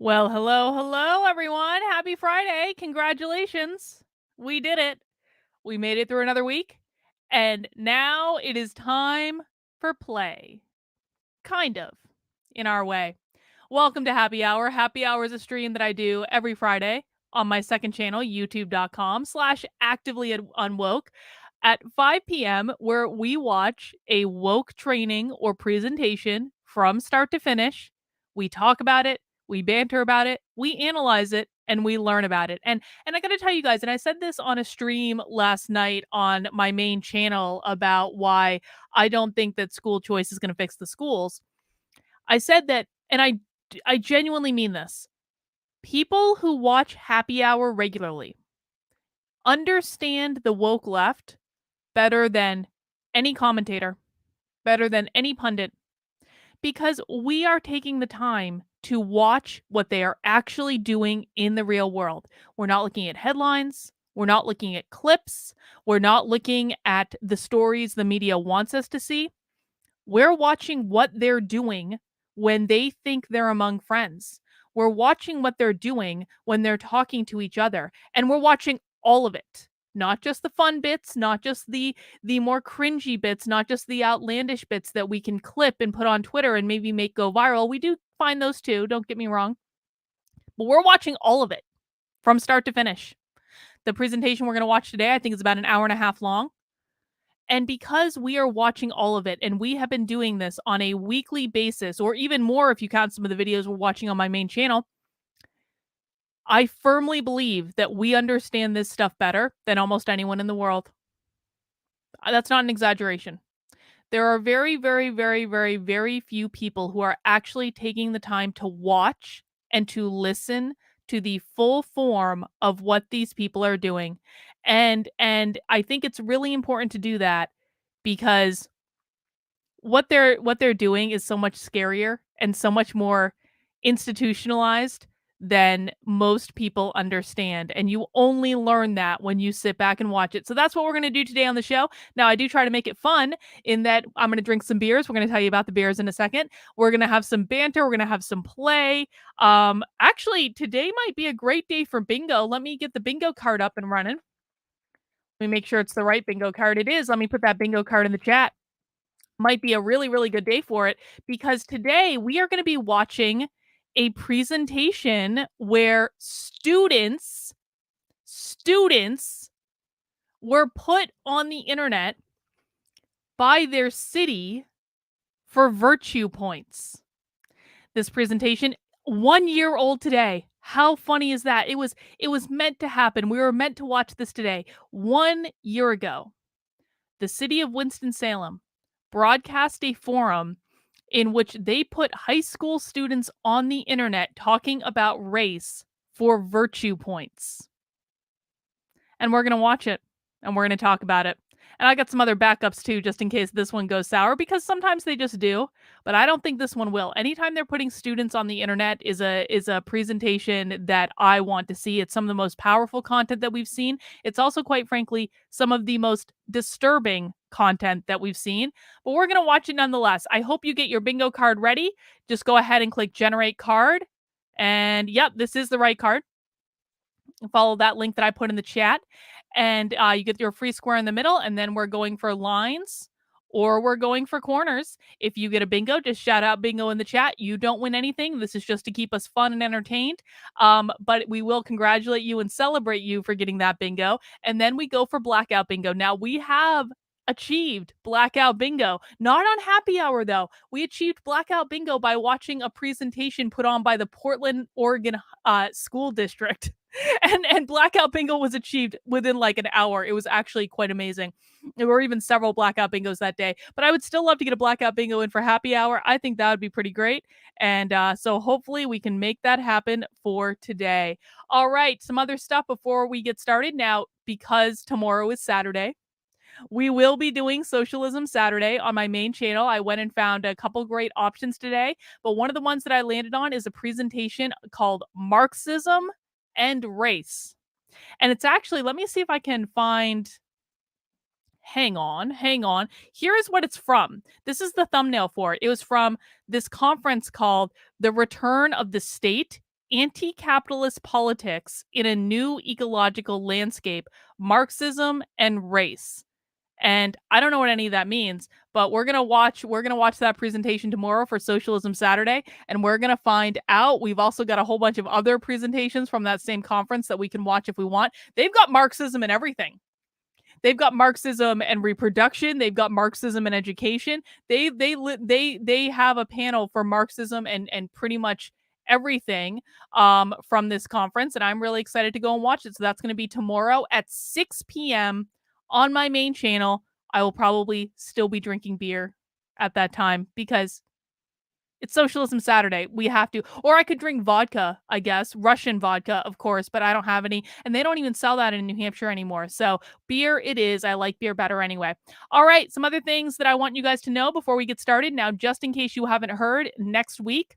Well, hello, everyone. Happy Friday. Congratulations. We did it. We made it through another week. And now it is time for play. Kind of, in our way. Welcome to Happy Hour. Happy Hour is a stream that I do every Friday on my second channel, youtube.com/actively unwoke at 5 p.m., where we watch a woke training or presentation from start to finish. We talk about it, we banter about it, we analyze it, and we learn about it. And I got to tell you guys, and I said this on a stream last night on my main channel about why I don't think that school choice is going to fix the schools. I said that, and I genuinely mean this. People who watch Happy Hour regularly understand the woke left better than any commentator, better than any pundit, because we are taking the time to watch what they are actually doing in the real world. We're not looking at headlines. We're not looking at clips. We're not looking at the stories the media wants us to see. We're watching what they're doing when they think they're among friends. We're watching what they're doing when they're talking to each other. And we're watching all of it. Not just the fun bits, not just the more cringy bits, not just the outlandish bits that we can clip and put on Twitter and maybe make go viral. We do find those too, don't get me wrong. But we're watching all of it from start to finish. The presentation we're going to watch today, I think, is about an hour and a half long. And because we are watching all of it, and we have been doing this on a weekly basis, or even more if you count some of the videos we're watching on my main channel, I firmly believe that we understand this stuff better than almost anyone in the world. That's not an exaggeration. There are very, very, very, very, very few people who are actually taking the time to watch and to listen to the full form of what these people are doing. And I think it's really important to do that because what they're doing is so much scarier and so much more institutionalized than most people understand, and you only learn that when you sit back and watch it. So that's what we're going to do today on the show. Now, I do try to make it fun in that I'm going to drink some beers. We're going to tell you about the beers in a second. We're going to have some banter. We're going to have some play. Actually, today might be a great day for bingo. Let me get the bingo card up and running. Let me make sure it's the right bingo card. It is. Let me put that bingo card in the chat. Might be a really, really good day for it, because today we are going to be watching a presentation where students were put on the internet by their city for virtue points. This presentation, 1 year old today. How funny is that? It was meant to happen. We were meant to watch this today. 1 year ago, the city of Winston-Salem broadcast a forum in which they put high school students on the internet talking about race for virtue points. And we're going to watch it and we're going to talk about it. And I got some other backups too, just in case this one goes sour, because sometimes they just do. But I don't think this one will. Anytime they're putting students on the internet is a presentation that I want to see. It's some of the most powerful content that we've seen. It's also, quite frankly, some of the most disturbing content that we've seen. But we're going to watch it nonetheless. I hope you get your bingo card ready. Just go ahead and click generate card. And yep, this is the right card. Follow that link that I put in the chat, and you get your free square in the middle, and then we're going for lines or we're going for corners. If you get a bingo, just shout out bingo in the chat. You don't win anything. This is just to keep us fun and entertained. But we will congratulate you and celebrate you for getting that bingo. And then we go for blackout bingo. Now, we have achieved blackout bingo, not on happy hour though. We achieved blackout bingo by watching a presentation put on by the Portland, Oregon school district. And blackout bingo was achieved within like an hour. It was actually quite amazing. There were even several blackout bingos that day, but I would still love to get a blackout bingo in for happy hour. I think that would be pretty great. And so hopefully we can make that happen for today. All right, some other stuff before we get started. Now, because tomorrow is Saturday, we will be doing Socialism Saturday on my main channel. I went and found a couple great options today, but one of the ones that I landed on is a presentation called Marxism and Race. And it's actually, let me see if I can find, hang on. Here is what it's from. This is the thumbnail for it. It was from this conference called The Return of the State Anti-Capitalist Politics in a New Ecological Landscape, Marxism and Race. And I don't know what any of that means, but we're gonna watch that presentation tomorrow for Socialism Saturday, and we're gonna find out. We've also got a whole bunch of other presentations from that same conference that we can watch if we want. They've got Marxism and everything. They've got Marxism and reproduction. They've got Marxism and education. They have a panel for Marxism and pretty much everything from this conference, and I'm really excited to go and watch it. So that's going to be tomorrow at 6 p.m. on my main channel. I will probably still be drinking beer at that time because it's Socialism Saturday. We have to. Or I could drink vodka, I guess. Russian vodka, of course, but I don't have any. And they don't even sell that in New Hampshire anymore. So beer it is. I like beer better anyway. All right. Some other things that I want you guys to know before we get started. Now, just in case you haven't heard, next week,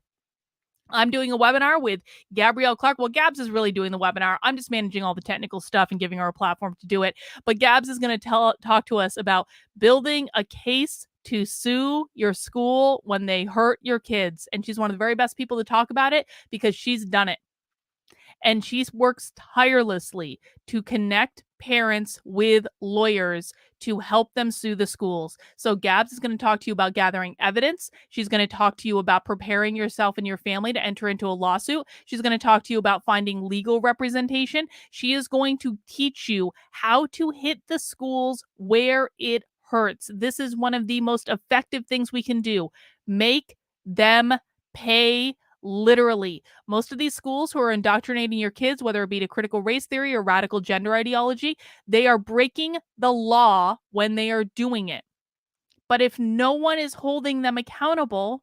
I'm doing a webinar with Gabrielle Clark. Well, Gabs is really doing the webinar. I'm just managing all the technical stuff and giving her a platform to do it. But Gabs is going to talk to us about building a case to sue your school when they hurt your kids. And she's one of the very best people to talk about it because she's done it. And she works tirelessly to connect parents with lawyers to help them sue the schools. So Gabs is going to talk to you about gathering evidence. She's going to talk to you about preparing yourself and your family to enter into a lawsuit. She's going to talk to you about finding legal representation. She is going to teach you how to hit the schools where it hurts. This is one of the most effective things we can do. Make them pay. Literally, most of these schools who are indoctrinating your kids, whether it be to critical race theory or radical gender ideology, they are breaking the law when they are doing it. But if no one is holding them accountable,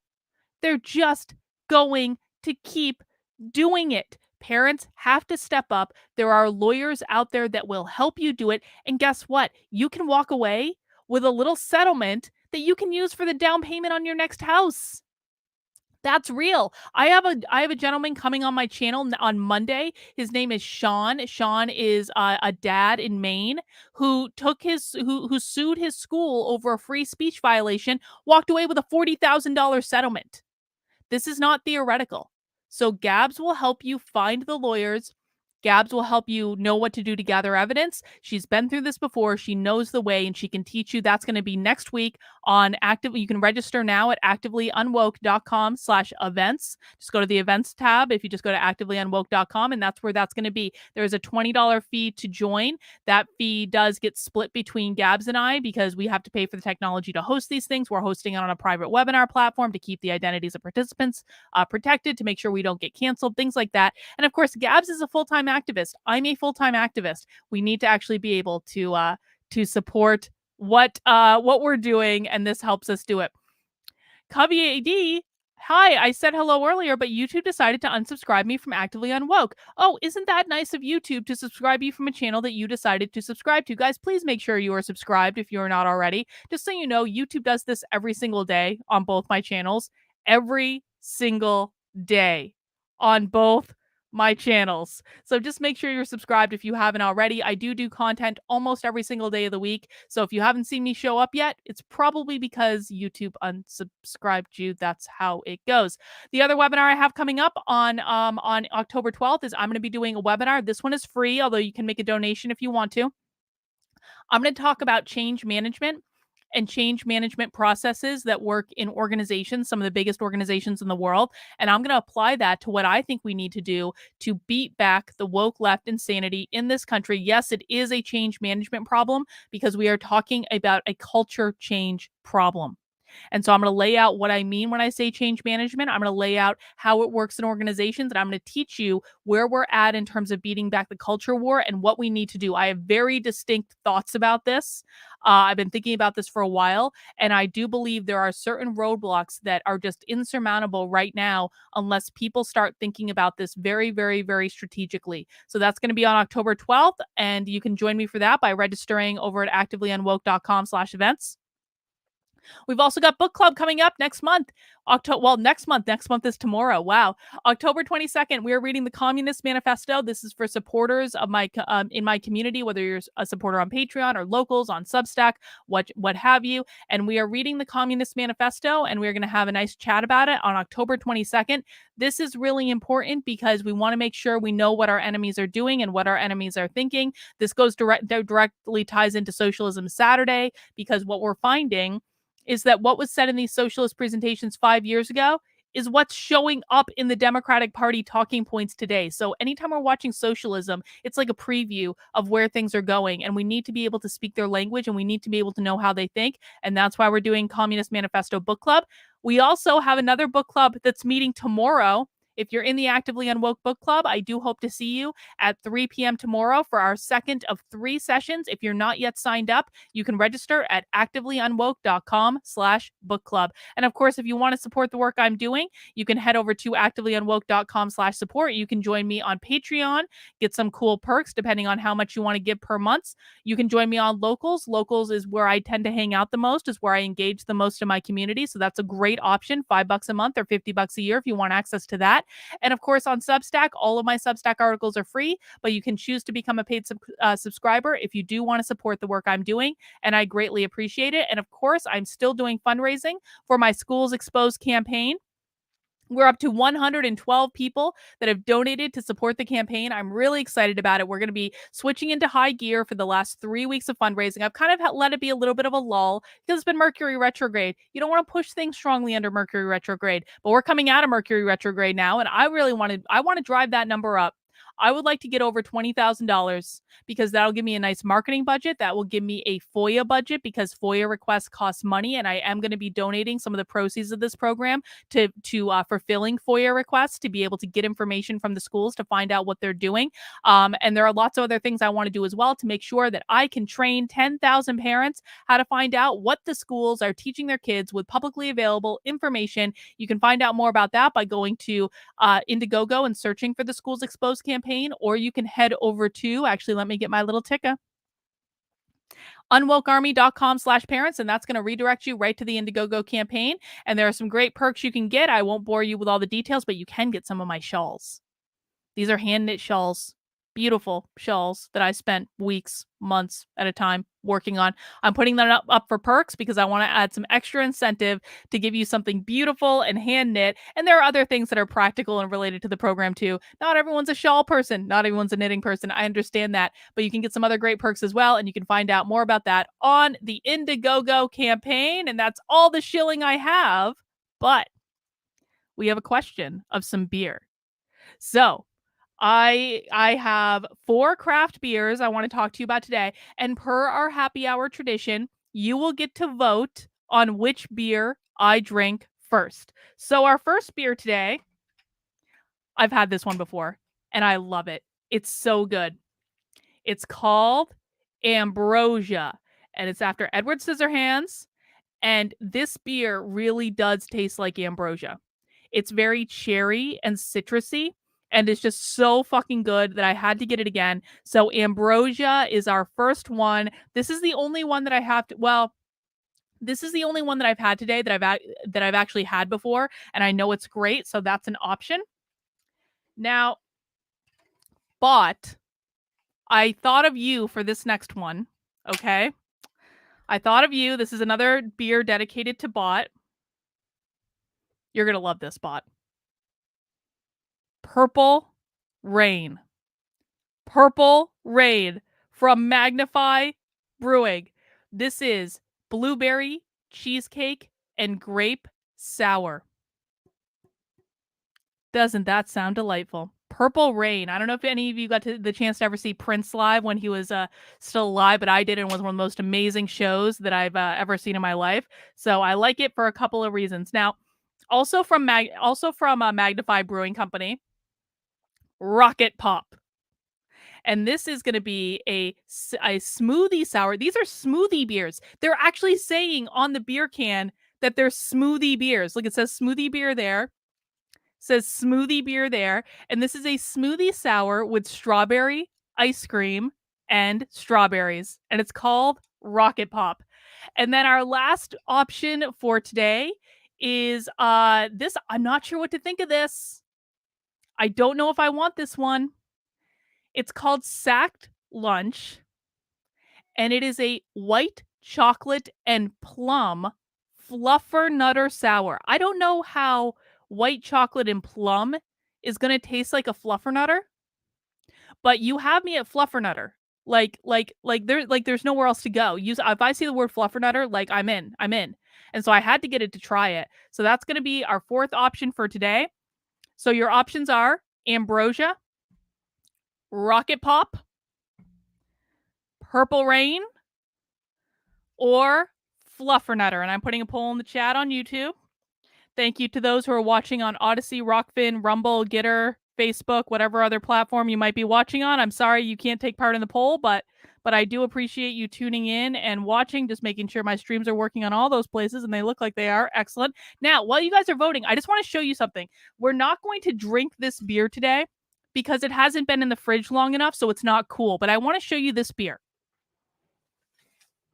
they're just going to keep doing it. Parents have to step up. There are lawyers out there that will help you do it. And guess what? You can walk away with a little settlement that you can use for the down payment on your next house. That's real. I have a gentleman coming on my channel on Monday. His name is Sean. Sean is a dad in Maine who who sued his school over a free speech violation, walked away with a $40,000 settlement. This is not theoretical. So Gabs will help you find the lawyers. Gabs will help you know what to do to gather evidence. She's been through this before. She knows the way and she can teach you. That's going to be next week on Active. You can register now at activelyunwoke.com/events. Just go to the events tab. If you just go to activelyunwoke.com, and that's where that's going to be. There's a $20 fee to join. That fee does get split between Gabs and I because we have to pay for the technology to host these things. We're hosting it on a private webinar platform to keep the identities of participants protected, to make sure we don't get canceled, things like that. And of course, Gabs is a full-time activist. I'm a full-time activist. We need to actually be able to support what we're doing, and this helps us do it. Cubby AD, hi, I said hello earlier, but YouTube decided to unsubscribe me from Actively Unwoke. Oh, isn't that nice of YouTube to subscribe you from a channel that you decided to subscribe to? Guys, please make sure you are subscribed if you're not already. Just so you know, YouTube does this every single day on both my channels. Every single day on both my channels. So just make sure you're subscribed if you haven't already. I do content almost every single day of the week. So if you haven't seen me show up yet, it's probably because YouTube unsubscribed you. That's how it goes. The other webinar I have coming up on October 12th is I'm going to be doing a webinar. This one is free, although you can make a donation if you want to. I'm going to talk about change management and change management processes that work in organizations, some of the biggest organizations in the world. And I'm going to apply that to what I think we need to do to beat back the woke left insanity in this country. Yes, it is a change management problem because we are talking about a culture change problem. And so I'm going to lay out what I mean when I say change management. I'm going to lay out how it works in organizations, and I'm going to teach you where we're at in terms of beating back the culture war and what we need to do. I have very distinct thoughts about this. I've been thinking about this for a while, and I do believe there are certain roadblocks that are just insurmountable right now unless people start thinking about this very, very, very strategically. So that's going to be on October 12th, and you can join me for that by registering over at activelyunwoke.com/events. We've also got book club coming up next month. Next month. Next month is tomorrow. Wow. October 22nd, we are reading the Communist Manifesto. This is for supporters of my in my community, whether you're a supporter on Patreon or locals on Substack, what have you. And we are reading the Communist Manifesto, and we're going to have a nice chat about it on October 22nd. This is really important because we want to make sure we know what our enemies are doing and what our enemies are thinking. This directly ties into Socialism Saturday, because what we're finding is that what was said in these socialist presentations 5 years ago is what's showing up in the Democratic Party talking points today. So anytime we're watching socialism, it's like a preview of where things are going. And we need to be able to speak their language, and we need to be able to know how they think. And that's why we're doing Communist Manifesto Book Club. We also have another book club that's meeting tomorrow. If you're in the Actively Unwoke Book Club, I do hope to see you at 3 p.m. tomorrow for our second of 3 sessions. If you're not yet signed up, you can register at activelyunwoke.com/book club. And of course, if you want to support the work I'm doing, you can head over to activelyunwoke.com/support. You can join me on Patreon, get some cool perks depending on how much you want to give per month. You can join me on Locals. Locals is where I tend to hang out the most, is where I engage the most in my community. So that's a great option, $5 a month or $50 a year if you want access to that. And of course, on Substack, all of my Substack articles are free, but you can choose to become a paid subscriber if you do want to support the work I'm doing. And I greatly appreciate it. And of course, I'm still doing fundraising for my Schools Exposed campaign. We're up to 112 people that have donated to support the campaign. I'm really excited about it. We're going to be switching into high gear for the last 3 weeks of fundraising. I've kind of let it be a little bit of a lull because it's been Mercury retrograde. You don't want to push things strongly under Mercury retrograde, but we're coming out of Mercury retrograde now, and I want to drive that number up. I would like to get over $20,000 because that'll give me a nice marketing budget. That will give me a FOIA budget because FOIA requests cost money, and I am going to be donating some of the proceeds of this program to fulfilling FOIA requests to be able to get information from the schools to find out what they're doing. And there are lots of other things I want to do as well to make sure that I can train 10,000 parents how to find out what the schools are teaching their kids with publicly available information. You can find out more about that by going to Indiegogo and searching for the Schools Exposed campaign, or you can head over to, actually, let me get my little ticker, unwokearmy.com/parents, and that's going to redirect you right to the Indiegogo campaign. And there are some great perks you can get. I won't bore you with all the details, but you can get some of my shawls. These are hand knit shawls, beautiful shawls that I spent weeks, months at a time working on. I'm putting them up for perks because I want to add some extra incentive to give you something beautiful and hand knit. And there are other things that are practical and related to the program too. Not everyone's a shawl person. Not everyone's a knitting person. I understand that, but you can get some other great perks as well. And you can find out more about that on the Indiegogo campaign. And that's all the shilling I have. But we have a question of some beer. So I have 4 craft beers I want to talk to you about today, and per our happy hour tradition, you will get to vote on which beer I drink first. So our first beer today, I've had this one before, and I love it. It's so good. It's called Ambrosia, and it's after Edward Scissorhands, and this beer really does taste like ambrosia. It's very cherry and citrusy, and it's just so fucking good that I had to get it again. So Ambrosia is our first one. This is the only one that I have to, well, this is the only one that I've had today that I've actually had before, and I know it's great, so that's an option. Now, but I thought of you for this next one, okay? I thought of you. This is another beer dedicated to Bot. You're going to love this, Bot. Purple Rain. Purple Rain from Magnify Brewing. This is blueberry, cheesecake, and grape sour. Doesn't that sound delightful? Purple Rain. I don't know if any of you got the chance to ever see Prince live when he was still alive, but I did, and it was one of the most amazing shows that I've ever seen in my life. So I like it for a couple of reasons. Now, also from Magnify Brewing Company, Rocket Pop. And this is going to be a smoothie sour. These are smoothie beers. They're actually saying on the beer can that they're smoothie beers. Look, it says smoothie beer there. It says smoothie beer there. And this is a smoothie sour with strawberry, ice cream, and strawberries. And it's called Rocket Pop. And then our last option for today is this. I'm not sure what to think of this. I don't know if I want this one. It's called Sacked Lunch, and it is a white chocolate and plum fluffer nutter sour. I don't know how white chocolate and plum is going to taste like a fluffer nutter, but you have me at fluffernutter. There's nowhere else to go. Use if I see the word fluffernutter, like I'm in. I'm in. And so I had to get it to try it. So that's going to be our fourth option for today. So your options are ambrosia, rocket pop, purple rain, or fluffernutter. And I'm putting a poll in the chat on YouTube. Thank you to those who are watching on Odyssey, Rockfin, Rumble, Gitter, Facebook, whatever other platform you might be watching on. I'm sorry you can't take part in the poll, but I do appreciate you tuning in and watching, just making sure my streams are working on all those places, and they look like they are. Excellent. Now, while you guys are voting, I just want to show you something. We're not going to drink this beer today because it hasn't been in the fridge long enough, so it's not cool. But I want to show you this beer.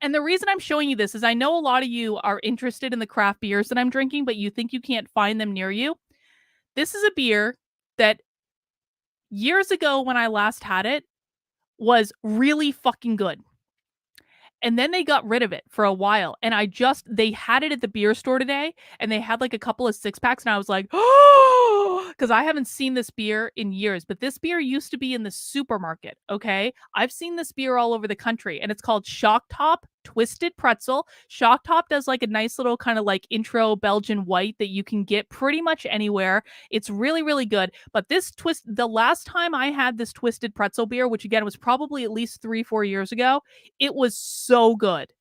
And the reason I'm showing you this is I know a lot of you are interested in the craft beers that I'm drinking, but you think you can't find them near you. This is a beer that years ago when I last had it was really fucking good. And then they got rid of it for a while. And they had it at the beer store today and they had like a couple of six packs. And I was like, oh, because I haven't seen this beer in years. But this beer used to be in the supermarket. Okay. I've seen this beer all over the country and it's called Shock Top Twisted Pretzel. Shock Top does like a nice little kind of like intro Belgian white that you can get pretty much anywhere. It's really, really good. But the last time I had this Twisted Pretzel beer, which again was probably at least 3-4 years ago, it was so good.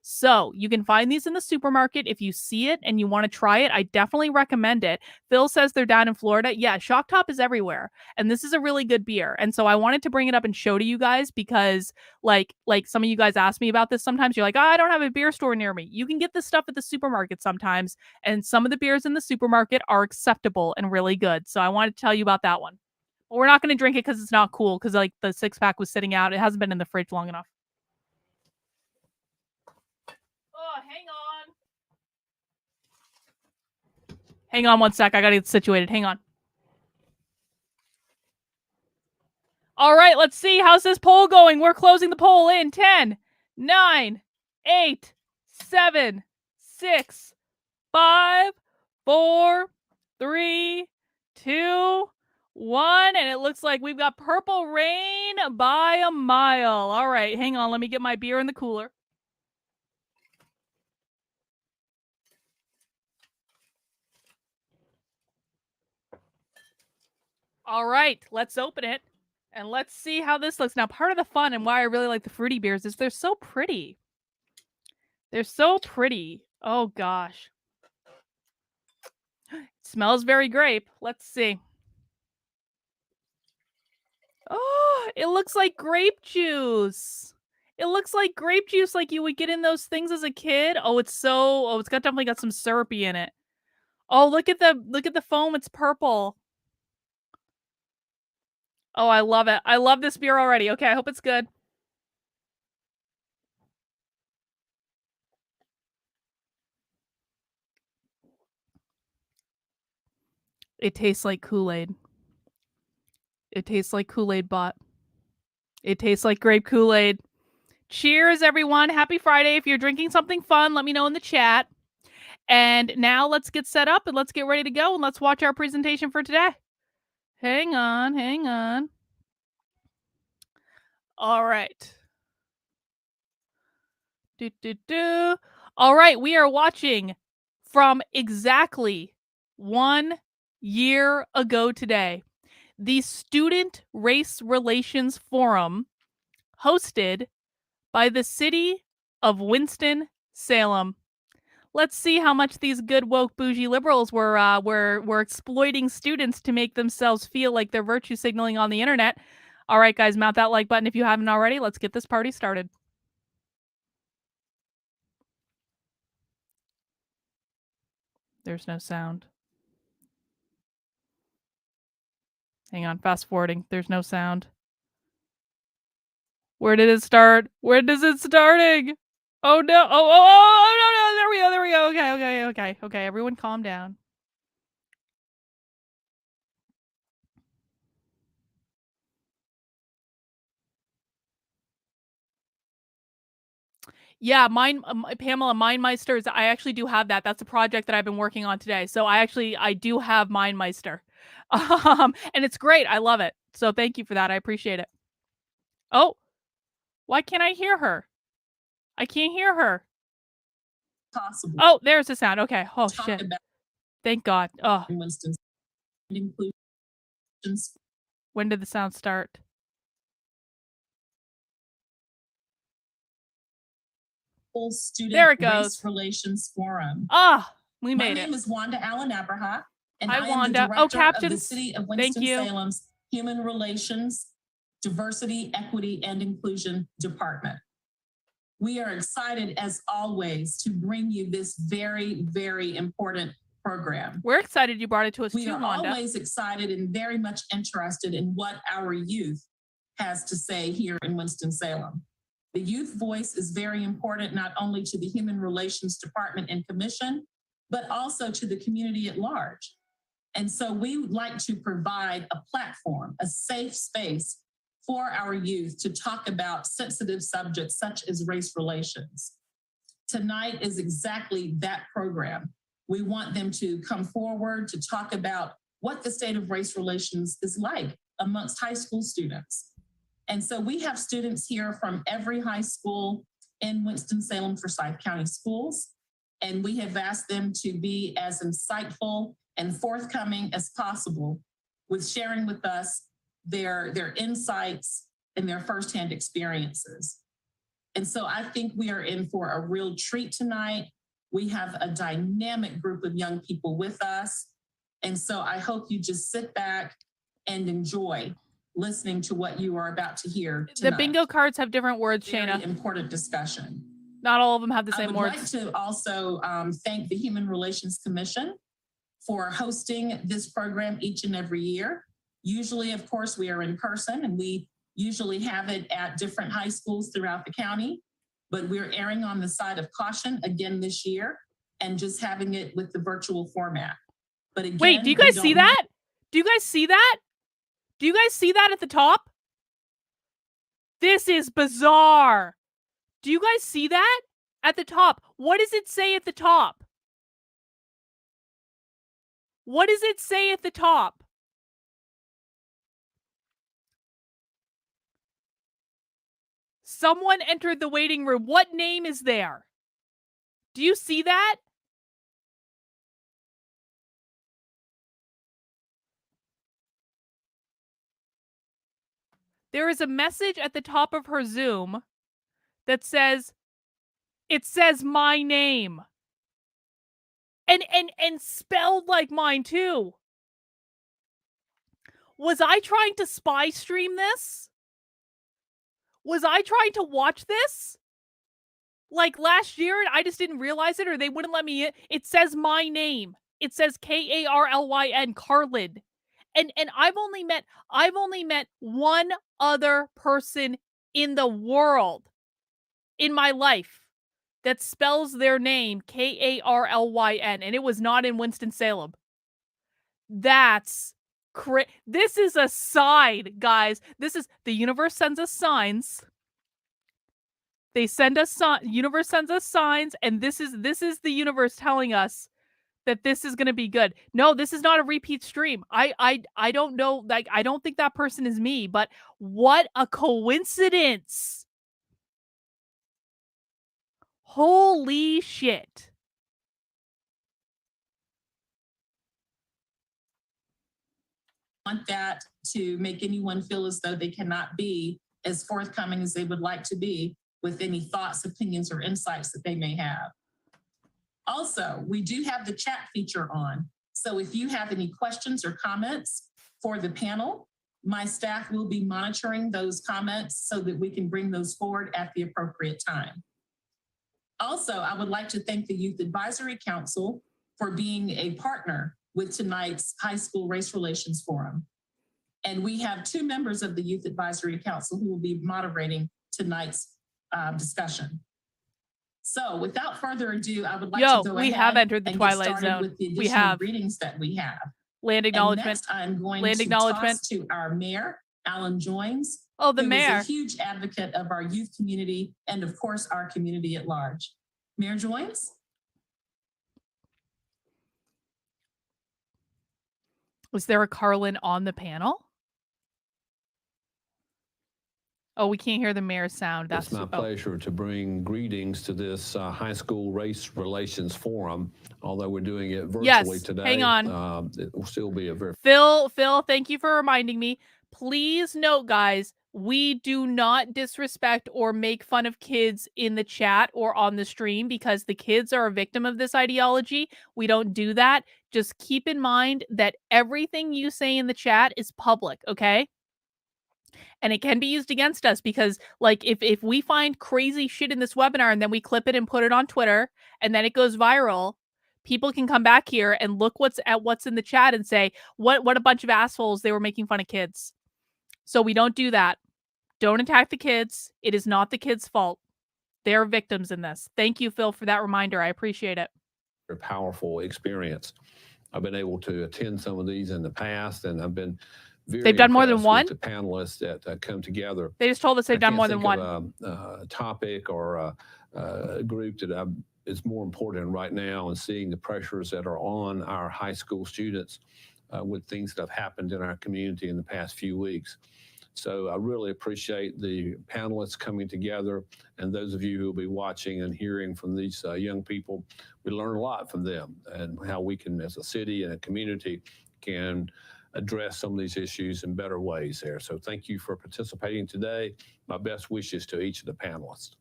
So you can find these in the supermarket. If you see it and you want to try it, I definitely recommend it. Phil says they're down in Florida. Yeah, Shock Top is everywhere. And this is a really good beer. And so I wanted to bring it up and show to you guys because like some of you guys ask me about this sometimes. You're like, oh, I don't have a beer store near me. You can get this stuff at the supermarket sometimes. And some of the beers in the supermarket are acceptable and really good. So I wanted to tell you about that one. But we're not going to drink it because it's not cool because like the six pack was sitting out. It hasn't been in the fridge long enough. Oh, hang on. Hang on one sec. I gotta get situated. Hang on. All right, let's see. How's this poll going? We're closing the poll in 10, 9, 8, 7, 6, 5, 4, 3, 2, 1. And it looks like we've got Purple Rain by a mile. All right, hang on. Let me get my beer in the cooler. All right, let's open it and let's see how this looks. Now, part of the fun and why I really like the fruity beers is they're so pretty. They're so pretty. Oh, gosh. It smells very grape. Let's see. Oh, it looks like grape juice. It looks like grape juice like you would get in those things as a kid. Oh, it's definitely got some syrupy in it. Oh, look at the foam. It's purple. Oh, I love it. I love this beer already. Okay, I hope it's good. It tastes like Kool-Aid. It tastes like Kool-Aid bot. It tastes like grape Kool-Aid. Cheers, everyone. Happy Friday. If you're drinking something fun, let me know in the chat. And now let's get set up and let's get ready to go and let's watch our presentation for today. Hang on, hang on. All right. All right, we are watching from exactly 1 year ago today. The Student Race Relations Forum hosted by the city of Winston-Salem. Let's see how much these good woke bougie liberals were exploiting students to make themselves feel like they're virtue signaling on the internet. All right, guys, mount that like button if you haven't already. Let's get this party started. There's no sound. Hang on, fast forwarding. There's no sound. Where did it start? Where does it starting? Oh no! Oh no! There we go! There we go! Okay. Everyone, calm down. Yeah, mine, Pamela, MindMeisters. I actually do have that. That's a project that I've been working on today. So I do have MindMeister, and it's great. I love it. So thank you for that. I appreciate it. Oh, why can't I hear her? I can't hear her. Possible. Oh, there's the sound. Okay. Oh Talk shit. about Thank God. Oh, Winston inclusions. when did the sound start? Student There it Race goes. Relations Forum. Ah, we My made name it. is Wanda Allen Abraha, and Hi, I am the Wanda. director Oh, of the captions. City of Thank you. Winston-Salem's Human Relations, Diversity, Equity, and Inclusion Department. We are excited, as always, to bring you this very, very important program. We're excited you brought it to us We too, are Wanda. always excited and very much interested in what our youth has to say here in Winston-Salem. The youth voice is very important, not only to the Human Relations Department and Commission, but also to the community at large. And so we would like to provide a platform, a safe space for our youth to talk about sensitive subjects such as race relations. Tonight is exactly that program. We want them to come forward to talk about what the state of race relations is like amongst high school students. And so we have students here from every high school in Winston-Salem Forsyth County Schools, and we have asked them to be as insightful and forthcoming as possible with sharing with us their insights and their firsthand experiences. And so I think we are in for a real treat tonight. We have a dynamic group of young people with us. And so I hope you just sit back and enjoy listening to what you are about to hear tonight. The bingo cards have different words, Shayna. Very important discussion. Not all of them have the same words. I would like to also thank the Human Relations Commission for hosting this program each and every year. Usually, of course, we are in person, and we usually have it at different high schools throughout the county, but we're erring on the side of caution again this year and just having it with the virtual format. But again, wait, do you guys see that? Do you guys see that? Do you guys see that at the top? This is bizarre. Do you guys see that at the top? What does it say at the top? What does it say at the top? Someone entered the waiting room. What name is there? Do you see that? There is a message at the top of her Zoom that says, it says my name. And spelled like mine too. Was I trying to spy stream this? Was I trying to watch this? Like last year and I just didn't realize it, or they wouldn't let me in? It says my name. It says Karlyn, Karlyn. And I've only met one other person in the world in my life that spells their name Karlyn, and it was not in Winston-Salem. That's this is a sign, guys. This is the universe sends us signs. They send us universe sends us signs, and this is the universe telling us that this is going to be good. No, this is not a repeat stream. I don't know, like I don't think that person is me, but what a coincidence. Holy shit. Want that to make anyone feel as though they cannot be as forthcoming as they would like to be with any thoughts, opinions, or insights that they may have. Also, we do have the chat feature on. So if you have any questions or comments for the panel, my staff will be monitoring those comments so that we can bring those forward at the appropriate time. Also, I would like to thank the Youth Advisory Council for being a partner with tonight's High School Race Relations Forum. And we have 2 members of the Youth Advisory Council who will be moderating tonight's discussion. So without further ado, I would like to go we ahead have entered the and get Twilight started Zone. with the We additional have. greetings that we have. Land And acknowledgement. next, I'm going Land to acknowledgement. toss to our mayor, Alan Joins, Oh, the who mayor. is a huge advocate of our youth community and, of course, our community at large. Mayor Joins? Was there a Karlyn on the panel? Oh, we can't hear the mayor's sound. It's my pleasure to bring greetings to this high school race relations forum. Although we're doing it virtually today, hang on. It will still be a very Phil, thank you for reminding me. Please note, guys, we do not disrespect or make fun of kids in the chat or on the stream because the kids are a victim of this ideology. We don't do that. Just keep in mind that everything you say in the chat is public, okay? And it can be used against us because, like, if we find crazy shit in this webinar and then we clip it and put it on Twitter and then it goes viral, people can come back here and look what's in the chat and say, what a bunch of assholes, they were making fun of kids. So we don't do that. Don't attack the kids. It is not the kids' fault. They're victims in this. Thank you, Phil, for that reminder. I appreciate it. powerful experience. I've been able to attend some of these in the past, and I've been very They've done more than one? with the panelists that come together. They just told us they've done more than one. A topic or a group that is more important right now, and seeing the pressures that are on our high school students with things that have happened in our community in the past few weeks. So I really appreciate the panelists coming together, and those of you who will be watching and hearing from these young people. We learn a lot from them and how we can, as a city and a community, can address some of these issues in better ways there. So thank you for participating today. My best wishes to each of the panelists.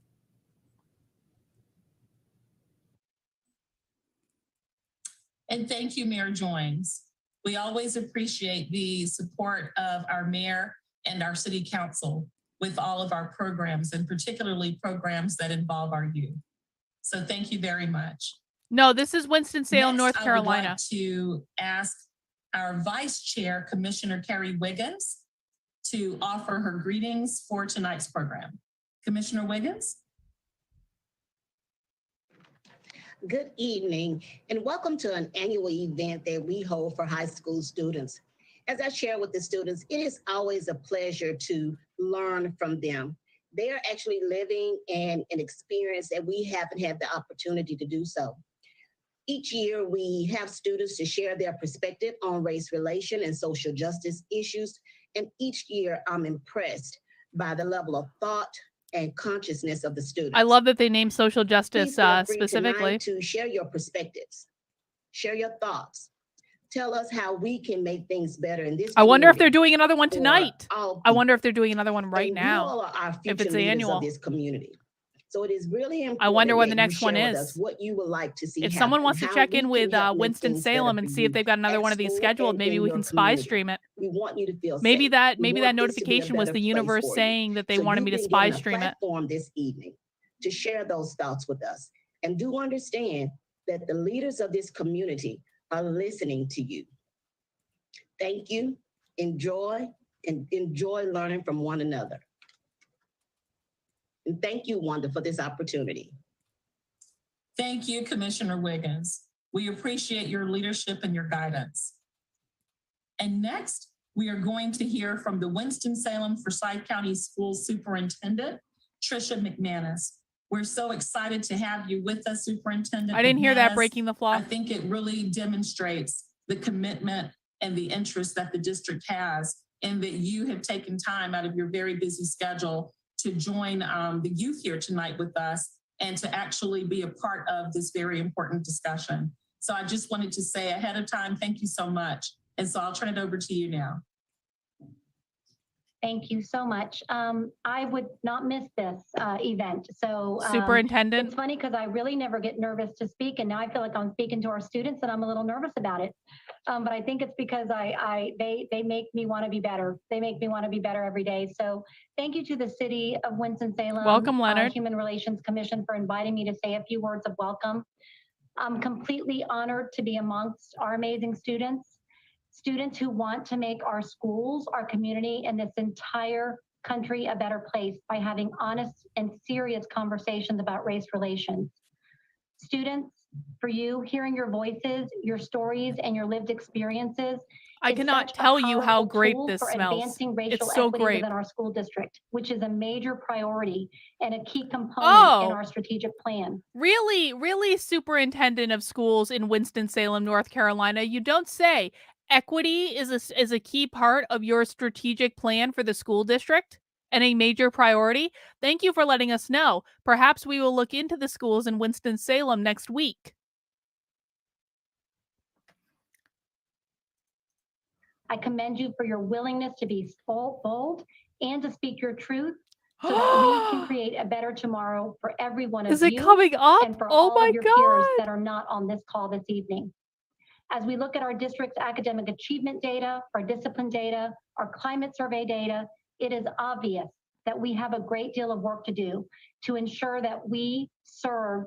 And thank you, Mayor Joins. We always appreciate the support of our mayor and our city council with all of our programs, and particularly programs that involve our youth. So thank you very much. No, this is Winston-Salem, North Carolina. I would like to ask our Vice Chair, Commissioner Carrie Wiggins, to offer her greetings for tonight's program. Commissioner Wiggins? Good evening, and welcome to an annual event that we hold for high school students. As I share with the students, it is always a pleasure to learn from them. They are actually living in an experience that we haven't had the opportunity to do so. Each year, we have students to share their perspective on race relation and social justice issues, and each year I'm impressed by the level of thought and consciousness of the students. I love that they named social justice Please feel free specifically. tonight to share your perspectives, share your thoughts. Tell us how we can make things better in this. I wonder if they're doing another one tonight. I wonder people. if they're doing another one right And now. You all are our future If it's leaders annual. of this community. So it is really important. I wonder when the that you next one share with is. us what you would like to see If happen, someone wants to how check we in can with help make Winston-Salem things and better see for if they've got another at one of these school scheduled, and maybe in we your can spy community. stream it. We want you to feel Maybe safe. that We that want this to be a notification was better the place universe for you. saying that they So wanted you've me to been spy given a stream it. platform this evening to share those thoughts with us. And do understand that the leaders of this community are listening to you. Thank you. Enjoy learning from one another. And thank you, Wanda, for this opportunity. Thank you, Commissioner Wiggins. We appreciate your leadership and your guidance. And next, we are going to hear from the Winston-Salem Forsyth County School Superintendent, Tricia McManus. We're so excited to have you with us, Superintendent. I didn't hear that McManus. breaking the flaw. I think it really demonstrates the commitment and the interest that the district has, and that you have taken time out of your very busy schedule to join the youth here tonight with us and to actually be a part of this very important discussion. So I just wanted to say ahead of time, thank you so much. And so I'll turn it over to you now. Thank you so much. I would not miss this event. So Superintendent. it's funny because I really never get nervous to speak, and now I feel like I'm speaking to our students and I'm a little nervous about it. But I think it's because they make me want to be better. They make me want to be better every day. So thank you to the City of Winston-Salem Welcome, Leonard. Human Relations Commission for inviting me to say a few words of welcome. I'm completely honored to be amongst our amazing students who want to make our schools, our community, and this entire country a better place by having honest and serious conversations about race relations. Students, for you, hearing your voices, your stories, and your lived experiences I is cannot such a tell you how powerful great tool this for smells. advancing racial It's so equity great. within our school district, which is a major priority and a key component in Oh, our strategic plan. really, Superintendent of Schools in Winston-Salem, North Carolina, you don't say. Equity is a key part of your strategic plan for the school district and a major priority. Thank you for letting us know. Perhaps we will look into the schools in Winston-Salem next week. I commend you for your willingness to be bold and to speak your truth so that we can create a better tomorrow for every one of Is it you coming up? and for Oh all my of your peers God. that are not on this call this evening. As we look at our district's academic achievement data, our discipline data, our climate survey data, it is obvious that we have a great deal of work to do to ensure that we serve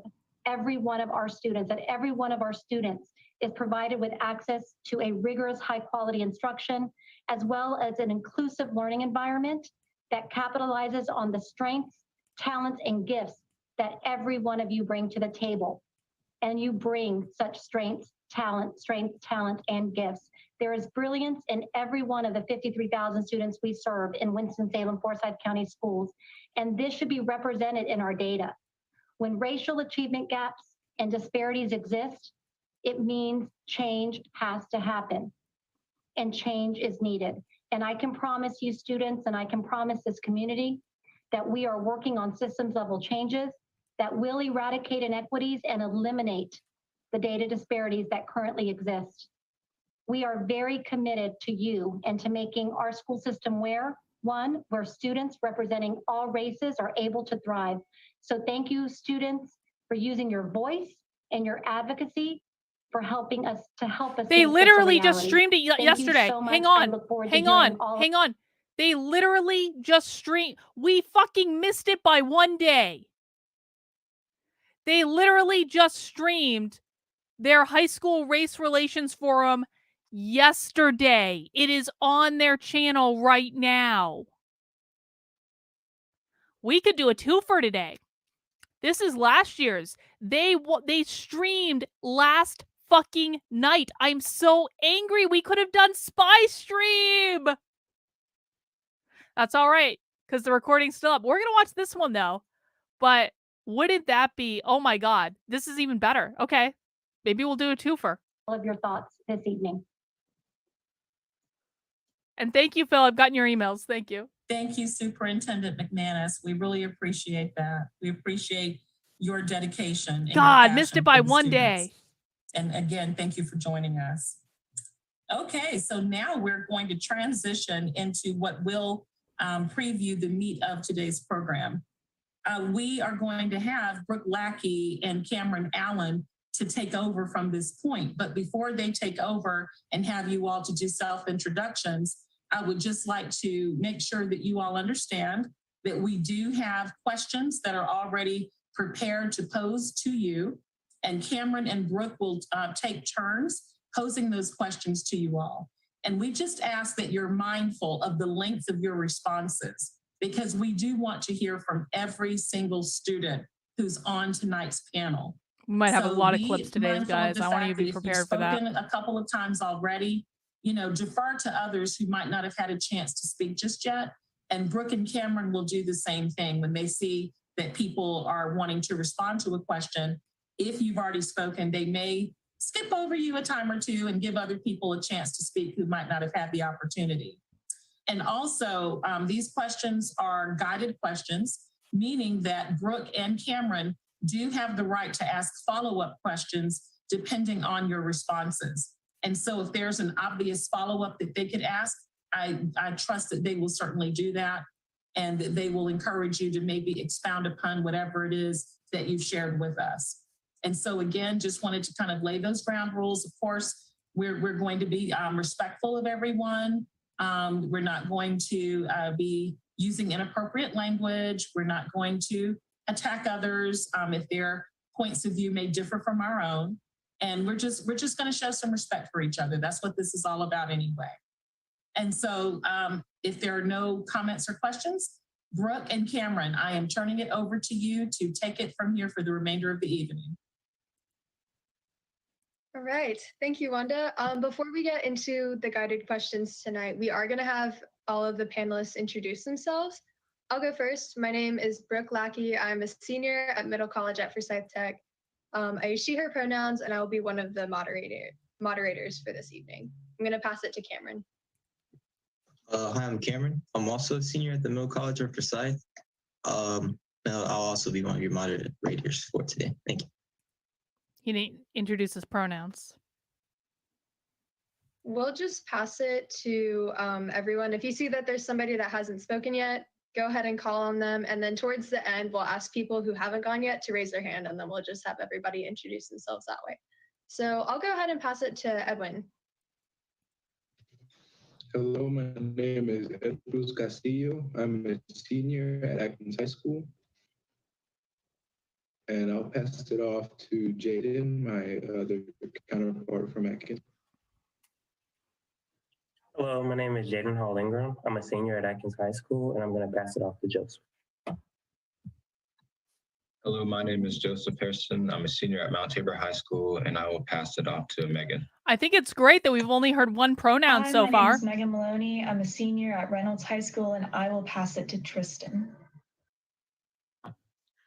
every one of our students, that every one of our students is provided with access to a rigorous, high-quality instruction, as well as an inclusive learning environment that capitalizes on the strengths, talents, and gifts that every one of you bring to the table. And you bring such strength, talent, and gifts. There is brilliance in every one of the 53,000 students we serve in Winston-Salem, Forsyth County schools, and this should be represented in our data. When racial achievement gaps and disparities exist, it means change has to happen, and change is needed. And I can promise you students, and I can promise this community that we are working on systems level changes that will eradicate inequities and eliminate the data disparities that currently exist. We are very committed to you and to making our school system where students representing all races are able to thrive. So thank you, students, for using your voice and your advocacy for helping us to help us. They make this a literally just reality. streamed it Thank you yesterday. so much. Hang I on. look forward to Hang hearing on. Hang on. They literally just streamed. We fucking missed it by one day. They literally just streamed their high school race relations forum yesterday. It is on their channel right now. We could do a twofer today. This is last year's. They streamed last fucking night. I'm so angry. We could have done Spy Stream. That's all right, because the recording's still up. We're going to watch this one, though. But wouldn't that be, oh my God, this is even better. Okay, maybe we'll do a twofer. all of your thoughts this evening. And thank you, Phil. I've gotten your emails. Thank you. Thank you, Superintendent McManus. We really appreciate that. We appreciate your dedication. And God, your missed it passion by for the one students. day. And again, thank you for joining us. Okay, so now we're going to transition into what will preview the meat of today's program. We are going to have Brooke Lackey and Cameron Allen to take over from this point. But before they take over and have you all to do self-introductions, I would just like to make sure that you all understand that we do have questions that are already prepared to pose to you. And Cameron and Brooke will take turns posing those questions to you all. And we just ask that you're mindful of the length of your responses, because we do want to hear from every single student who's on tonight's panel. We might have a lot of clips today, guys. I want you to be If prepared you've for that. spoken a couple of times already, defer to others who might not have had a chance to speak just yet. And Brooke and Cameron will do the same thing when they see that people are wanting to respond to a question. If you've already spoken, they may skip over you a time or two and give other people a chance to speak who might not have had the opportunity. And also, these questions are guided questions, meaning that Brooke and Cameron do have the right to ask follow-up questions depending on your responses. And so if there's an obvious follow-up that they could ask, I trust that they will certainly do that, and that they will encourage you to maybe expound upon whatever it is that you've shared with us. And so again, just wanted to kind of lay those ground rules. Of course, we're going to be respectful of everyone. We're not going to be using inappropriate language. We're not going to attack others if their points of view may differ from our own. And we're just going to show some respect for each other. That's what this is all about anyway. And so if there are no comments or questions, Brooke and Cameron, I am turning it over to you to take it from here for the remainder of the evening. All right, thank you, Wanda. Before we get into the guided questions tonight, we are gonna have all of the panelists introduce themselves. I'll go first. My name is Brooke Lackey. I'm a senior at Middle College at Forsyth Tech. I use she, her pronouns, and I will be one of the moderators for this evening. I'm gonna pass it to Cameron. Hi, I'm Cameron. I'm also a senior at the Middle College of Forsyth. I'll also be one of your moderators for today. Thank you. He didn't introduce his pronouns. We'll just pass it to everyone. If you see that there's somebody that hasn't spoken yet, go ahead and call on them. And then towards the end, we'll ask people who haven't gone yet to raise their hand, and then we'll just have everybody introduce themselves that way. So I'll go ahead and pass it to Edwin. Hello, my name is Edwin Castillo. I'm a senior at Atkins High School. And I'll pass it off to Jaden, my other counterpart from Atkins. Hello, my name is Jaden Hall Ingram. I'm a senior at Atkins High School, and I'm going to pass it off to Joseph. Hello, my name is Joseph Harrison. I'm a senior at Mount Tabor High School, and I will pass it off to Megan. I think it's great that we've only heard one pronoun so My far. name is Megan Maloney. I'm a senior at Reynolds High School, and I will pass it to Tristan.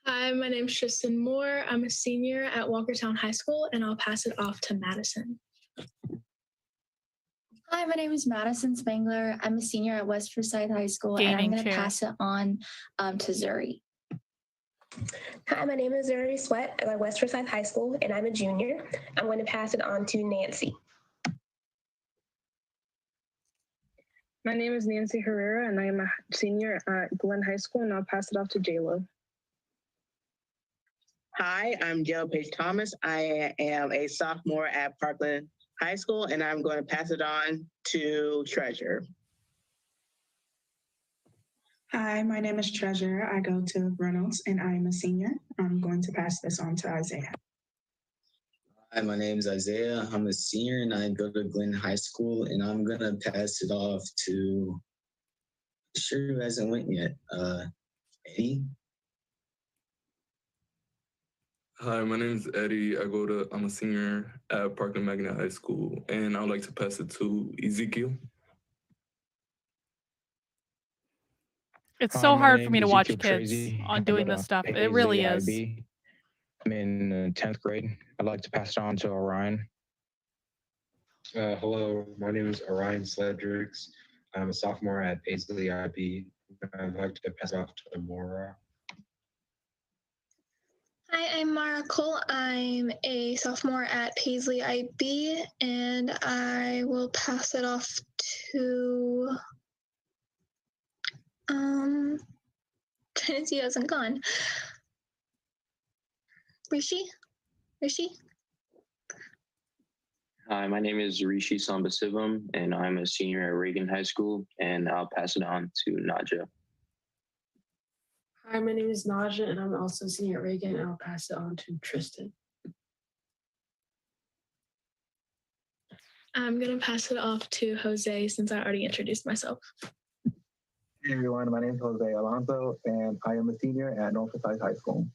Hi, my name is Tristan Moore. I'm a senior at Walkertown High School, and I'll pass it off to Madison. Hi, my name is Madison Spangler. I'm a senior at West Forsyth High School, and I'm going to pass it on to Zuri. Hi, my name is Zuri Sweat. I'm at West Forsyth High School, and I'm a junior. I'm going to pass it on to Nancy. My name is Nancy Herrera, and I am a senior at Glenn High School, and I'll pass it off to JLo. Hi, I'm Jill Page Thomas. I am a sophomore at Parkland High School, and I'm going to pass it on to Treasure. Hi, my name is Treasure. I go to Reynolds, and I'm a senior. I'm going to pass this on to Isaiah. Hi, my name is Isaiah. I'm a senior, and I go to Glenn High School, and I'm going to pass it off to, sure who hasn't went yet, Eddie. Hi, my name is Eddie. I'm a senior at Parkland Magnet High School, and I would like to pass it to Ezekiel. It's so hard for me to watch Ezekiel kids Tracy. on doing this stuff. It really is. I'm in 10th grade. I'd like to pass it on to Orion. Hello, my name is Orion Sledricks. I'm a sophomore at Paisley IB. I'd like to pass it off to Mora. Hi, I'm Mara Cole. I'm a sophomore at Paisley IB, and I will pass it off to trying to see who hasn't gone. Rishi? Hi, my name is Rishi Sambasivam, and I'm a senior at Reagan High School, and I'll pass it on to Naja. Hi, my name is Naja, and I'm also a senior at Reagan, and I'll pass it on to Tristan. I'm going to pass it off to Jose since I already introduced myself. Hey everyone, my name is Jose Alonso, and I am a senior at North Forsyth High School.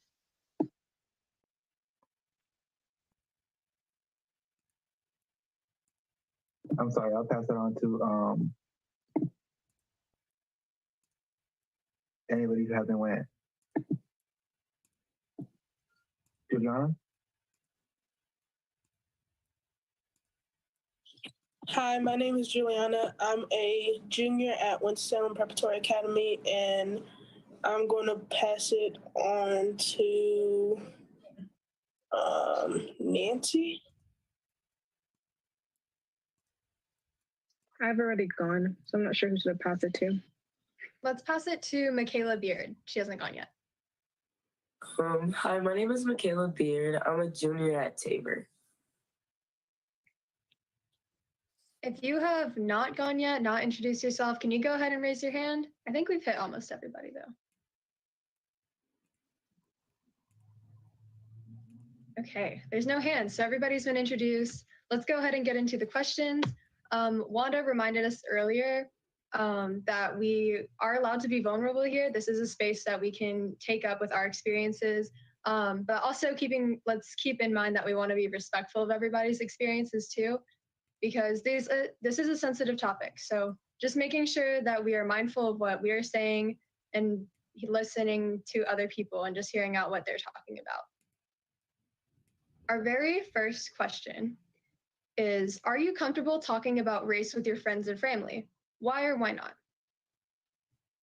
I'm sorry, I'll pass it on to anybody who hasn't went. Juliana? Hi, my name is Juliana. I'm a junior at Winston-Salem Preparatory Academy, and I'm going to pass it on to Nancy. I've already gone, so I'm not sure who to pass it to. Let's pass it to Michaela Beard. She hasn't gone yet. Hi, my name is Michaela Beard. I'm a junior at Tabor. If you have not gone yet, not introduced yourself, can you go ahead and raise your hand? I think we've hit almost everybody though. Okay, there's no hands, so everybody's been introduced. Let's go ahead and get into the questions. Wanda reminded us earlier that we are allowed to be vulnerable here. This is a space that we can take up with our experiences, but also let's keep in mind that we want to be respectful of everybody's experiences too, because this is a sensitive topic. So just making sure that we are mindful of what we are saying and listening to other people and just hearing out what they're talking about. Our very first question is, are you comfortable talking about race with your friends and family? Why or why not?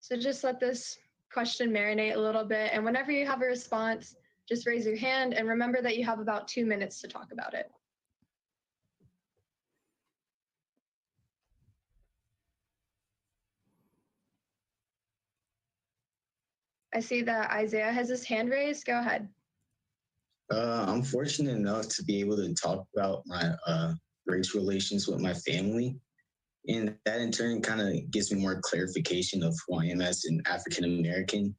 So just let this question marinate a little bit. And whenever you have a response, just raise your hand and remember that you have about 2 minutes to talk about it. I see that Isaiah has his hand raised. Go ahead. I'm fortunate enough to be able to talk about my race relations with my family. And that in turn kind of gives me more clarification of who I am as an African American.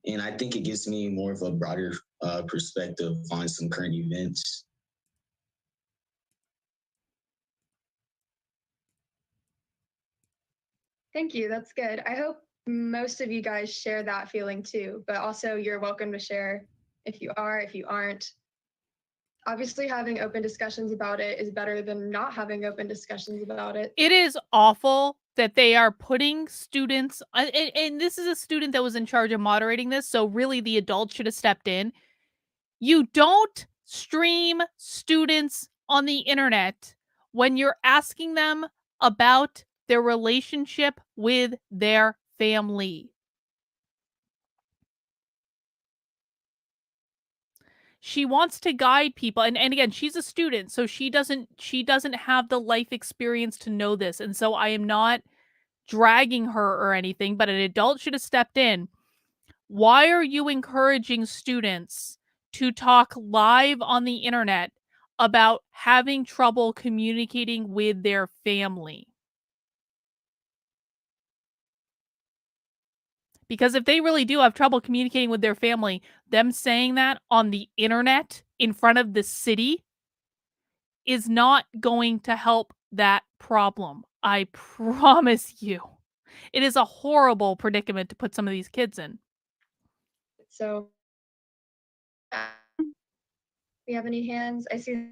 And I think it gives me more of a broader perspective on some current events. Thank you. That's good. I hope most of you guys share that feeling too, but also you're welcome to share if you are, if you aren't. Obviously, having open discussions about it is better than not having open discussions about it. It is awful that they are putting students, and this is a student that was in charge of moderating this, so really the adults should have stepped in. You don't stream students on the internet when you're asking them about their relationship with their family. She wants to guide people, and again, she's a student, so she doesn't have the life experience to know this, and so I am not dragging her or anything, but an adult should have stepped in. Why are you encouraging students to talk live on the internet about having trouble communicating with their family? Because if they really do have trouble communicating with their family, them saying that on the internet in front of the city is not going to help that problem. I promise you. It is a horrible predicament to put some of these kids in. So, we have any hands? I see.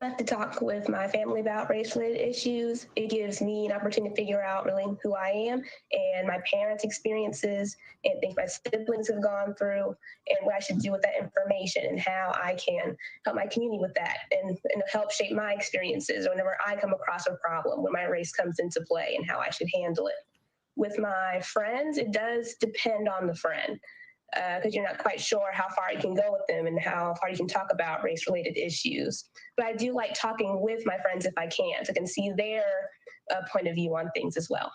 I have to talk with my family about race-related issues. It gives me an opportunity to figure out really who I am and my parents' experiences and things my siblings have gone through and what I should do with that information and how I can help my community with that and help shape my experiences whenever I come across a problem when my race comes into play and how I should handle it. With my friends, it does depend on the friend. Because you're not quite sure how far you can go with them and how far you can talk about race-related issues. But I do like talking with my friends if I can, so I can see their point of view on things as well.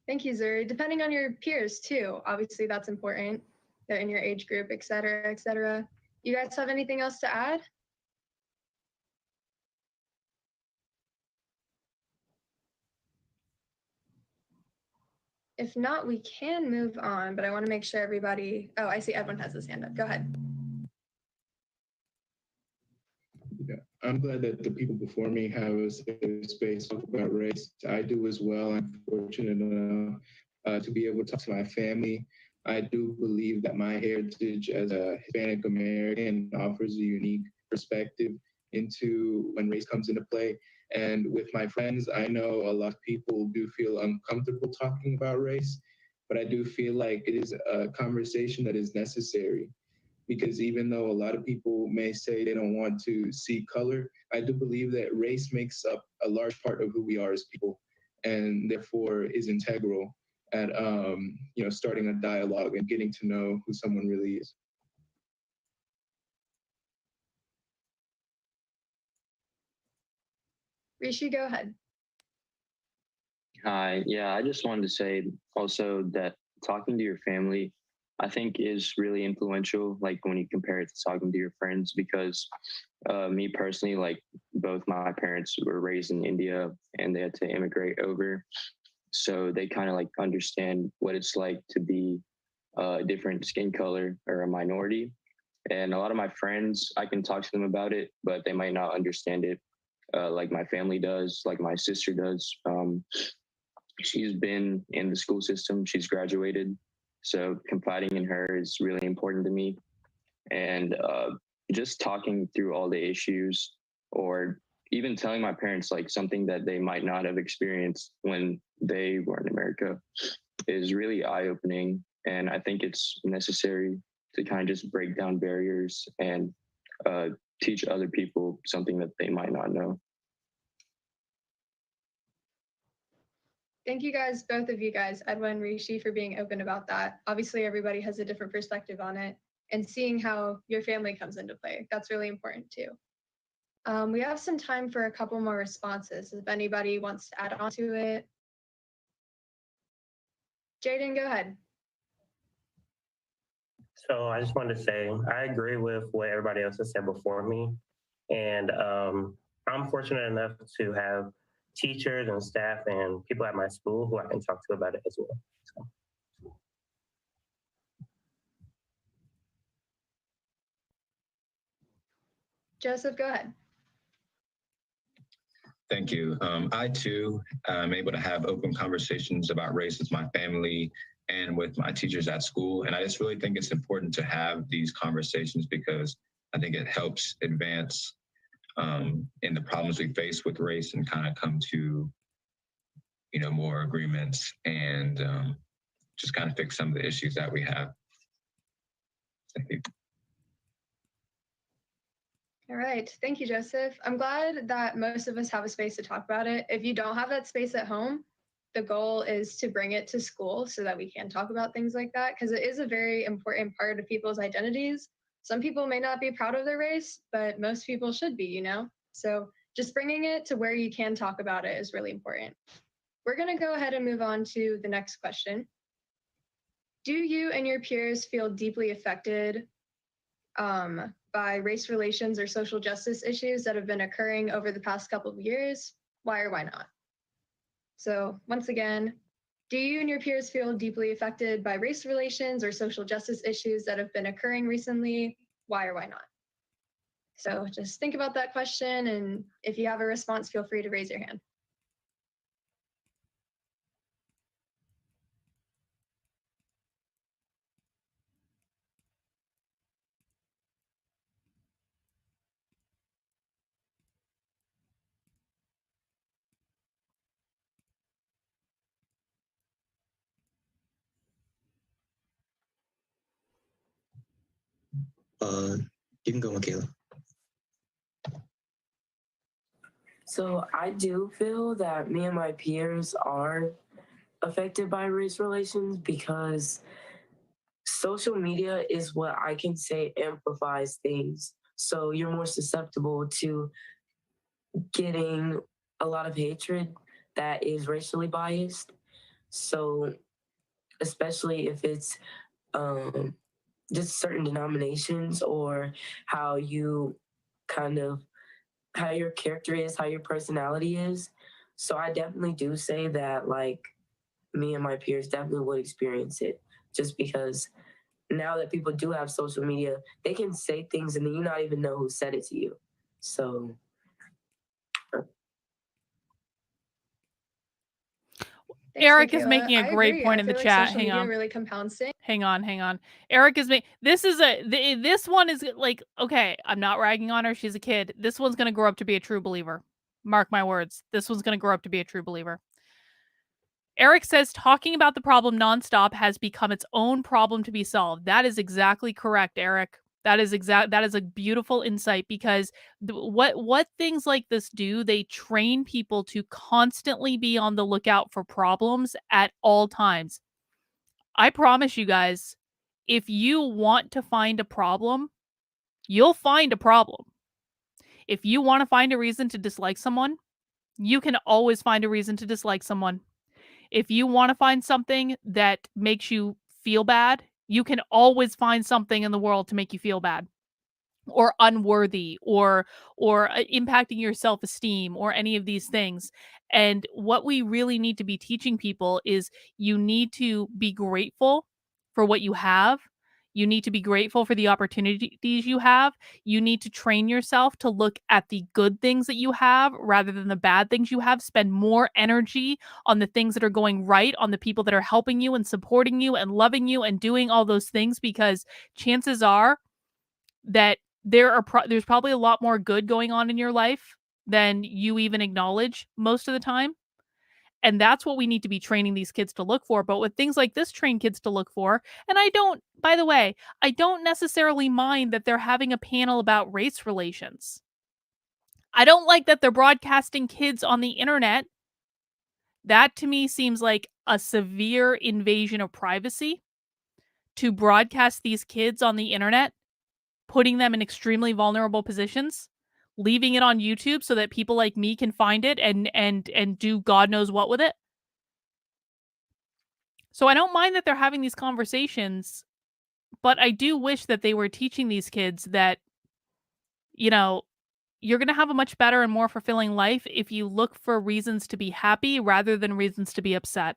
Thank you, Zuri. Depending on your peers too, obviously that's important. They're in your age group, et cetera, et cetera. You guys have anything else to add? If not, we can move on, but I want to make sure everybody, oh, I see Edwin has his hand up. Go ahead. Yeah, I'm glad that the people before me have a safe space to talk about race. I do as well. I'm fortunate enough to be able to talk to my family. I do believe that my heritage as a Hispanic American offers a unique perspective into when race comes into play. And with my friends, I know a lot of people do feel uncomfortable talking about race, but I do feel like it is a conversation that is necessary. Because even though a lot of people may say they don't want to see color, I do believe that race makes up a large part of who we are as people, and therefore is integral at starting a dialogue and getting to know who someone really is. Rishi, go ahead. Hi. Yeah, I just wanted to say also that talking to your family, I think, is really influential, like when you compare it to talking to your friends, because me personally, like both my parents were raised in India and they had to immigrate over. So they kind of like understand what it's like to be a different skin color or a minority. And a lot of my friends, I can talk to them about it, but they might not understand it like my family does, like my sister does. She's been in the school system, she's graduated. So confiding in her is really important to me. And just talking through all the issues, or even telling my parents like something that they might not have experienced when they were in America, is really eye-opening. And I think it's necessary to kind of just break down barriers and teach other people something that they might not know. Thank you guys, both of you guys, Edwin and Rishi, for being open about that. Obviously, everybody has a different perspective on it, and seeing how your family comes into play. That's really important too. We have some time for a couple more responses if anybody wants to add on to it. Jaden, go ahead. So I just wanted to say, I agree with what everybody else has said before me. And I'm fortunate enough to have teachers and staff and people at my school who I can talk to about it as well. So. Joseph, go ahead. Thank you. I too am able to have open conversations about race with my family and with my teachers at school. And I just really think it's important to have these conversations because I think it helps advance in the problems we face with race and kind of come to, you know, more agreements and just kind of fix some of the issues that we have. Thank you. All right. Thank you, Joseph. I'm glad that most of us have a space to talk about it. If you don't have that space at home, the goal is to bring it to school so that we can talk about things like that, because it is a very important part of people's identities. Some people may not be proud of their race, but most people should be, you know? So just bringing it to where you can talk about it is really important. We're going to go ahead and move on to the next question. Do you and your peers feel deeply affected by race relations or social justice issues that have been occurring over the past couple of years? Why or why not? So once again, do you and your peers feel deeply affected by race relations or social justice issues that have been occurring recently? Why or why not? So just think about that question, and if you have a response, feel free to raise your hand. You can go, Michaela. So I do feel that me and my peers are affected by race relations because social media is what I can say amplifies things. So you're more susceptible to getting a lot of hatred that is racially biased. So especially if it's just certain denominations or how you kind of, how your character is, how your personality is. So I definitely do say that, like, me and my peers definitely would experience it, just because now that people do have social media, they can say things and then you not even know who said it to you. So. Thanks, Eric Michaela. is making a great point in the chat. Social media really compounds things. Hang on. Eric is this one is like, okay, I'm not ragging on her. She's a kid. This one's going to grow up to be a true believer. Mark my words. This one's going to grow up to be a true believer. Eric says talking about the problem nonstop has become its own problem to be solved. That is exactly correct, Eric. That is a beautiful insight, because what things like this do, they train people to constantly be on the lookout for problems at all times. I promise you guys, if you want to find a problem, you'll find a problem. If you want to find a reason to dislike someone, you can always find a reason to dislike someone. If you want to find something that makes you feel bad, you can always find something in the world to make you feel bad or unworthy or impacting your self-esteem or any of these things. And what we really need to be teaching people is you need to be grateful for what you have. You need to be grateful for the opportunities you have. You need to train yourself to look at the good things that you have rather than the bad things you have. Spend more energy on the things that are going right, on the people that are helping you and supporting you and loving you and doing all those things, because chances are that there's probably a lot more good going on in your life than you even acknowledge most of the time. And that's what we need to be training these kids to look for. But with things like this, train kids to look for. And by the way, I don't necessarily mind that they're having a panel about race relations. I don't like that they're broadcasting kids on the internet. That to me seems like a severe invasion of privacy to broadcast these kids on the internet, putting them in extremely vulnerable positions, leaving it on YouTube so that people like me can find it and do God knows what with it. So I don't mind that they're having these conversations, but I do wish that they were teaching these kids that, you know, you're going to have a much better and more fulfilling life if you look for reasons to be happy rather than reasons to be upset.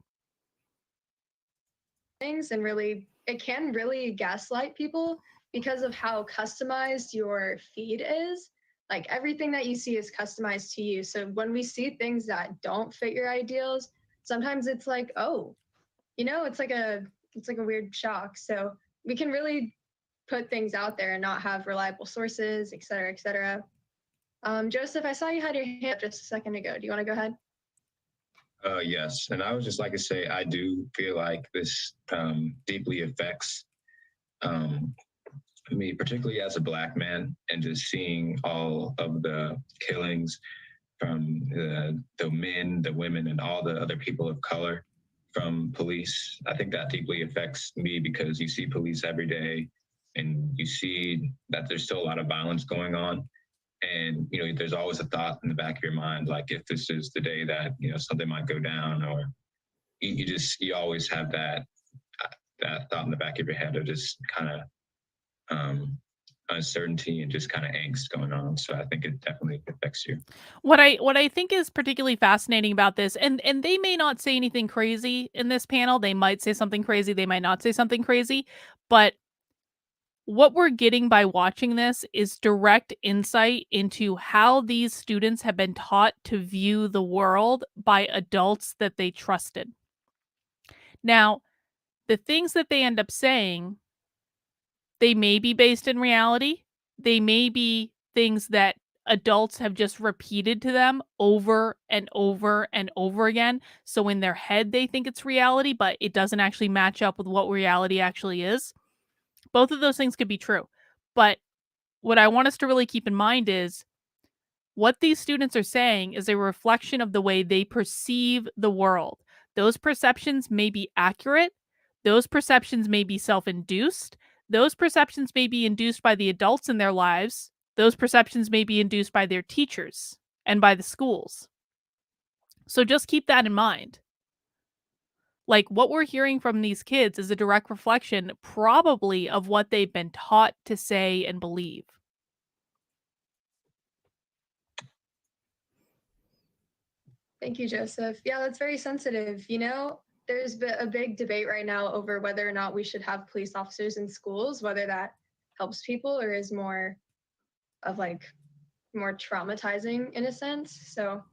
Things and really, it can really gaslight people because of how customized your feed is. Like everything that you see is customized to you. So when we see things that don't fit your ideals, sometimes it's like, oh, it's like a weird shock. So we can really put things out there and not have reliable sources, et cetera, et cetera. Joseph, I saw you had your hand up just a second ago. Do you want to go ahead? Yes, and I would just like to say I do feel like this deeply affects me, particularly as a Black man, and just seeing all of the killings from the men, the women, and all the other people of color from police. I think that deeply affects me because you see police every day and you see that there's still a lot of violence going on. And, there's always a thought in the back of your mind, like if this is the day that, something might go down, or you always have that thought in the back of your head of just kind of uncertainty and just kind of angst going on. So I think it definitely affects you. What I think is particularly fascinating about this, and they may not say anything crazy in this panel. They might say something crazy. They might not say something crazy. But what we're getting by watching this is direct insight into how these students have been taught to view the world by adults that they trusted. Now, the things that they end up saying, they may be based in reality. They may be things that adults have just repeated to them over and over and over again. So in their head, they think it's reality, but it doesn't actually match up with what reality actually is. Both of those things could be true. But what I want us to really keep in mind is what these students are saying is a reflection of the way they perceive the world. Those perceptions may be accurate. Those perceptions may be self-induced. Those perceptions may be induced by the adults in their lives. Those perceptions may be induced by their teachers and by the schools. So just keep that in mind. Like, what we're hearing from these kids is a direct reflection, probably, of what they've been taught to say and believe. Thank you, Joseph. Yeah, that's very sensitive. There's a big debate right now over whether or not we should have police officers in schools, whether that helps people or is more of more traumatizing in a sense. So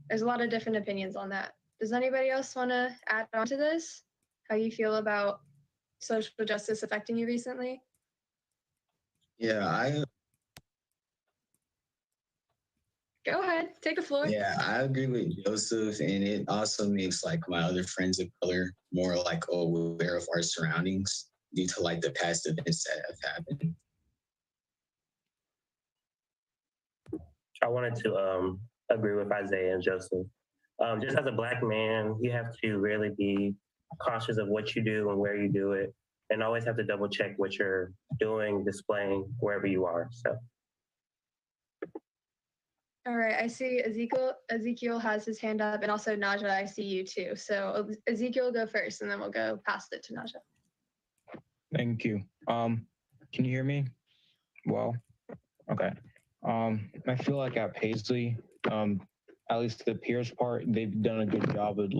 there's a lot of different opinions on that. Does anybody else want to add on to this? How you feel about social justice affecting you recently? Yeah, Go ahead, take the floor. Yeah, I agree with Joseph, and it also makes my other friends of color more aware of our surroundings due to the past events that have happened. I wanted to agree with Isaiah and Joseph. Just as a Black man, you have to really be cautious of what you do and where you do it, and always have to double check what you're doing, displaying wherever you are. So. All right, I see Ezekiel has his hand up, and also Naja, I see you too. So Ezekiel, go first, and then we'll go past it to Naja. Thank you. Can you hear me? Well, okay. I feel like at Paisley, at least the peers part, they've done a good job of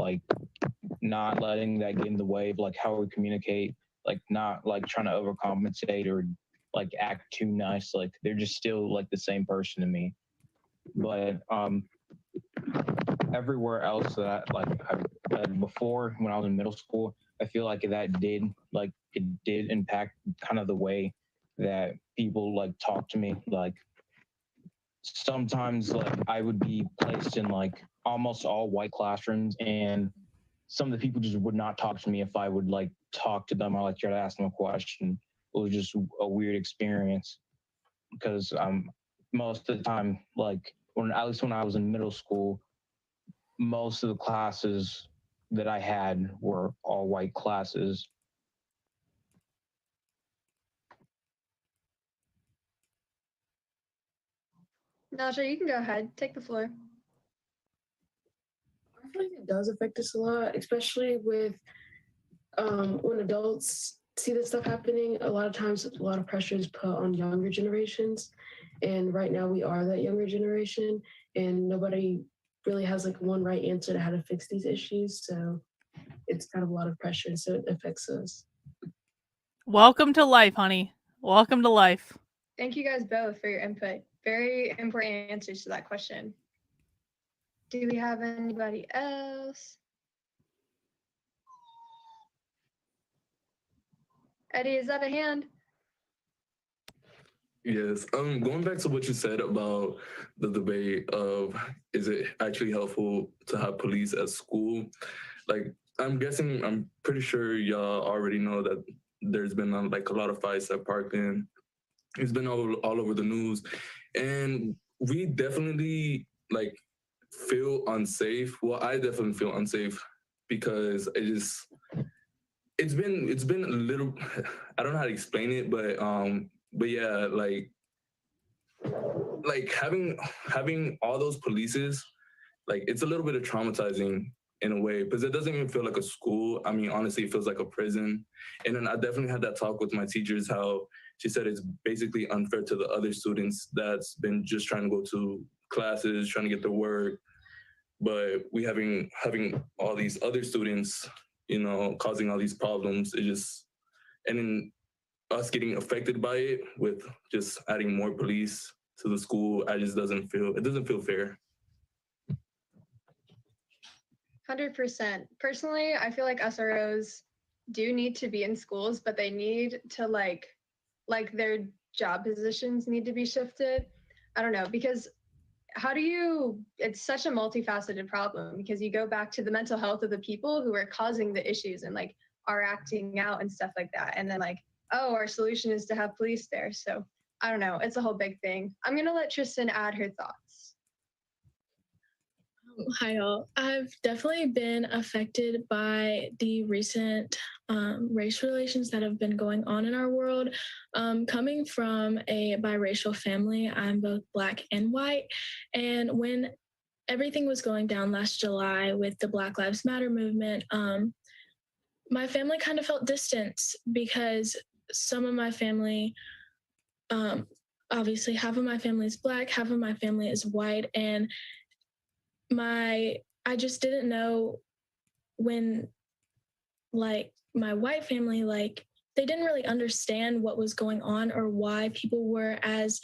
not letting that get in the way of how we communicate. like not like trying to overcompensate or like act too nice. Like they're just still like the same person to me. But everywhere else that I've before when I was in middle school, I feel like that did like it did impact kind of the way that people like talk to me. Like sometimes like I would be placed in like almost all white classrooms, and some of the people just would not talk to me if I would like talk to them or like try to ask them a question. It was just a weird experience because most of the time, like at least when I was in middle school, most of the classes that I had were all white classes. Naja, you can go ahead. Take the floor. I feel like it does affect us a lot, especially with when adults see this stuff happening. A lot of times, a lot of pressure is put on younger generations, and right now we are that younger generation, and nobody really has like one right answer to how to fix these issues. So it's kind of a lot of pressure, so it affects us. Welcome to life, honey. Welcome to life. Thank you guys both for your input. Very important answers to that question. Do we have anybody else? Eddie, is that a hand? Yes. Going back to what you said about the debate of is it actually helpful to have police at school? Like, I'm pretty sure y'all already know that there's been like a lot of fights at Parkland. It's been all over the news, and we definitely like feel unsafe. Well, I definitely feel unsafe because it's been a little. I don't know how to explain it, but yeah, like having all those polices, like it's a little bit of traumatizing in a way because it doesn't even feel like a school. I mean, honestly, it feels like a prison. And then I definitely had that talk with my teachers, how she said it's basically unfair to the other students that's been just trying to go to classes, trying to get their work. But we having all these other students, causing all these problems. And then us getting affected by it with just adding more police to the school, it doesn't feel fair. 100%. Personally, I feel like SROs do need to be in schools, but they need to like their job positions need to be shifted. I don't know, because it's such a multifaceted problem because you go back to the mental health of the people who are causing the issues and like are acting out and stuff like that. And then like, oh, our solution is to have police there. So I don't know. It's a whole big thing. I'm going to let Tristan add her thoughts. Hi, all. I've definitely been affected by the recent race relations that have been going on in our world. Coming from a biracial family, I'm both Black and white. And when everything was going down last July with the Black Lives Matter movement, my family kind of felt distance because some of my family, obviously half of my family is Black, half of my family is white, and I just didn't know when like my white family, like they didn't really understand what was going on or why people were as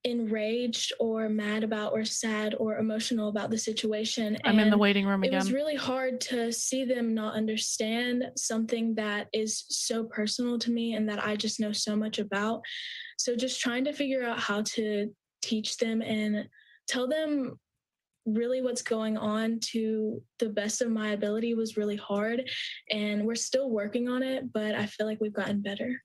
enraged or mad about or sad or emotional about the situation. I'm in the waiting room again. It was really hard to see them not understand something that is so personal to me and that I just know so much about. So just trying to figure out how to teach them and tell them really what's going on to the best of my ability was really hard, and we're still working on it, but I feel like we've gotten better.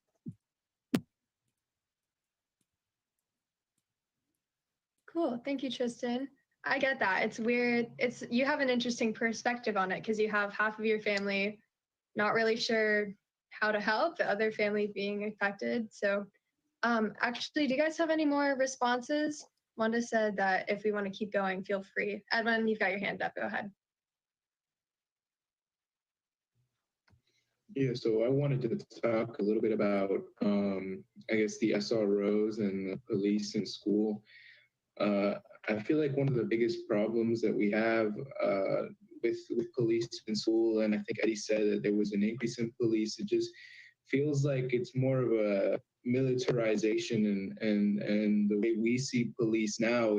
Cool. Thank you, Tristan. I get that. It's weird. You have an interesting perspective on it because you have half of your family not really sure how to help, the other family being affected. So actually, do you guys have any more responses? Wanda said that if we want to keep going, feel free. Edwin, you've got your hand up. Go ahead. Yeah, so I wanted to talk a little bit about, I guess, the SROs and the police in school. I feel like one of the biggest problems that we have with police in school, and I think Eddie said that there was an increase in police, it just feels like it's more of a militarization, and the way we see police now,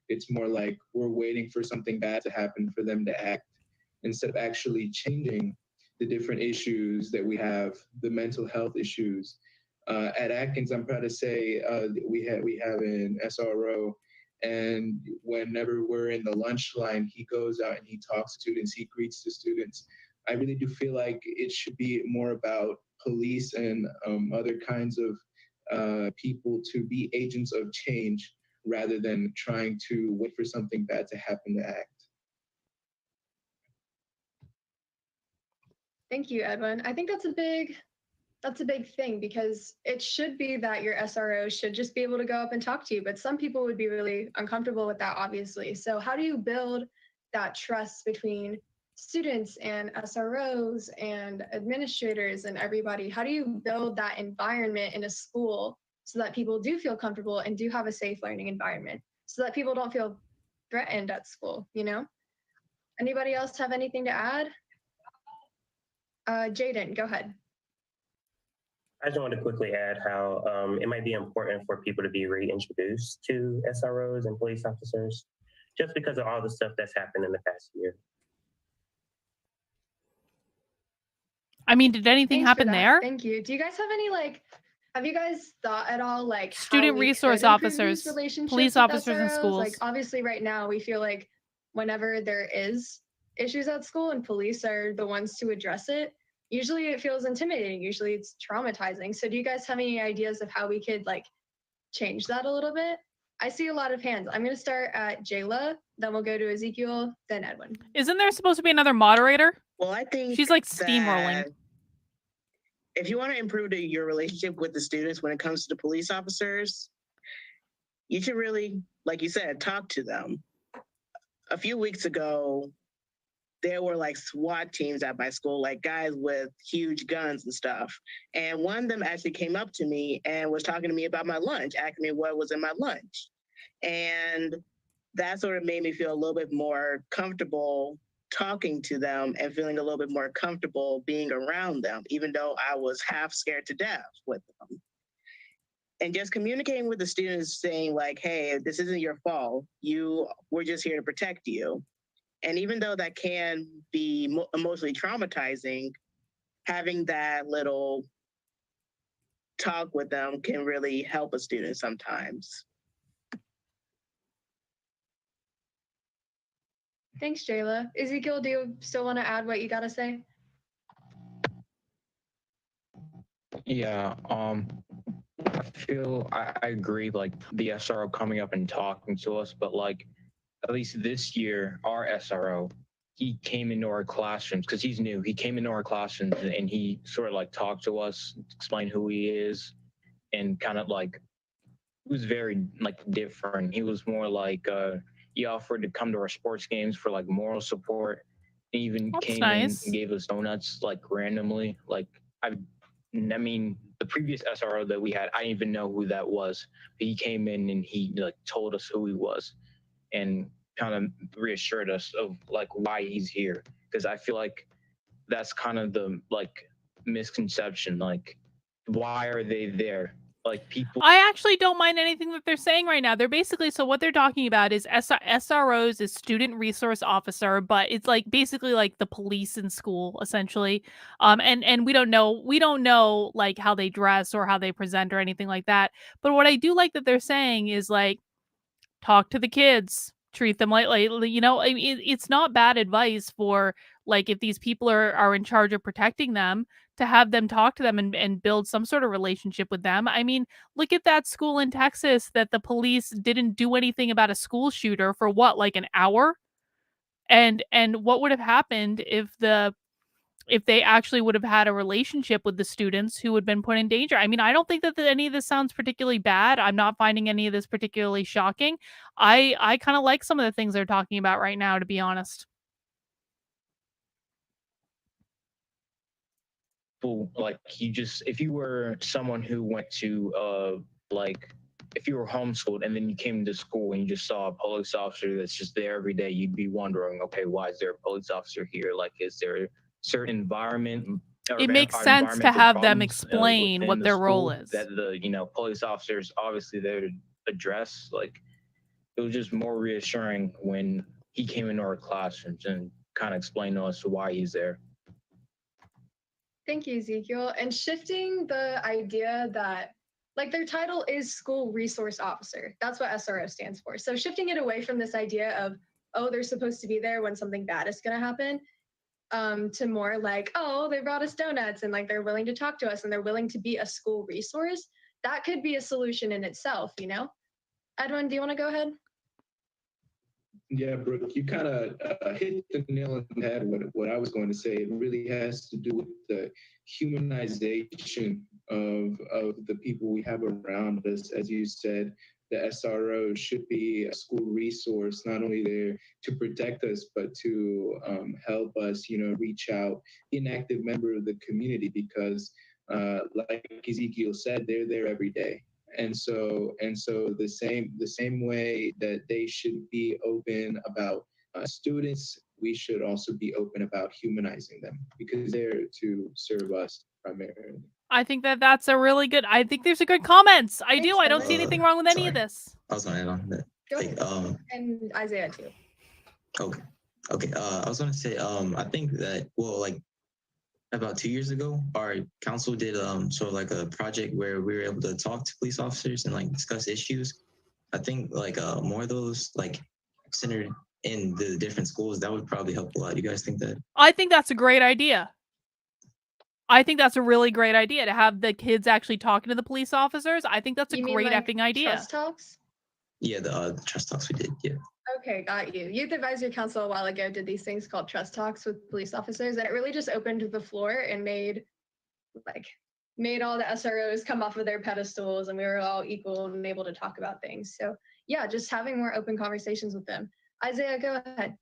it's more like we're waiting for something bad to happen for them to act, instead of actually changing the different issues that we have, the mental health issues. At Atkins, I'm proud to say we have an SRO, and whenever we're in the lunch line, he goes out and he talks to students, he greets the students. I really do feel like it should be more about police and other kinds of people to be agents of change rather than trying to wait for something bad to happen to act. Thank you, Edwin. I think that's a big thing, because it should be that your SRO should just be able to go up and talk to you, but some people would be really uncomfortable with that, obviously. So how do you build that trust between students and SROs and administrators and everybody? How do you build that environment in a school so that people do feel comfortable and do have a safe learning environment, so that people don't feel threatened at school, you know? Anybody else have anything to add? Jaden, go ahead. I just wanted to quickly add how it might be important for people to be reintroduced to SROs and police officers, just because of all the stuff that's happened in the past year. I mean, did anything happen there? Thank you. Do you guys have any, have you guys thought at all, Student how we resource could improve officers, these relationships police with officers in SROs? schools. Obviously right now we feel like whenever there is issues at school and police are the ones to address it, usually it feels intimidating. Usually it's traumatizing. So do you guys have any ideas of how we could change that a little bit? I see a lot of hands. I'm going to start at Jayla, then we'll go to Ezekiel, then Edwin. Isn't there supposed to be another moderator? Well, I think she's steamrolling. If you want to improve your relationship with the students when it comes to the police officers, you should really, like you said, talk to them. A few weeks ago, there were SWAT teams at my school, guys with huge guns and stuff. And one of them actually came up to me and was talking to me about my lunch, asking me what was in my lunch. And that sort of made me feel a little bit more comfortable talking to them and feeling a little bit more comfortable being around them, even though I was half scared to death with them. And just communicating with the students saying hey, this isn't your fault. We're just here to protect you. And even though that can be emotionally traumatizing, having that little talk with them can really help a student sometimes. Thanks, Jayla. Ezekiel, do you still want to add what you got to say? Yeah, I feel I agree, the SRO coming up and talking to us, but at least this year, our SRO, he came into our classrooms because he's new. He came into our classrooms and he sort of talked to us, explained who he is, and kind of he was very different. He was more he offered to come to our sports games for moral support. He even came in and gave us donuts randomly. I mean, the previous SRO that we had, I didn't even know who that was. But he came in and he told us who he was and kind of reassured us of why he's here. Because I feel that's kind of the misconception. Why are they there? People. I actually don't mind anything that they're saying right now. They're basically, so what they're talking about is SROs is student resource officer, but it's basically the police in school essentially. And we don't know how they dress or how they present or anything like that. But what I do like that they're saying is talk to the kids, treat them lightly. I mean, it's not bad advice for if these people are in charge of protecting them, to have them talk to them and build some sort of relationship with them. I mean, look at that school in Texas that the police didn't do anything about a school shooter for an hour. And what would have happened if they actually would have had a relationship with the students who had been put in danger? I mean, I don't think that any of this sounds particularly bad. I'm not finding any of this particularly shocking. I kind of like some of the things they're talking about right now, to be honest. If you were someone who went to if you were homeschooled and then you came to school and you just saw a police officer that's just there every day, you'd be wondering, okay, why is there a police officer here? Is there a certain environment It makes sense to have them explain what within the their role school is. that the police officers obviously there to address. Like, it was just more reassuring when he came into our classrooms and kind of explained to us why he's there. Thank you, Ezekiel. And shifting the idea that, like, their title is School Resource Officer. That's what SRO stands for. So shifting it away from this idea of, oh, they're supposed to be there when something bad is going to happen, to more like, oh, they brought us donuts and like they're willing to talk to us and they're willing to be a school resource. That could be a solution in itself, you know? Edwin, do you want to go ahead? Yeah, Brooke, you kind of hit the nail on the head with what I was going to say. It really has to do with the humanization of the people we have around us. As you said, the SRO should be a school resource, not only there to protect us, but to help us, reach out, be an active member of the community, because like Ezekiel said, they're there every day. And so the same way that they should be open about students, we should also be open about humanizing them, because they're to serve us primarily. I think that's a really good. I think there's a good comments. I do. I don't see anything wrong with any of this. I was gonna add on that. Go ahead. And Isaiah too. Okay. I was gonna say, I think that, about 2 years ago, our council did sort of like a project where we were able to talk to police officers and like discuss issues. I think more of those centered in the different schools, that would probably help a lot. You guys think that? I think that's a great idea. I think that's a really great idea to have the kids actually talking to the police officers. I think that's a great effing idea. Trust talks? Yeah, the trust talks we did. Yeah. Okay, got you. Youth Advisory Council a while ago did these things called trust talks with police officers, and it really just opened the floor and made all the SROs come off of their pedestals, and we were all equal and able to talk about things. So yeah, just having more open conversations with them. Isaiah, go ahead.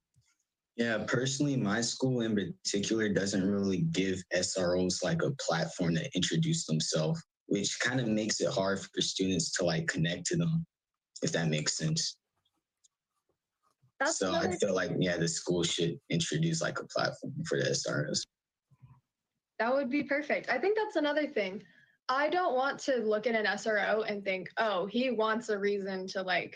Yeah, personally, my school in particular doesn't really give SROs like a platform to introduce themselves, which kind of makes it hard for students to connect to them, if that makes sense. So I feel like, the school should introduce a platform for the SROs. That would be perfect. I think that's another thing. I don't want to look at an SRO and think, oh, he wants a reason to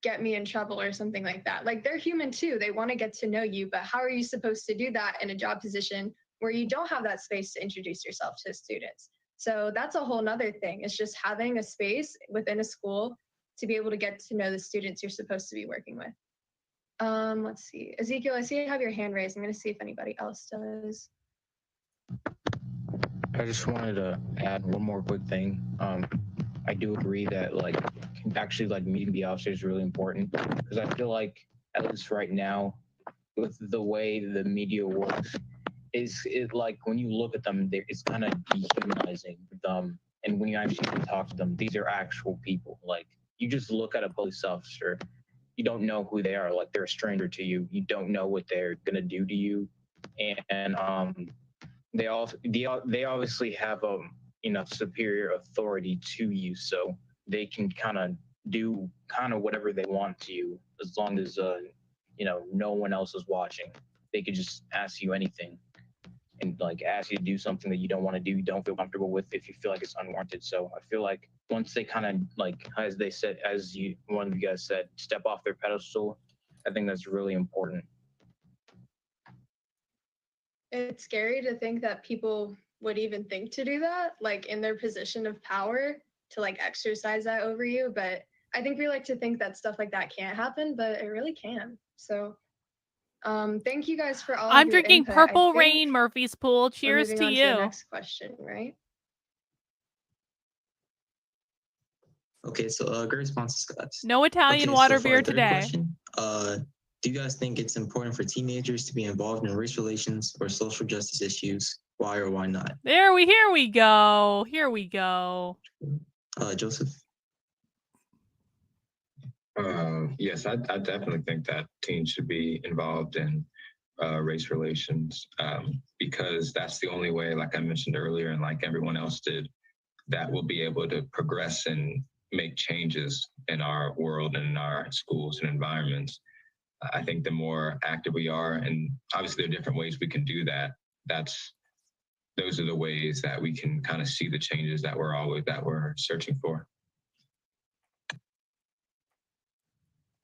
get me in trouble or something like that. They're human too. They want to get to know you, but how are you supposed to do that in a job position where you don't have that space to introduce yourself to students? So that's a whole nother thing. It's just having a space within a school to be able to get to know the students you're supposed to be working with. Let's see. Ezekiel, I see you have your hand raised. I'm going to see if anybody else does. I just wanted to add one more quick thing. I do agree that meeting the officers is really important, because I feel like, at least right now, with the way the media works, when you look at them, it's kind of dehumanizing them. And when you actually talk to them, these are actual people. You just look at a police officer, you don't know who they are. They're a stranger to you. You don't know what they're gonna do to you, and they obviously have superior authority to you, so they can kind of do whatever they want to you, as long as no one else is watching. They could just ask you anything, and ask you to do something that you don't want to do, you don't feel comfortable with, if you feel like it's unwarranted. So I feel like once they kind of as they said, one of you guys said, step off their pedestal, I think that's really important. It's scary to think that people would even think to do that, in their position of power, to exercise that over you. But I think we like to think that stuff like that can't happen, but it really can. So thank you guys for all. I'm drinking Purple Rain, Murphy's Pool. Cheers to you. To the next question, right? Okay, so good responses, guys. No Italian water beer today. Question, do you guys think it's important for teenagers to be involved in race relations or social justice issues? Why or why not? Here we go. Joseph? Yes, I definitely think that teens should be involved in race relations, because that's the only way, like I mentioned earlier, and like everyone else did, that we'll be able to progress and make changes in our world and in our schools and environments. I think the more active we are, and obviously there are different ways we can do that, that's those are the ways that we can kind of see the changes that we're searching for.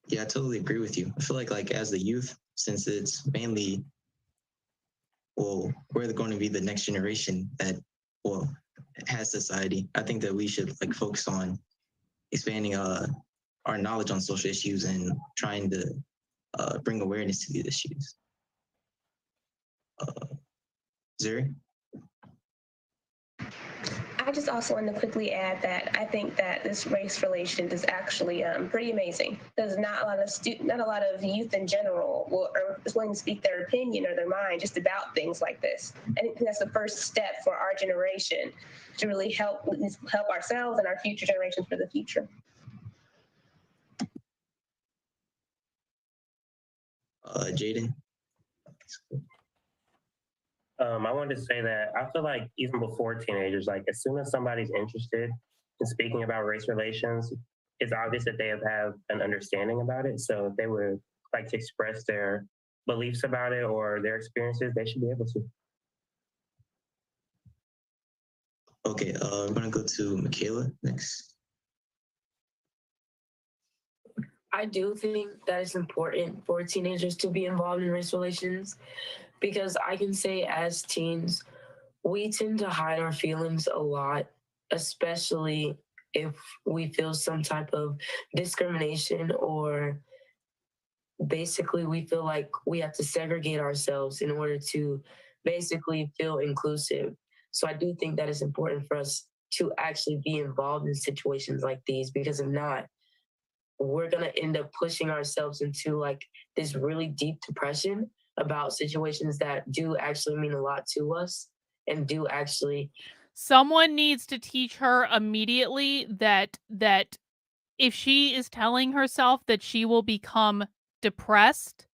Yeah, I totally agree with you. I feel like as the youth, since it's mainly, well, we're going to be the next generation that, well, has society. I think that we should like focus on expanding our knowledge on social issues and trying to bring awareness to these issues. Zuri? I just also want to quickly add that I think that this race relations is actually pretty amazing. There's not a lot of youth in general are willing to speak their opinion or their mind just about things like this. I think that's the first step for our generation to really help ourselves and our future generations for the future. Jaden? I wanted to say that I feel like even before teenagers, like as soon as somebody's interested in speaking about race relations, it's obvious that they have an understanding about it. So if they would like to express their beliefs about it or their experiences, they should be able to. Okay, we're gonna go to Michaela next. I do think that it's important for teenagers to be involved in race relations because I can say as teens, we tend to hide our feelings a lot, especially if we feel some type of discrimination or basically we feel like we have to segregate ourselves in order to basically feel inclusive. So I do think that it's important for us to actually be involved in situations like these because if not, we're going to end up pushing ourselves into like this really deep depression about situations that do actually mean a lot to us and do actually. Someone needs to teach her immediately that if she is telling herself that she will become depressed,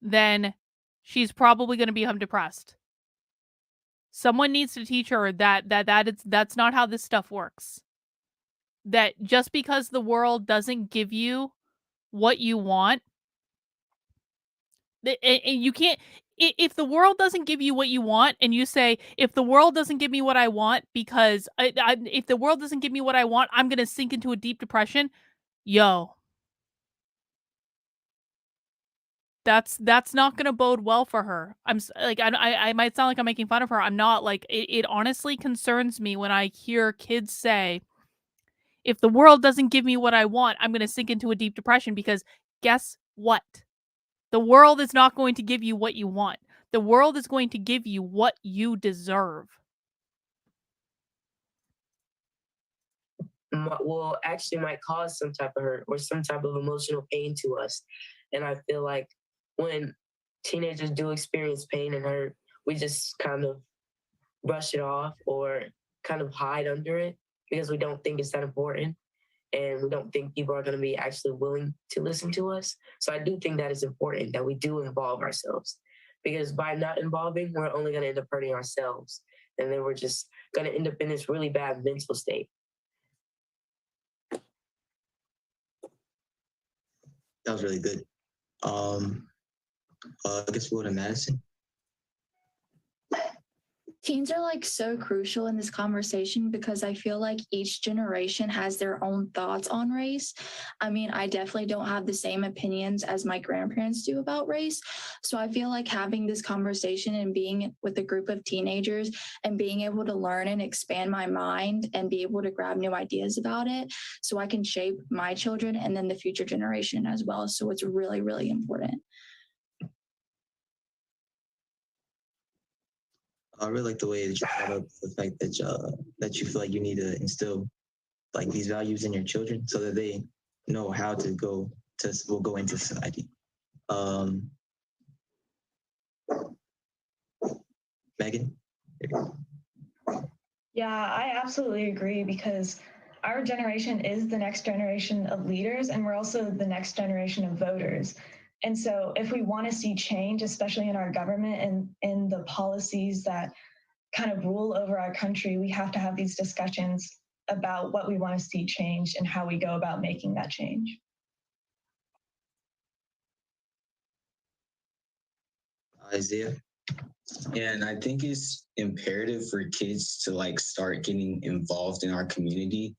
then she's probably going to become depressed. Someone needs to teach her that's not how this stuff works. That just because the world doesn't give you what you want, and you can't. If the world doesn't give you what you want, and you say, if the world doesn't give me what I want, because if the world doesn't give me what I want, I'm gonna sink into a deep depression. Yo, that's not gonna bode well for her. I might sound like I'm making fun of her. I'm not. Like it honestly concerns me when I hear kids say, if the world doesn't give me what I want, I'm gonna sink into a deep depression, because guess what? The world is not going to give you what you want. The world is going to give you what you deserve. Will actually might cause some type of hurt or some type of emotional pain to us. And I feel like when teenagers do experience pain and hurt, we just kind of brush it off or kind of hide under it because we don't think it's that important. And we don't think people are going to be actually willing to listen to us. So I do think that it's important that we do involve ourselves, because by not involving, we're only going to end up hurting ourselves. And then we're just going to end up in this really bad mental state. That was really good. I guess we'll go to Madison. Teens are like so crucial in this conversation because I feel like each generation has their own thoughts on race. I mean, I definitely don't have the same opinions as my grandparents do about race. So I feel like having this conversation and being with a group of teenagers and being able to learn and expand my mind and be able to grab new ideas about it so I can shape my children and then the future generation as well. So it's really, really important. I really like the way that you brought up the fact that you feel like you need to instill like these values in your children so that they know how to go into society. Megan? Yeah, I absolutely agree because our generation is the next generation of leaders and we're also the next generation of voters. And so if we want to see change, especially in our government and in the policies that kind of rule over our country, we have to have these discussions about what we want to see change and how we go about making that change. Isaiah? And I think it's imperative for kids to like start getting involved in our community,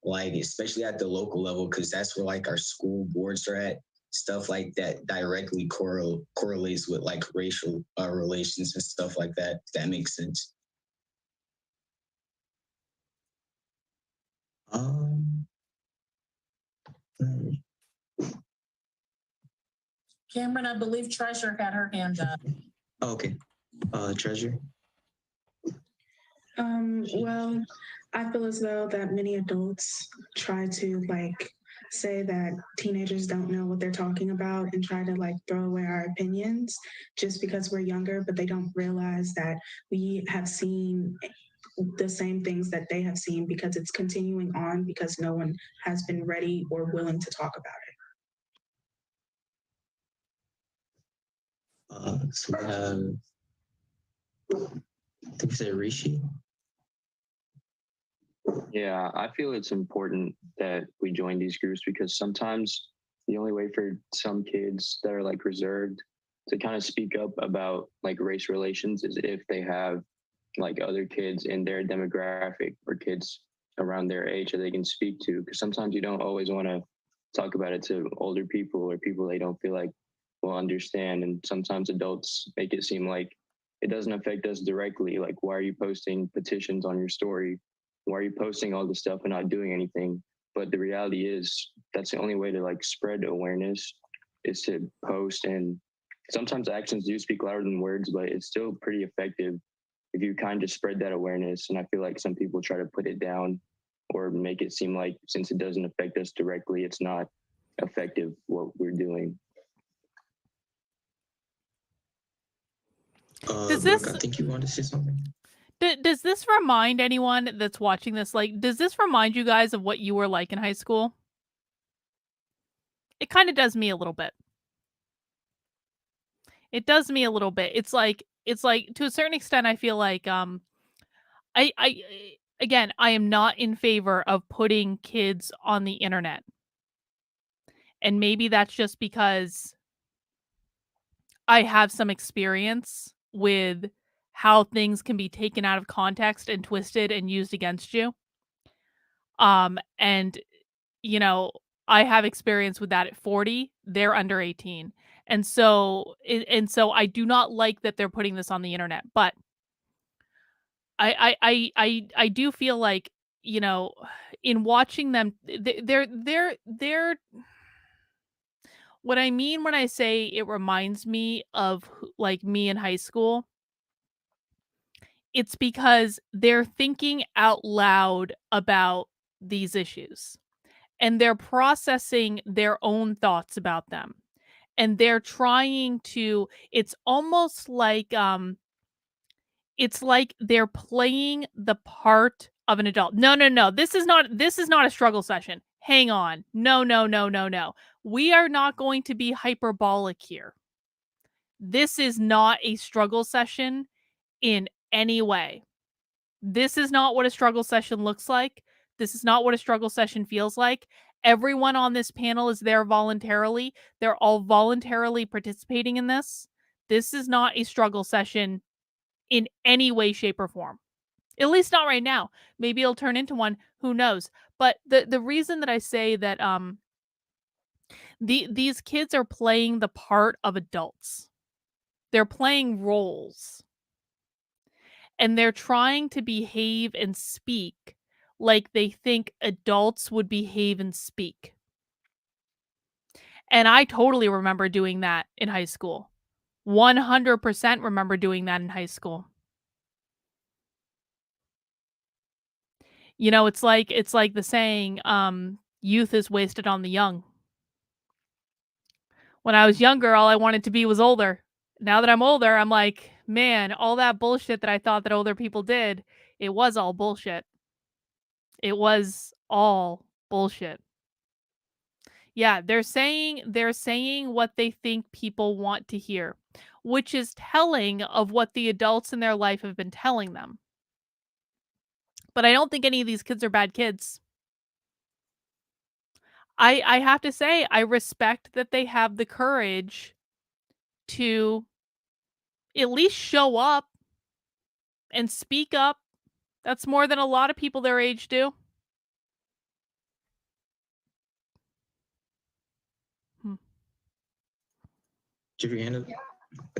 like especially at the local level, because that's where like our school boards are at. Stuff like that directly correlates with like racial relations and stuff like that. If that makes sense. Cameron, I believe Treasure had her hand up. Okay. Treasure. Well, I feel as though that many adults try to like say that teenagers don't know what they're talking about and try to like throw away our opinions just because we're younger, but they don't realize that we have seen the same things that they have seen because it's continuing on because no one has been ready or willing to talk about it. So we have, I think we said Rishi. Yeah, I feel it's important that we join these groups because sometimes the only way for some kids that are like reserved to kind of speak up about like race relations is if they have like other kids in their demographic or kids around their age that they can speak to. Because sometimes you don't always want to talk about it to older people or people they don't feel like will understand. And sometimes adults make it seem like it doesn't affect us directly. Like, why are you posting petitions on your story? Why are you posting all this stuff and not doing anything? But the reality is that's the only way to like spread awareness is to post. And sometimes actions do speak louder than words, but it's still pretty effective if you kind of spread that awareness. And I feel like some people try to put it down or make it seem like since it doesn't affect us directly, it's not effective what we're doing. Does this? Brooke, I think you wanted to say something. Does this remind anyone that's watching this? Like, does this remind you guys of what you were like in high school? It kind of does me a little bit. It does me a little bit. It's like to a certain extent, I feel like I again, I am not in favor of putting kids on the internet. And maybe that's just because I have some experience with how things can be taken out of context and twisted and used against you. And you know, I have experience with that at 40. They're under 18. And so I do not like that they're putting this on the internet, but I do feel like, you know, in watching them, they're what I mean when I say it reminds me of like me in high school. It's because they're thinking out loud about these issues and they're processing their own thoughts about them. And they're trying to, it's almost like it's like they're playing the part of an adult. No. This is not a struggle session. Hang on. No. We are not going to be hyperbolic here. This is not a struggle session in any way. This is not what a struggle session looks like. This is not what a struggle session feels like. Everyone on this panel is there voluntarily. They're all voluntarily participating in this. This is not a struggle session in any way, shape, or form. At least not right now. Maybe it'll turn into one. Who knows? But the reason that I say that these kids are playing the part of adults. They're playing roles. And they're trying to behave and speak like they think adults would behave and speak. And I totally remember doing that in high school. 100% remember doing that in high school. You know, it's like the saying, youth is wasted on the young. When I was younger, all I wanted to be was older. Now that I'm older, I'm like, man, all that bullshit that I thought that older people did, it was all bullshit. It was all bullshit. Yeah, they're saying what they think people want to hear, which is telling of what the adults in their life have been telling them. But I don't think any of these kids are bad kids. I have to say, I respect that they have the courage to at least show up and speak up. That's more than a lot of people their age do. Do you have your hand up?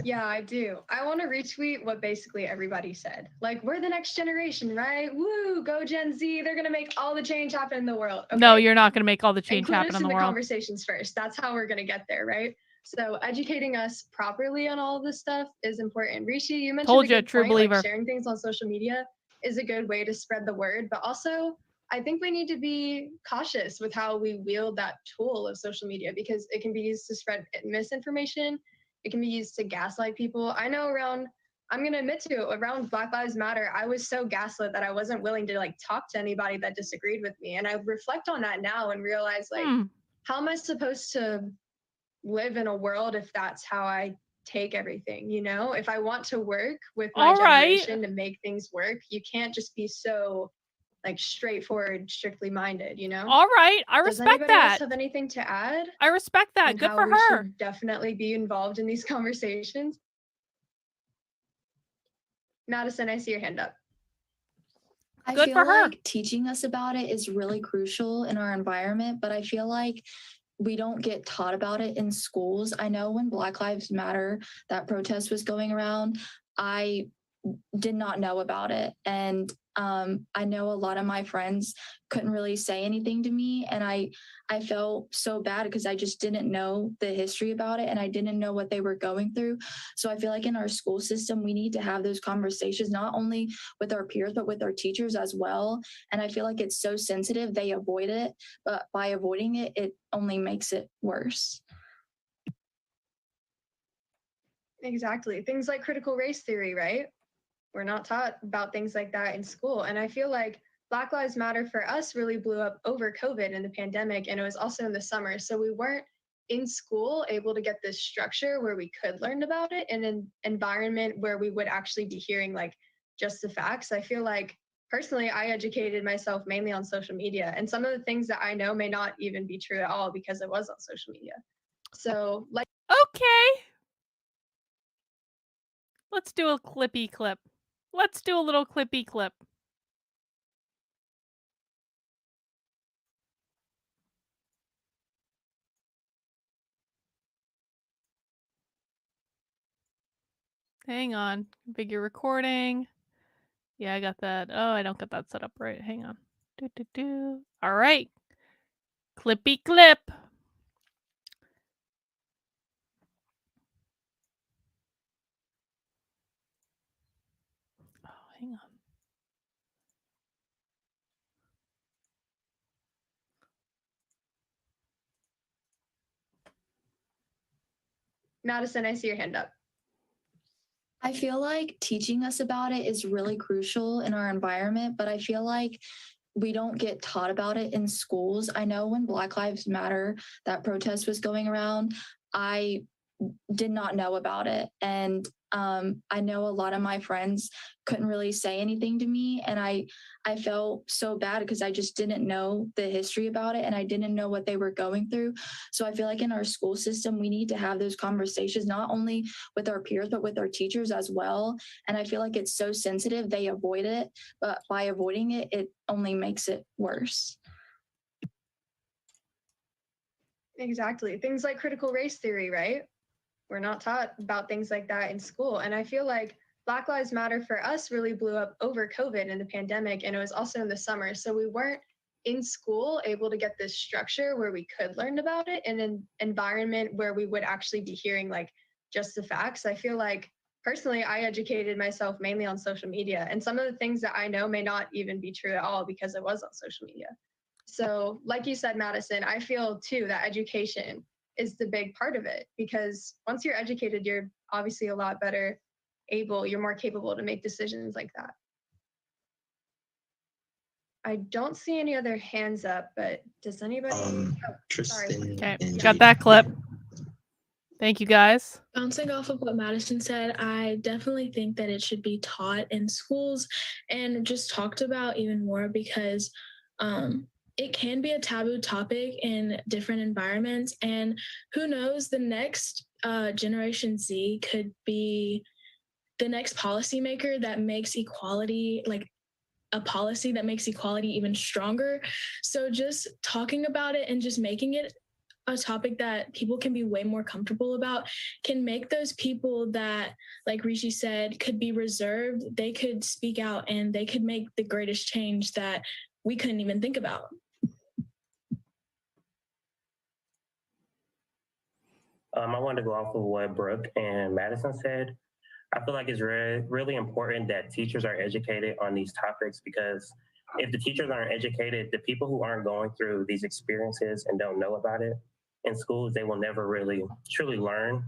Yeah, I do. I want to retweet what basically everybody said. Like, we're the next generation, right? Woo, go Gen Z. They're going to make all the change happen in the world. Okay? No, you're not going to make all the change Include happen us in the the world. conversations first. That's how we're going to get there, right? So educating us properly on all of this stuff is important. Rishi, you mentioned Told a you, good true point, believer. like sharing things on social media is a good way to spread the word, but also I think we need to be cautious with how we wield that tool of social media because it can be used to spread misinformation. It can be used to gaslight people. I know I'm going to admit to around Black Lives Matter, I was so gaslit that I wasn't willing to like talk to anybody that disagreed with me. And I reflect on that now and realize like, how am I supposed to live in a world if that's how I take everything, you know? If I want to work with my generation to make things work, you can't just be so like straightforward, strictly minded, you know? All right, I Does respect anybody that. else have anything to add? I respect that. Good for we her. should definitely be involved in these conversations. Madison, I see your hand up. I Good feel for her. like teaching us about it is really crucial in our environment, but I feel like we don't get taught about it in schools. I know when Black Lives Matter, that protest was going around, I did not know about it. And I know a lot of my friends couldn't really say anything to me. And I felt so bad because I just didn't know the history about it and I didn't know what they were going through. So I feel like in our school system, we need to have those conversations, not only with our peers, but with our teachers as well. And I feel like it's so sensitive, they avoid it, but by avoiding it, it only makes it worse. Exactly. Things like critical race theory, right? We're not taught about things like that in school. And I feel like Black Lives Matter for us really blew up over COVID and the pandemic. And it was also in the summer. So we weren't in school able to get this structure where we could learn about it in an environment where we would actually be hearing like just the facts. I feel like personally, I educated myself mainly on social media. And some of the things that I know may not even be true at all because it was on social media. So like, okay. Let's do a clippy clip. Let's do a little clippy clip. Hang on. Configure recording. Yeah, I got that. Oh, I don't got that set up right. Hang on. All right. Clippy clip. Oh, hang on. Madison, I see your hand up. I feel like teaching us about it is really crucial in our environment, but I feel like we don't get taught about it in schools. I know when Black Lives Matter, that protest was going around, I did not know about it. And I know a lot of my friends couldn't really say anything to me. And I felt so bad because I just didn't know the history about it and I didn't know what they were going through. So I feel like in our school system, we need to have those conversations, not only with our peers, but with our teachers as well. And I feel like it's so sensitive, they avoid it, but by avoiding it, it only makes it worse. Exactly. Things like critical race theory, right? We're not taught about things like that in school. And I feel like Black Lives Matter for us really blew up over COVID and the pandemic. And it was also in the summer. So we weren't in school able to get this structure where we could learn about it in an environment where we would actually be hearing like just the facts. I feel like personally, I educated myself mainly on social media. And some of the things that I know may not even be true at all because it was on social media. So like you said, Madison, I feel too that education is the big part of it because once you're educated, you're obviously a lot better you're more capable to make decisions like that. I don't see any other hands up, but does anybody? Tristan. Okay, got that clip. Thank you, guys. Bouncing off of what Madison said, I definitely think that it should be taught in schools and just talked about even more because it can be a taboo topic in different environments. And who knows, the next Generation Z could be the next policymaker that makes equality, like a policy that makes equality even stronger. So just talking about it and just making it a topic that people can be way more comfortable about can make those people that, like Rishi said, could be reserved, they could speak out and they could make the greatest change that we couldn't even think about. I wanted to go off of what Brooke and Madison said. I feel like it's really important that teachers are educated on these topics, because if the teachers aren't educated, the people who aren't going through these experiences and don't know about it in schools, they will never really truly learn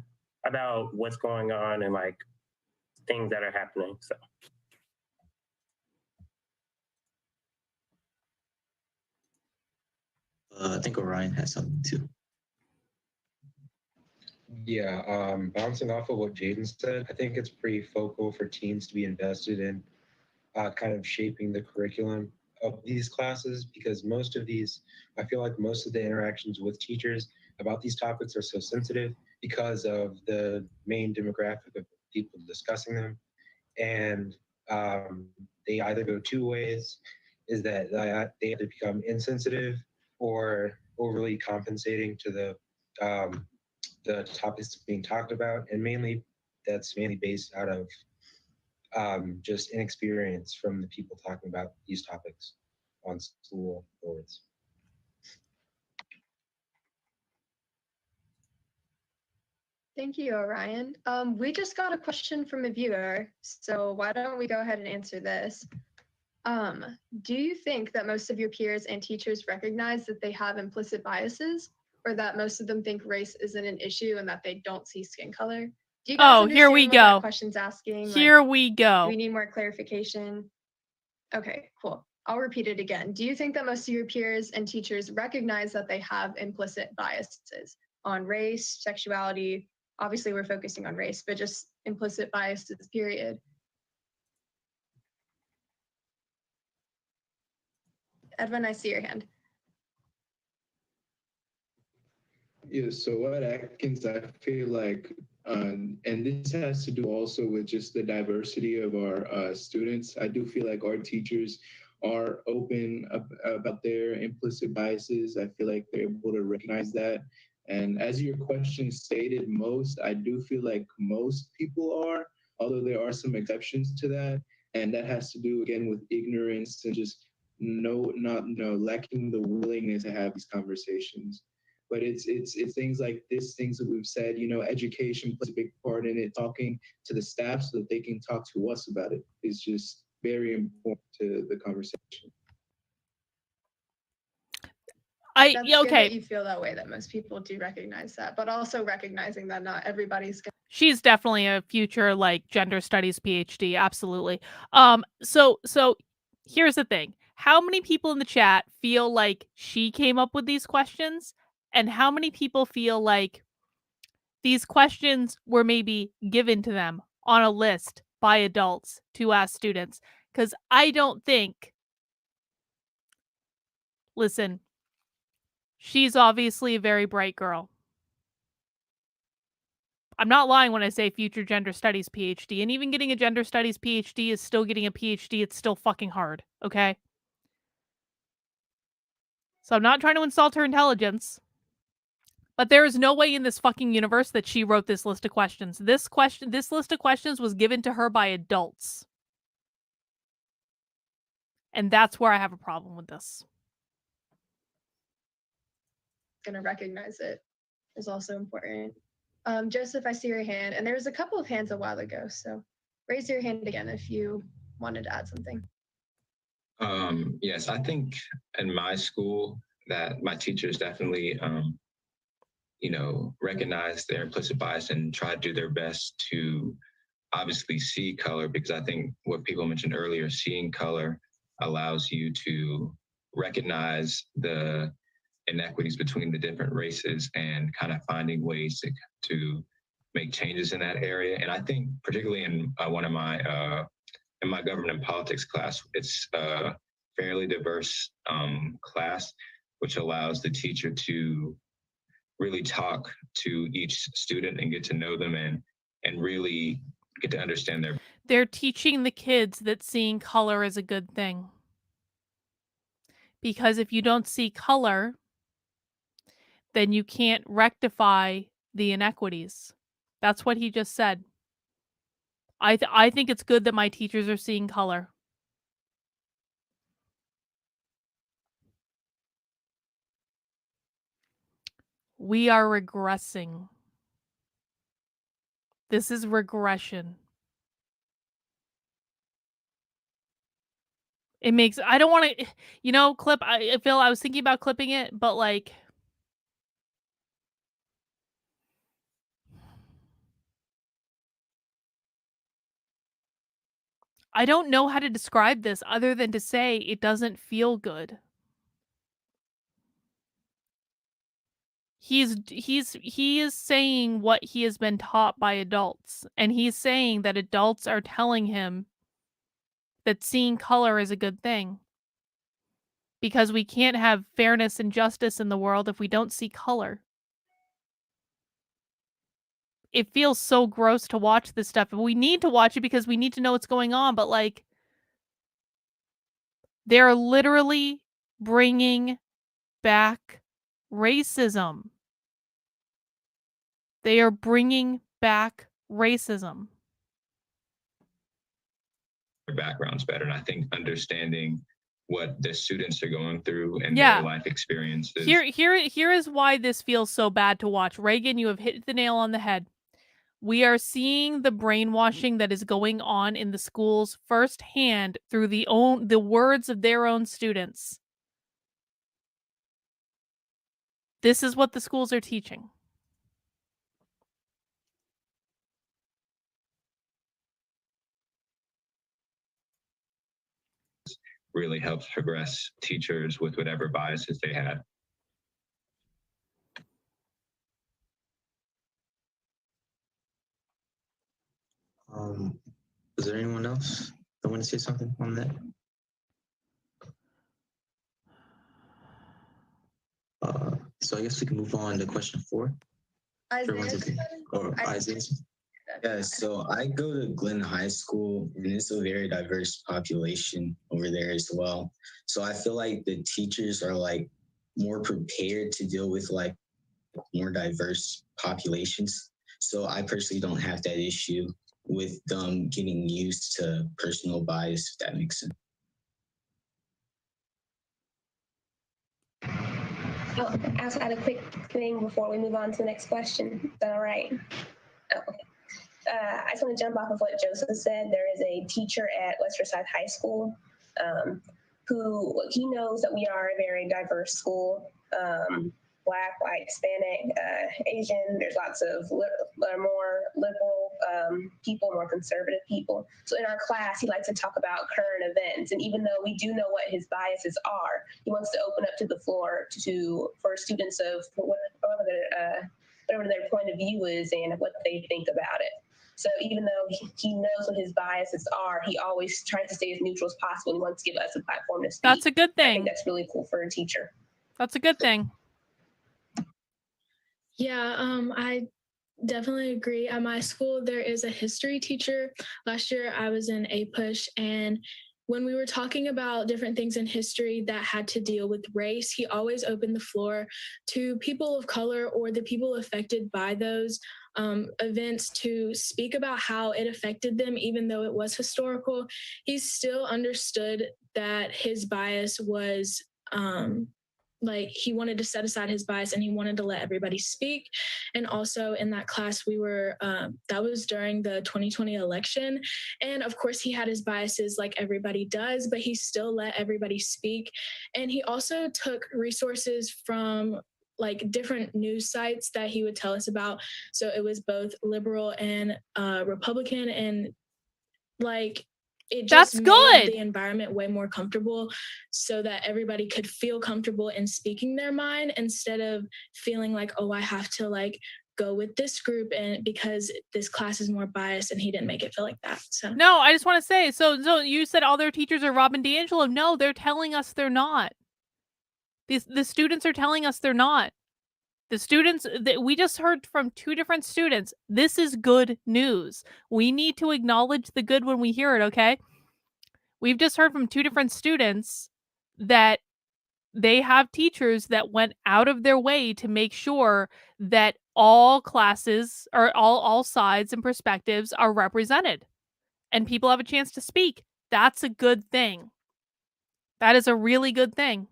about what's going on and like things that are happening. So. I think Orion has something too. Yeah, bouncing off of what Jaden said, I think it's pretty focal for teens to be invested in kind of shaping the curriculum of these classes, because most of these, I feel like most of the interactions with teachers about these topics are so sensitive because of the main demographic of people discussing them. And they either go two ways, is that they either become insensitive or overly compensating to the topics being talked about, and that's mainly based out of just inexperience from the people talking about these topics on school boards. Thank you, Orion. We just got a question from a viewer, so why don't we go ahead and answer this? Do you think that most of your peers and teachers recognize that they have implicit biases, or that most of them think race isn't an issue and that they don't see skin color? Do you guys here we understand what that go. question's asking? Here we go. Do we need more clarification? Okay, cool. I'll repeat it again. Do you think that most of your peers and teachers recognize that they have implicit biases on race, sexuality? Obviously, we're focusing on race, but just implicit biases, period. Edwin, I see your hand. Yeah, so what Atkins, I feel like, and this has to do also with just the diversity of our students. I do feel like our teachers are open about their implicit biases. I feel like they're able to recognize that. And as your question stated, I do feel like most people are, although there are some exceptions to that. And that has to do, again, with ignorance and just lacking the willingness to have these conversations. But it's things like this, things that we've said, education plays a big part in it. Talking to the staff so that they can talk to us about it is just very important to the conversation. That's good that you feel that way, that most people do recognize that, but also recognizing that not everybody's gonna. She's definitely a future like gender studies PhD, absolutely. So here's the thing. How many people in the chat feel like she came up with these questions? And how many people feel like these questions were maybe given to them on a list by adults to ask students? Because I don't think, listen, she's obviously a very bright girl. I'm not lying when I say future gender studies PhD, and even getting a gender studies PhD is still getting a PhD. It's still fucking hard, okay? So I'm not trying to insult her intelligence, but there is no way in this fucking universe that she wrote this list of questions. This list of questions was given to her by adults. And that's where I have a problem with this. Gonna recognize it is also important. Joseph, I see your hand, and there was a couple of hands a while ago, so raise your hand again if you wanted to add something. Yes, I think in my school that my teachers definitely, recognize their implicit bias and try to do their best to obviously see color, because I think what people mentioned earlier, seeing color allows you to recognize the inequities between the different races and kind of finding ways to make changes in that area. And I think particularly in one of my in my government and politics class, it's a fairly diverse class, which allows the teacher to really talk to each student and get to know them and really get to understand their. They're teaching the kids that seeing color is a good thing. Because if you don't see color, then you can't rectify the inequities. That's what he just said. I think it's good that my teachers are seeing color. We are regressing. This is regression. It makes, I don't want to, clip, I feel I was thinking about clipping it, but like, I don't know how to describe this other than to say it doesn't feel good. He is saying what he has been taught by adults, and he's saying that adults are telling him that seeing color is a good thing. Because we can't have fairness and justice in the world if we don't see color. It feels so gross to watch this stuff. We need to watch it because we need to know what's going on, but like, they're literally bringing back racism. They are bringing back racism. Their backgrounds better, and I think understanding what the students are going through and Yeah. their life experiences. Here is why this feels so bad to watch. Reagan, you have hit the nail on the head. We are seeing the brainwashing that is going on in the schools firsthand through the words of their own students. This is what the schools are teaching. Really helps progress teachers with whatever biases they had. Is there anyone else that want to say something on that? So I guess we can move on to question 4. Everyone's okay. Or Isaiah. Yeah, so I go to Glenn High School, and it's a very diverse population over there as well. So I feel like the teachers are like more prepared to deal with like more diverse populations. So I personally don't have that issue with them getting used to personal bias, if that makes sense. Oh, I also had a quick thing before we move on to the next question. Is that all right? Oh, okay. I just want to jump off of what Joseph said. There is a teacher at West Forsyth High School who he knows that we are a very diverse school. Black, white, Hispanic, Asian. There's lots of more liberal people, more conservative people. So in our class, he likes to talk about current events. And even though we do know what his biases are, he wants to open up to the floor for students of whatever their point of view is and what they think about it. So even though he knows what his biases are, he always tries to stay as neutral as possible. He wants to give us a platform to speak. That's a good thing. I think that's really cool for a teacher. That's a good thing. Yeah, I definitely agree. At my school, there is a history teacher. Last year, I was in APUSH, and when we were talking about different things in history that had to deal with race, he always opened the floor to people of color or the people affected by those events to speak about how it affected them, even though it was historical. He still understood that his bias was he wanted to set aside his bias and he wanted to let everybody speak. And also in that class, we were, that was during the 2020 election. And of course he had his biases like everybody does, but he still let everybody speak. And he also took resources from like different news sites that he would tell us about. So it was both liberal and Republican, and like, it just made the environment way more comfortable so that everybody could feel comfortable in speaking their mind instead of feeling like, oh, I have to like go with this group and because this class is more biased, and he didn't make it feel like that. So no, I just want to say, so you said all their teachers are Robin DiAngelo. No, they're telling us they're not. The students are telling us they're not. The students that we just heard from 2 different students. This is good news. We need to acknowledge the good when we hear it, okay? We've just heard from 2 different students that they have teachers that went out of their way to make sure that all classes or all sides and perspectives are represented and people have a chance to speak. That's a good thing. That is a really good thing.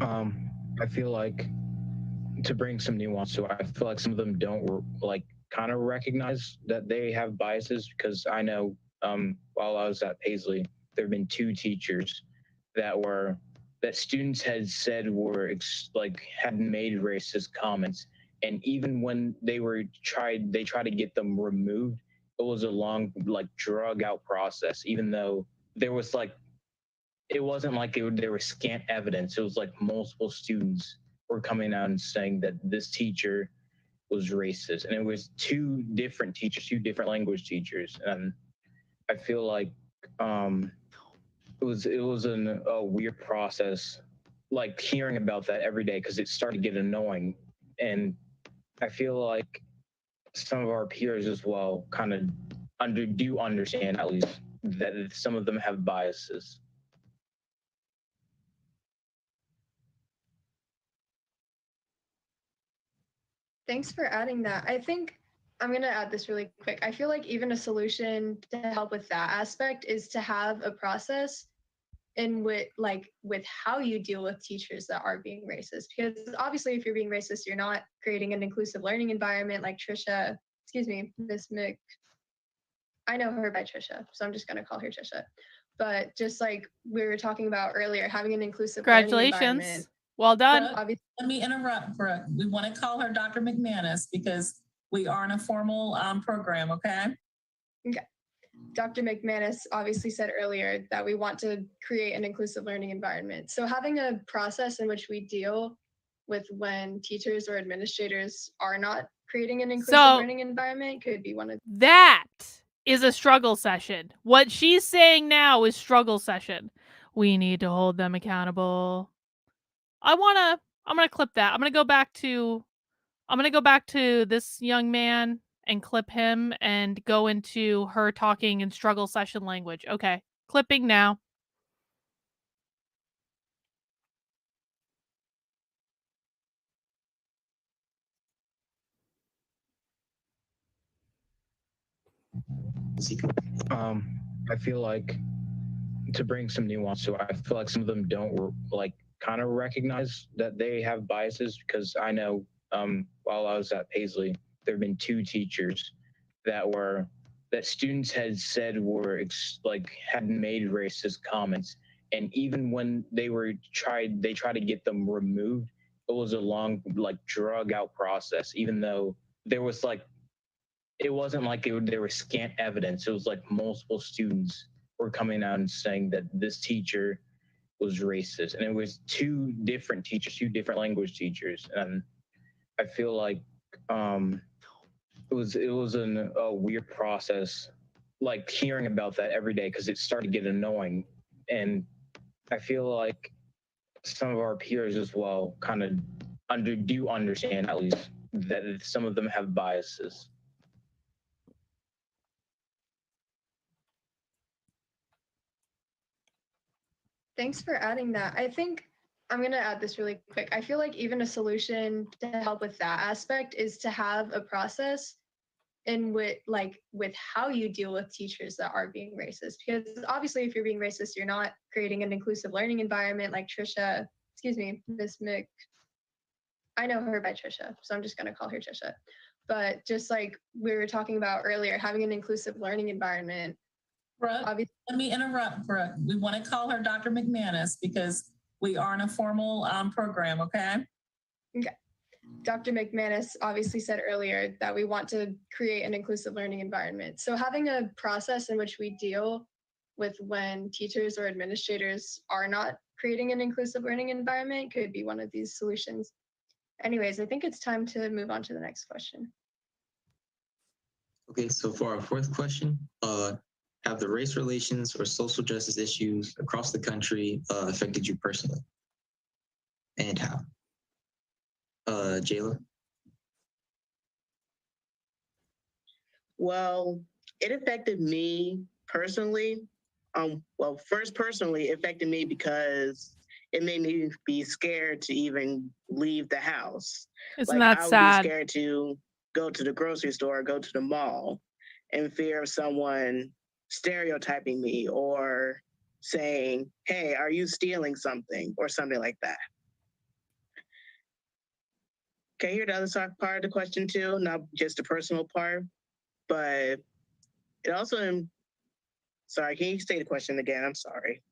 I feel like, to bring some nuance to it, I feel like some of them don't like kind of recognize that they have biases, because I know while I was at Paisley, there have been 2 teachers that students had said were had made racist comments, and even when they tried to get them removed, it was a long drug out process. Even though there was it wasn't like there was scant evidence. It was like multiple students were coming out and saying that this teacher was racist, and it was 2 different teachers, 2 different language teachers, and I feel like it was a weird process, hearing about that every day, because it started to get annoying, and I feel like some of our peers as well kind of do understand, at least, that some of them have biases. Thanks for adding that. I think I'm going to add this really quick. I feel like even a solution to help with that aspect is to have a process in with how you deal with teachers that are being racist. Because obviously, if you're being racist, you're not creating an inclusive learning environment like Miss Mick. I know her by Trisha, so I'm just going to call her Trisha. But just like we were talking about earlier, having an inclusive learning environment. Congratulations. Well done. Brooke, let me interrupt, Brooke. We want to call her Dr. McManus because we are in a formal program, okay? Okay. Dr. McManus obviously said earlier that we want to create an inclusive learning environment. So having a process in which we deal with when teachers or administrators are not creating an inclusive learning environment could be one of that is a struggle session. What she's saying now is struggle session. We need to hold them accountable. I'm gonna clip that. I'm gonna go back to this young man and clip him and go into her talking in struggle session language. Okay. Clipping now. I feel like, to bring some nuance to it, I feel like some of them don't kind of recognize that they have biases, because I know while I was at Paisley, there have been 2 teachers that students had said were had made racist comments, and even when they tried to get them removed, it was a long drug out process. Even though there was it wasn't there was scant evidence. It was multiple students were coming out and saying that this teacher was racist, and it was 2 different teachers, 2 different language teachers, and I feel like it was a weird process, hearing about that every day, because it started to get annoying, and I feel like some of our peers as well kind of do understand, at least, that some of them have biases. Thanks for adding that. I think I'm going to add this really quick. I feel like even a solution to help with that aspect is to have a process in with how you deal with teachers that are being racist. Because obviously, if you're being racist, you're not creating an inclusive learning environment like Miss Mick. I know her by Trisha, so I'm just going to call her Trisha. But just like we were talking about earlier, having an inclusive learning environment. Brooke, let me interrupt, Brooke. We want to call her Dr. McManus because we are in a formal program, okay? Okay. Dr. McManus obviously said earlier that we want to create an inclusive learning environment. So having a process in which we deal with when teachers or administrators are not creating an inclusive learning environment could be one of these solutions. Anyways, I think it's time to move on to the next question. Okay, so for our fourth question, have the race relations or social justice issues across the country affected you personally, and how? Jayla? Well, it affected me personally. Well, first personally, it affected me because it made me be scared to even leave the house. Isn't Like that I would be sad? scared to go to the grocery store, go to the mall, in fear of someone stereotyping me or saying, "Hey, are you stealing something?" or something like that. Can you hear the other part of the question too? Not just the personal part, but it also. Sorry, can you state the question again? I'm sorry.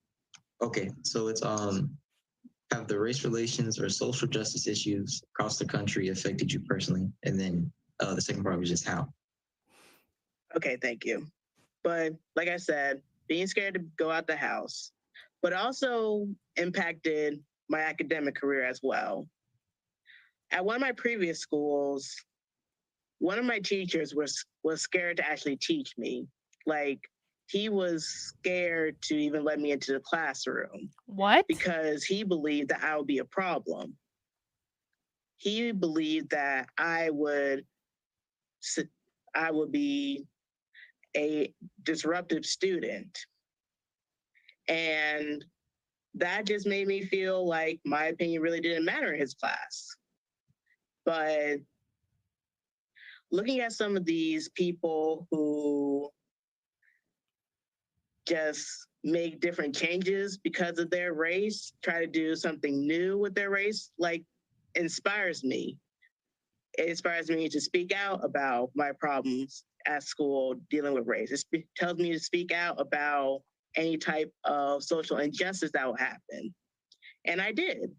Okay, so it's have the race relations or social justice issues across the country affected you personally? And then the second part was just how. Okay, thank you. But like I said, being scared to go out the house, but also impacted my academic career as well. At one of my previous schools, one of my teachers was scared to actually teach me. Like he was scared to even let me into the classroom. What? Because he believed that I would be a problem. He believed that I would be a disruptive student. And that just made me feel like my opinion really didn't matter in his class. But looking at some of these people who just make different changes because of their race, try to do something new with their race, like inspires me. It inspires me to speak out about my problems at school dealing with race. It tells me to speak out about any type of social injustice that will happen. And I did.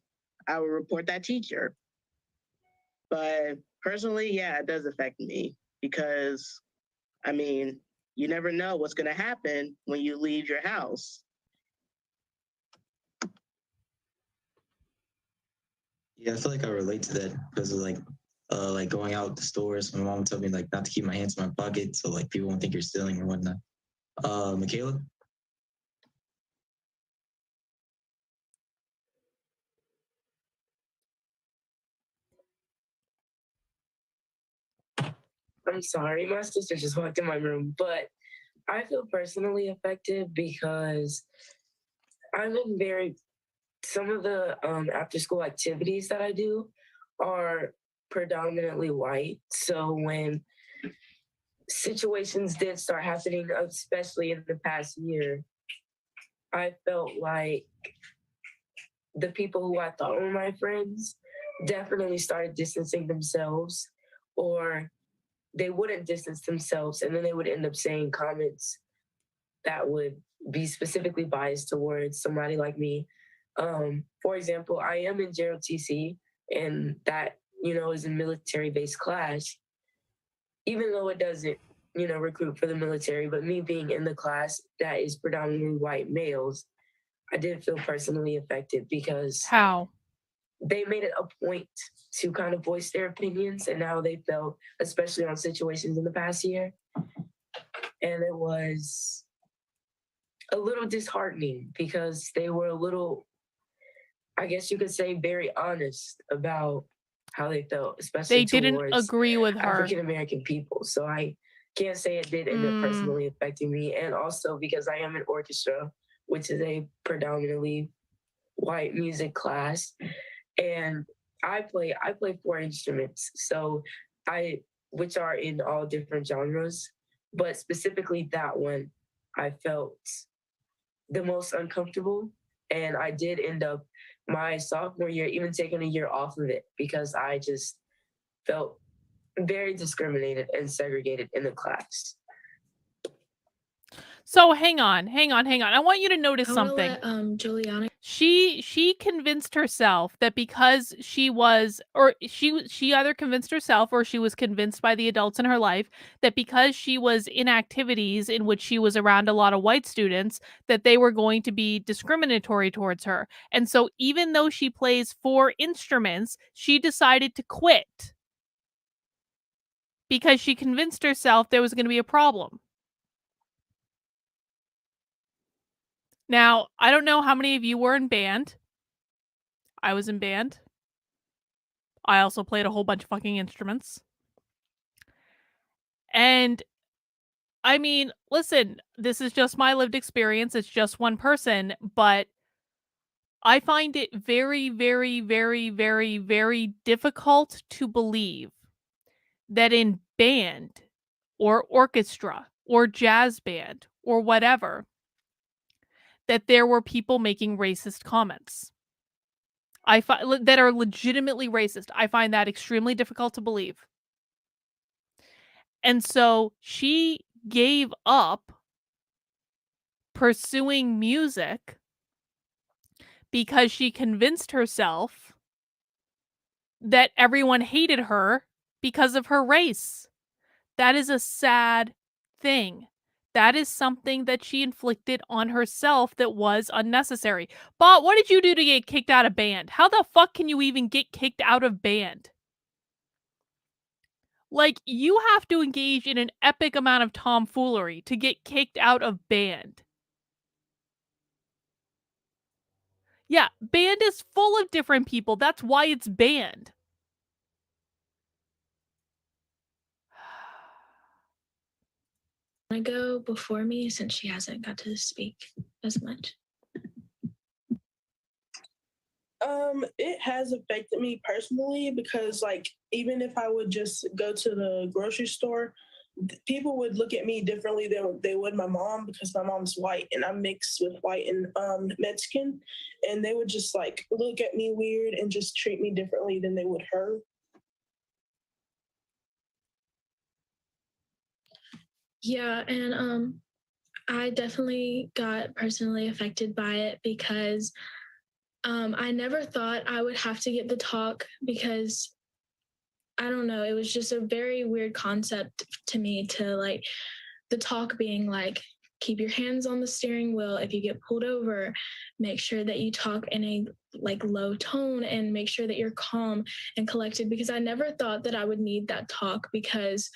I would report that teacher. But personally, yeah, it does affect me because, I mean, you never know what's going to happen when you leave your house. Yeah, I feel like I relate to that because of like going out the stores. My mom told me like not to keep my hands in my pocket, so like people won't think you're stealing or whatnot. Michaela? I'm sorry, my sister just walked in my room, but I feel personally affected because I'm in some of the after school activities that I do are predominantly white. So when situations did start happening, especially in the past year, I felt like the people who I thought were my friends definitely started distancing themselves, or they wouldn't distance themselves and then they would end up saying comments that would be specifically biased towards somebody like me. For example, I am in JROTC, and that, is a military-based class, even though it doesn't, recruit for the military, but me being in the class that is predominantly white males, I did feel personally affected because how they made it a point to kind of voice their opinions and how they felt, especially on situations in the past year. And it was a little disheartening because they were a little, I guess you could say, very honest about how they felt, especially They didn't towards agree with her. African American people. So I can't say it did end up personally affecting me. And also because I am in orchestra, which is a predominantly white music class, and I play 4 instruments, which are in all different genres, but specifically that one, I felt the most uncomfortable, and I did end up my sophomore year even taking a year off of it because I just felt very discriminated and segregated in the class. So hang on. I want you to notice I wanna something. let Juliana. She convinced herself that because she either convinced herself or she was convinced by the adults in her life that because she was in activities in which she was around a lot of white students, that they were going to be discriminatory towards her. And so even though she plays 4 instruments, she decided to quit because she convinced herself there was going to be a problem. Now, I don't know how many of you were in band. I was in band. I also played a whole bunch of fucking instruments. And I mean, listen, this is just my lived experience. It's just one person, but I find it very, very, very, very, very difficult to believe that in band or orchestra or jazz band or whatever, that there were people making racist comments. I find that are legitimately racist. I find that extremely difficult to believe. And so she gave up pursuing music because she convinced herself that everyone hated her because of her race. That is a sad thing. That is something that she inflicted on herself that was unnecessary. But what did you do to get kicked out of band? How the fuck can you even get kicked out of band? Like, you have to engage in an epic amount of tomfoolery to get kicked out of band. Yeah, band is full of different people. That's why it's band. Want to go before me since she hasn't got to speak as much? It has affected me personally because, like, even if I would just go to the grocery store, people would look at me differently than they would my mom because my mom's white and I'm mixed with white and Mexican, and they would just like look at me weird and just treat me differently than they would her. Yeah, and I definitely got personally affected by it because I never thought I would have to get the talk because I don't know, it was just a very weird concept to me to like the talk being like, keep your hands on the steering wheel. If you get pulled over, make sure that you talk in a like low tone and make sure that you're calm and collected, because I never thought that I would need that talk because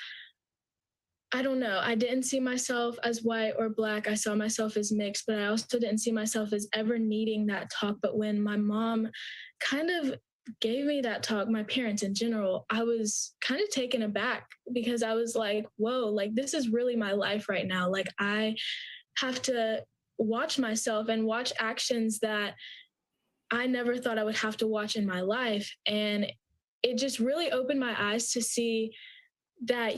I don't know. I didn't see myself as white or black. I saw myself as mixed, but I also didn't see myself as ever needing that talk. But when my mom kind of gave me that talk, my parents in general, I was kind of taken aback because I was like, whoa, like this is really my life right now. Like I have to watch myself and watch actions that I never thought I would have to watch in my life. And it just really opened my eyes to see that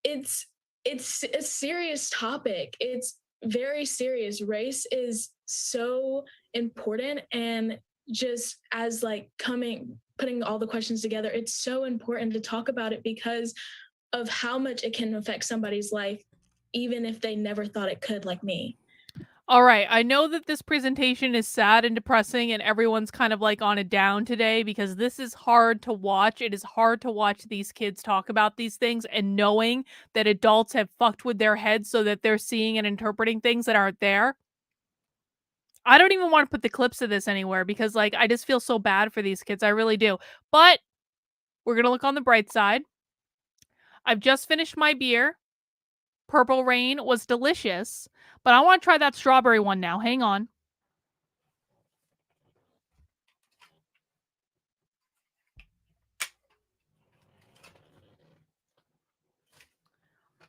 it's a serious topic. It's very serious. Race is so important, and just as like putting all the questions together, it's so important to talk about it because of how much it can affect somebody's life, even if they never thought it could, like me. All right, I know that this presentation is sad and depressing and everyone's kind of like on a down today because this is hard to watch. It is hard to watch these kids talk about these things and knowing that adults have fucked with their heads so that they're seeing and interpreting things that aren't there. I don't even want to put the clips of this anywhere because like I just feel so bad for these kids. I really do. But we're going to look on the bright side. I've just finished my beer. Purple Rain was delicious, but I want to try that strawberry one now. Hang on.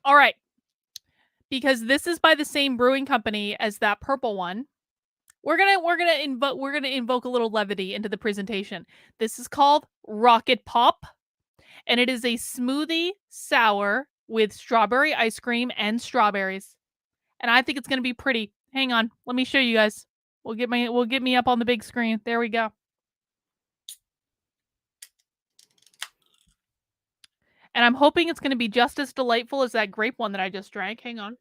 All right. Because this is by the same brewing company as that purple one. We're gonna invoke a little levity into the presentation. This is called Rocket Pop, and it is a smoothie sour with strawberry ice cream and strawberries. And I think it's gonna be pretty. Hang on, let me show you guys. We'll get me up on the big screen. There we go. And I'm hoping it's gonna be just as delightful as that grape one that I just drank. Hang on.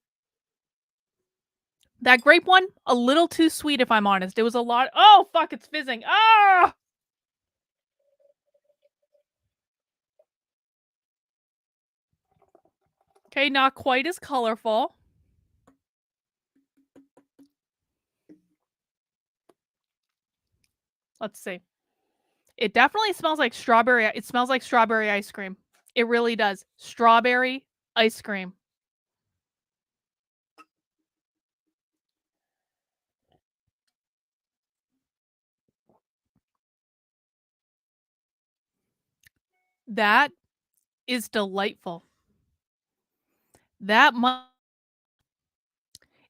That grape one, a little too sweet if I'm honest. It was a lot. Oh, fuck, it's fizzing. Ah! Okay, not quite as colorful. Let's see. It definitely smells like strawberry. It smells like strawberry ice cream. It really does. Strawberry ice cream. That is delightful. That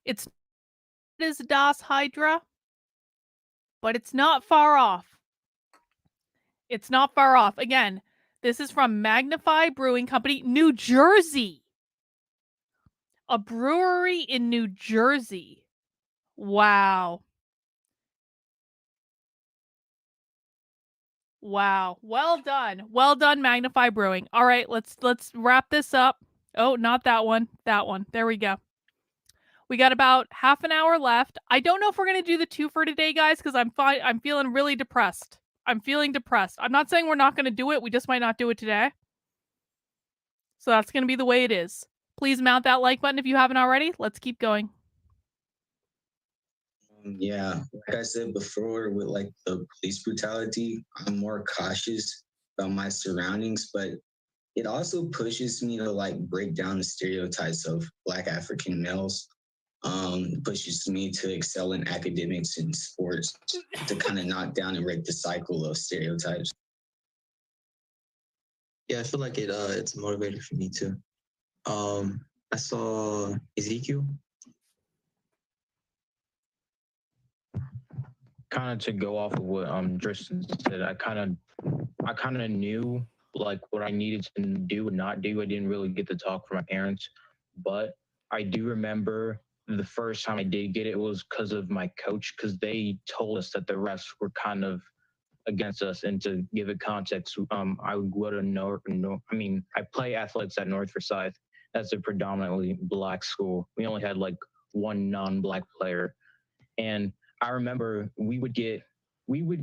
it's as Das Hydra, but it's not far off. It's not far off. Again, this is from Magnify Brewing Company, New Jersey. A brewery in New Jersey. Wow. Wow. Well done. Well done, Magnify Brewing. All right, let's wrap this up. Oh, not that one. That one. There we go. We got about half an hour left. I don't know if we're gonna do the 2 for today, guys, because I'm feeling really depressed. I'm feeling depressed. I'm not saying we're not gonna do it. We just might not do it today. So that's gonna be the way it is. Please mount that like button if you haven't already. Let's keep going. Yeah, like I said before, with like the police brutality, I'm more cautious about my surroundings, but it also pushes me to like break down the stereotypes of Black African males. Pushes me to excel in academics and sports to kind of knock down and break the cycle of stereotypes. Yeah, I feel like it's a motivator for me too. I saw Ezekiel. Kind of to go off of what Tristan said, I kind of knew like what I needed to do and not do. I didn't really get to talk from my parents, but I do remember the first time I did get it was because of my coach, because they told us that the refs were kind of against us. And to give it context, I would go to I play athletics at North Forsyth. That's a predominantly Black school. We only had like one non-Black player, and I remember we would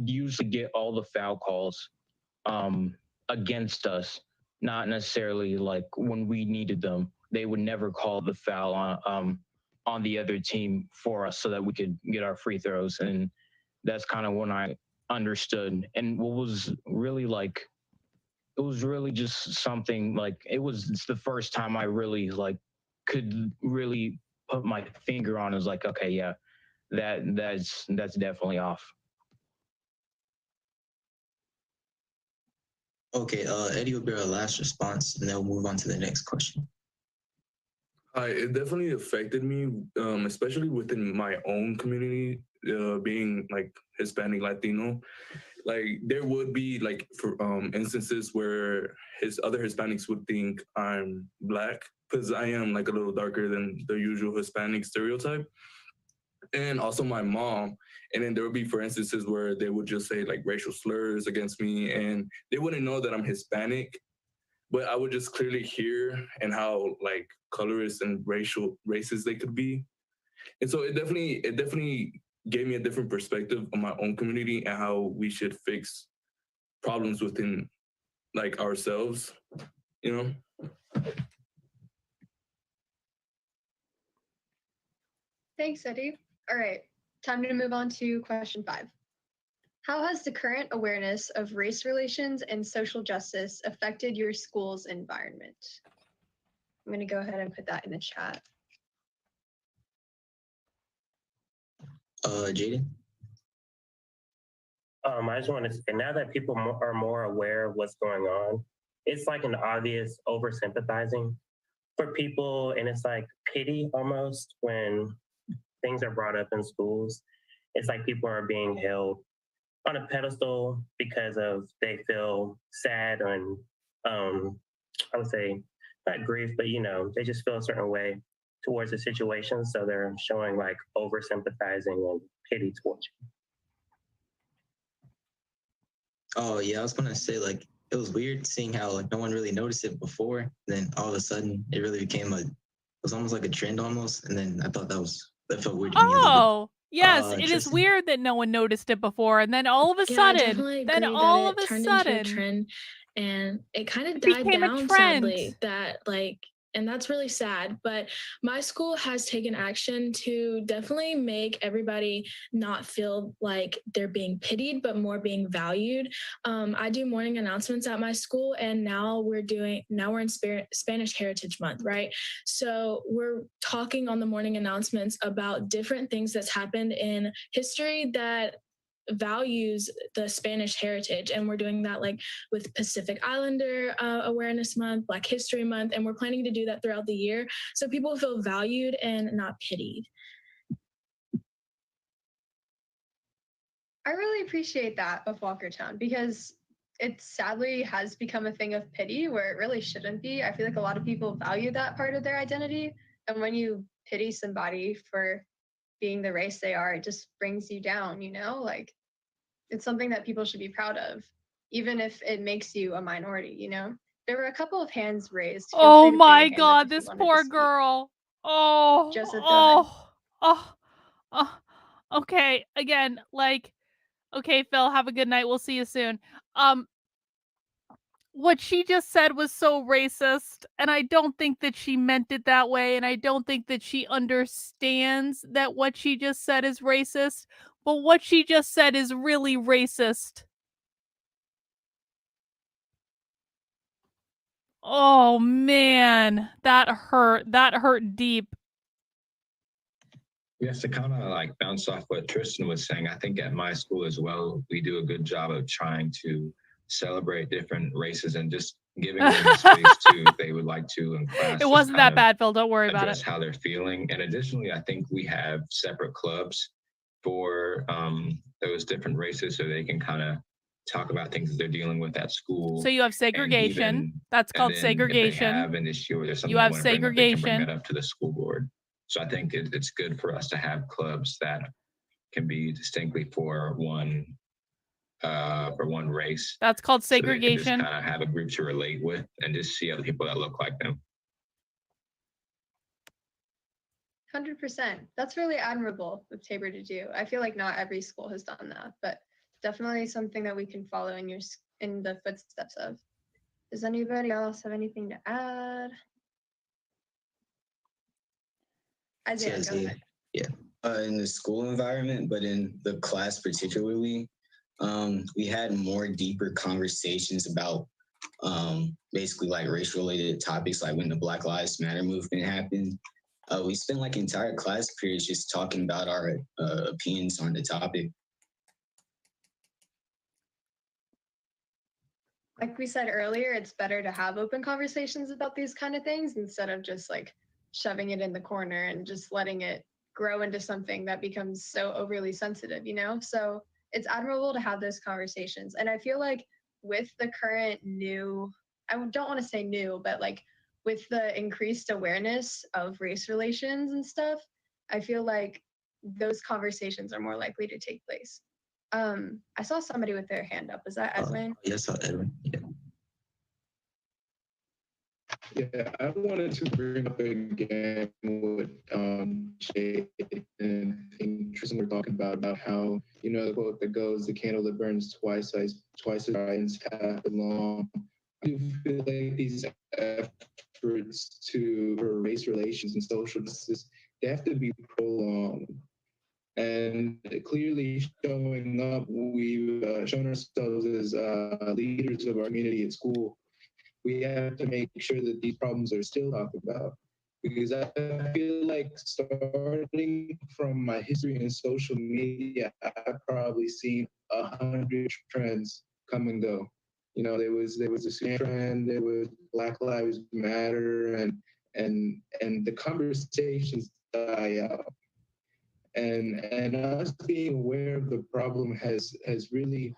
usually get all the foul calls against us, not necessarily like when we needed them. They would never call the foul on the other team for us so that we could get our free throws. And that's kind of when I understood. And what was really like, it was really just something like, it's the first time I really like could really put my finger on it. It was like, okay, yeah, that's definitely off. Okay, Eddie will be our last response, and then we'll move on to the next question. It definitely affected me, especially within my own community, being like Hispanic Latino. Like there would be like for instances where other Hispanics would think I'm Black because I am like a little darker than the usual Hispanic stereotype. And also my mom. And then there would be, for instances, where they would just say like racial slurs against me, and they wouldn't know that I'm Hispanic, but I would just clearly hear and how like colorist and racist they could be. And so it definitely gave me a different perspective on my own community and how we should fix problems within like ourselves, you know? Thanks, Eddie. All right, time to move on to question 5. How has the current awareness of race relations and social justice affected your school's environment? I'm going to go ahead and put that in the chat. Jaden? I just want to say, now that people are more aware of what's going on, it's like an obvious oversympathizing for people, and it's like pity almost when things are brought up in schools. It's like people are being held on a pedestal because of they feel sad and I would say not grief, but they just feel a certain way towards the situation, so they're showing like over sympathizing and pity towards you. Oh yeah, I was gonna say like it was weird seeing how like no one really noticed it before. Then all of a sudden it really became it was almost like a trend almost. And then I thought that felt weird to me a little bit. Oh, yes, it is weird that no one noticed it before, and then all of a sudden, I definitely agree that it turned into a trend, and it kind of died became a down trend. sadly. That like and that's really sad. But my school has taken action to definitely make everybody not feel like they're being pitied, but more being valued. I do morning announcements at my school, and now we're in Spanish Heritage Month, right? So we're talking on the morning announcements about different things that's happened in history that values the Spanish heritage, and we're doing that like with Pacific Islander Awareness Month, Black History Month, and we're planning to do that throughout the year so people feel valued and not pitied. I really appreciate that of Walkertown because it sadly has become a thing of pity where it really shouldn't be. I feel like a lot of people value that part of their identity, and when you pity somebody for being the race they are, it just brings you down, you know? Like, it's something that people should be proud of, even if it makes you a minority, you know? There were a couple of hands raised. Feel Oh free to put your my hand up God, if you this wanted to poor speak. girl. Oh, Joseph, go ahead. oh, okay. Again, like, okay, Phil, have a good night. We'll see you soon. What she just said was so racist, and I don't think that she meant it that way, and I don't think that she understands that what she just said is racist, but what she just said is really racist. Oh man, that hurt. That hurt deep. Yes, to kind of like bounce off what Tristan was saying, I think at my school as well, we do a good job of trying to celebrate different races and just giving them the space to if they would like to in class. It wasn't that bad, Phil. Don't worry about Address it. how they're feeling. And additionally, I think we have separate clubs for those different races so they can kind of talk about things that they're dealing with at school. So you have segregation. That's called segregation. If they have an issue or there's something You they have want to bring up, they can bring segregation. that up to the school board. So I think it's good for us to have clubs that can be distinctly for one race. That's called So they can segregation. just kind of have a group to relate with and just see other people that look like them. 100%. That's really admirable of Tabor to do. I feel like not every school has done that, but definitely something that we can follow in the footsteps of. Does anybody else have anything to add? Isaiah, go ahead. Yeah. In the school environment, but in the class particularly, we had more deeper conversations about basically like race-related topics, like when the Black Lives Matter movement happened. We spent like entire class periods just talking about our opinions on the topic. Like we said earlier, it's better to have open conversations about these kind of things instead of just like shoving it in the corner and just letting it grow into something that becomes so overly sensitive, you know? So it's admirable to have those conversations. And I feel like with the current new, I don't want to say new, but like with the increased awareness of race relations and stuff, I feel like those conversations are more likely to take place. I saw somebody with their hand up. Was that Edwin? Yes, Edwin. Yeah. Yeah, I wanted to bring up again what Jay and I think Tristan were talking about how, you know, the quote that goes, "The candle that burns twice as bright and half as long." I do feel like these efforts for race relations and social justice, they have to be prolonged. And clearly showing up, we've shown ourselves as leaders of our community at school. We have to make sure that these problems are still talked about. Because I feel like starting from my history in social media, I've probably seen 100 trends come and go. You know, there was a Sudan trend, there was Black Lives Matter, and the conversations die out. And us being aware of the problem has really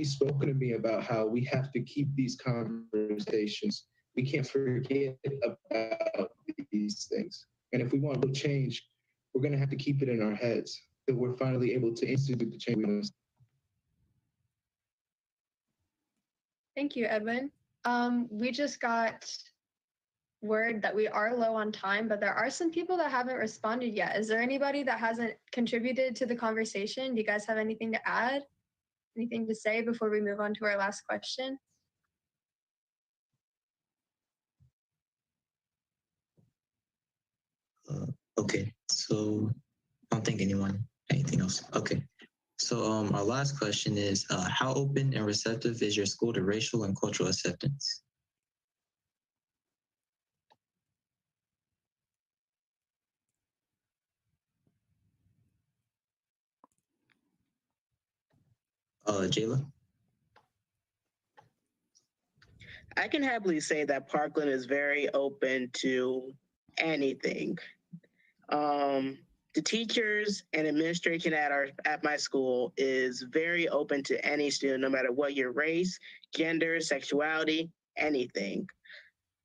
spoken to me about how we have to keep these conversations. We can't forget about these things. And if we want real change, we're going to have to keep it in our heads that we're finally able to institute the change we must. Thank you, Edwin. We just got word that we are low on time, but there are some people that haven't responded yet. Is there anybody that hasn't contributed to the conversation? Do you guys have anything to add? Anything to say before we move on to our last question? Okay, so I don't think anything else. Okay. So our last question is, how open and receptive is your school to racial and cultural acceptance? Jayla? I can happily say that Parkland is very open to anything. The teachers and administration at my school is very open to any student, no matter what your race, gender, sexuality, anything.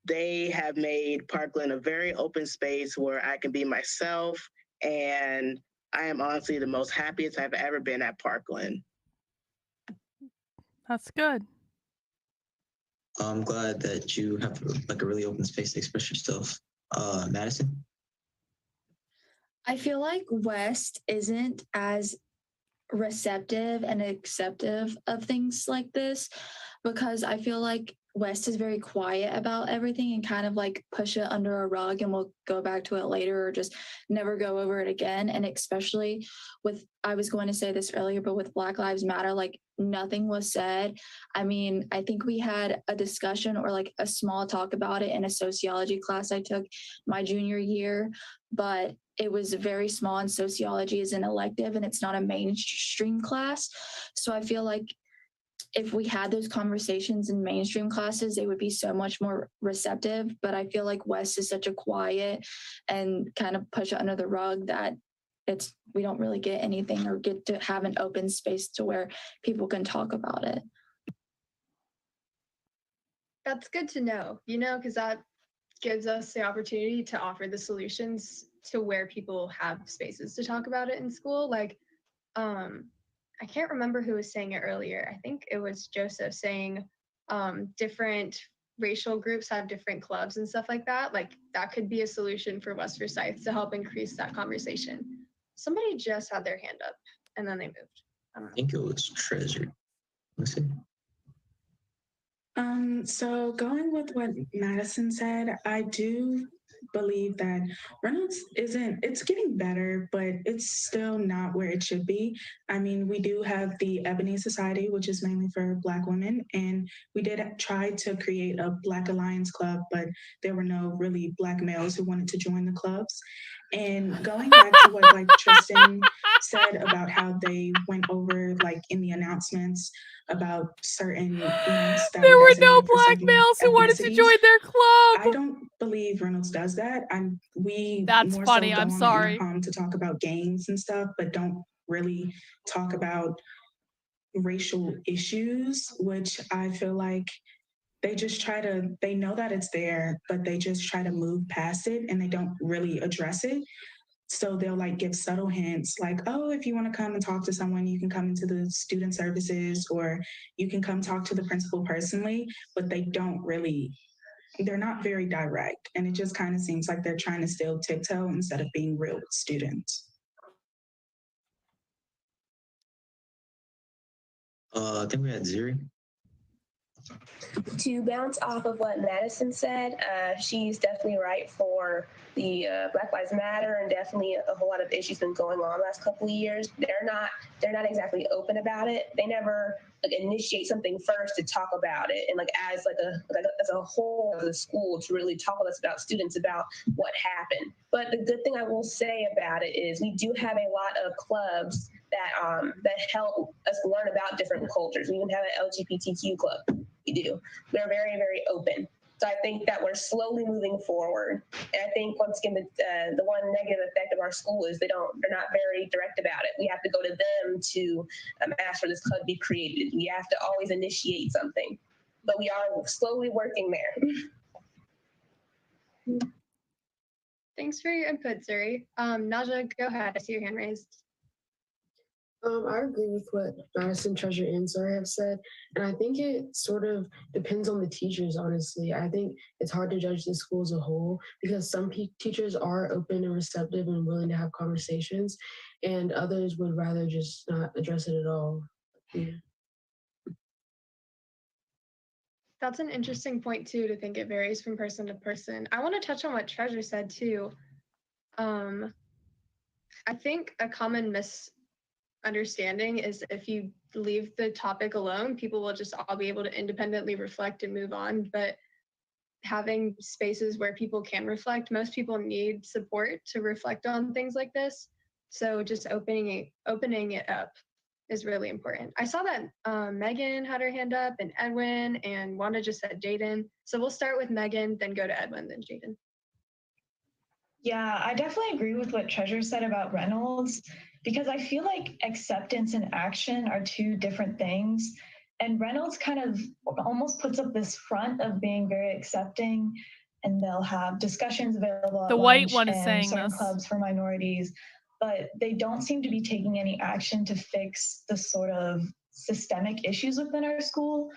They have made Parkland a very open space where I can be myself, and I am honestly the most happiest I've ever been at Parkland. That's good. I'm glad that you have like a really open space to express yourself. Madison? I feel like West isn't as receptive and acceptive of things like this because I feel like West is very quiet about everything and kind of like push it under a rug and we'll go back to it later or just never go over it again. And especially with, I was going to say this earlier, but with Black Lives Matter, like nothing was said. I mean, I think we had a discussion or like a small talk about it in a sociology class I took my junior year, but it was very small and sociology is an elective and it's not a mainstream class. So I feel like if we had those conversations in mainstream classes, they would be so much more receptive. But I feel like West is such a quiet and kind of push it under the rug that we don't really get anything or get to have an open space to where people can talk about it. That's good to know, because that gives us the opportunity to offer the solutions to where people have spaces to talk about it in school. Like, I can't remember who was saying it earlier. I think it was Joseph saying different racial groups have different clubs and stuff like that. Like that could be a solution for West Forsyth to help increase that conversation. Somebody just had their hand up and then they moved. I think it was Treasure. Let's see. So going with what Madison said, I do believe that Reynolds it's getting better, but it's still not where it should be. I mean, we do have the Ebony Society, which is mainly for Black women, and we did try to create a Black Alliance Club, but there were no really Black males who wanted to join the clubs. And going back to what like Tristan said about how they went over like in the announcements about certain months that there were were no designated for Black certain males who wanted to ethnicities. join their club. I don't believe Reynolds does that. That's More funny. so go I'm on sorry. the intercom to talk about gangs and stuff, but don't really talk about racial issues, which I feel like they know that it's there, but they just try to move past it and they don't really address it. So they'll like give subtle hints like, oh, if you want to come and talk to someone, you can come into the student services or you can come talk to the principal personally, but they're not very direct. And it just kind of seems like they're trying to still tiptoe instead of being real with students. I think we had Ziri. To bounce off of what Madison said, she's definitely right for the Black Lives Matter and definitely a whole lot of issues been going on the last couple of years. They're not exactly open about it. They never initiate something first to talk about it and as a whole as a school to really talk with us about students about what happened. But the good thing I will say about it is we do have a lot of clubs that help us learn about different cultures. We even have an LGBTQ club. We do. They're very, very open. So I think that we're slowly moving forward. And I think once again, the one negative effect of our school is they're not very direct about it. We have to go to them to ask for this club to be created. We have to always initiate something, but we are slowly working there. Thanks for your input, Zuri. Naja, go ahead. I see your hand raised. I agree with what Madison, Treasure, and Zuri have said, and I think it sort of depends on the teachers, honestly. I think it's hard to judge the school as a whole because some teachers are open and receptive and willing to have conversations, and others would rather just not address it at all. Yeah. That's an interesting point, too, to think it varies from person to person. I want to touch on what Treasure said, too. I think a common misunderstanding is if you leave the topic alone, people will just all be able to independently reflect and move on. But having spaces where people can reflect, most people need support to reflect on things like this. So just opening it up is really important. I saw that Megan had her hand up, and Edwin, and Wanda just said Jaden. So we'll start with Megan, then go to Edwin, then Jaden. Yeah, I definitely agree with what Treasure said about Reynolds, because I feel like acceptance and action are two different things. And Reynolds kind of almost puts up this front of being very accepting, and they'll have discussions available at The white lunch one is and saying certain this. clubs for minorities, but they don't seem to be taking any action to fix the sort of systemic issues within our school,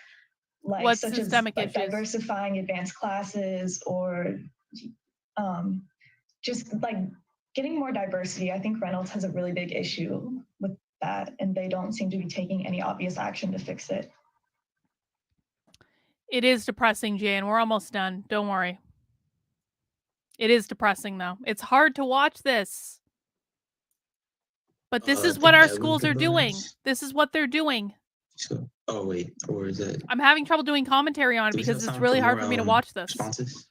like What such systemic as like issues? diversifying advanced classes or just like getting more diversity. I think Reynolds has a really big issue with that, and they don't seem to be taking any obvious action to fix it. It is depressing, Jan. We're almost done. Don't worry. It is depressing, though. It's hard to watch this. But this is what our schools are doing. This is what they're doing. So, oh wait, or is it? I'm having trouble doing commentary on it because it's really hard for me to watch this. Responses?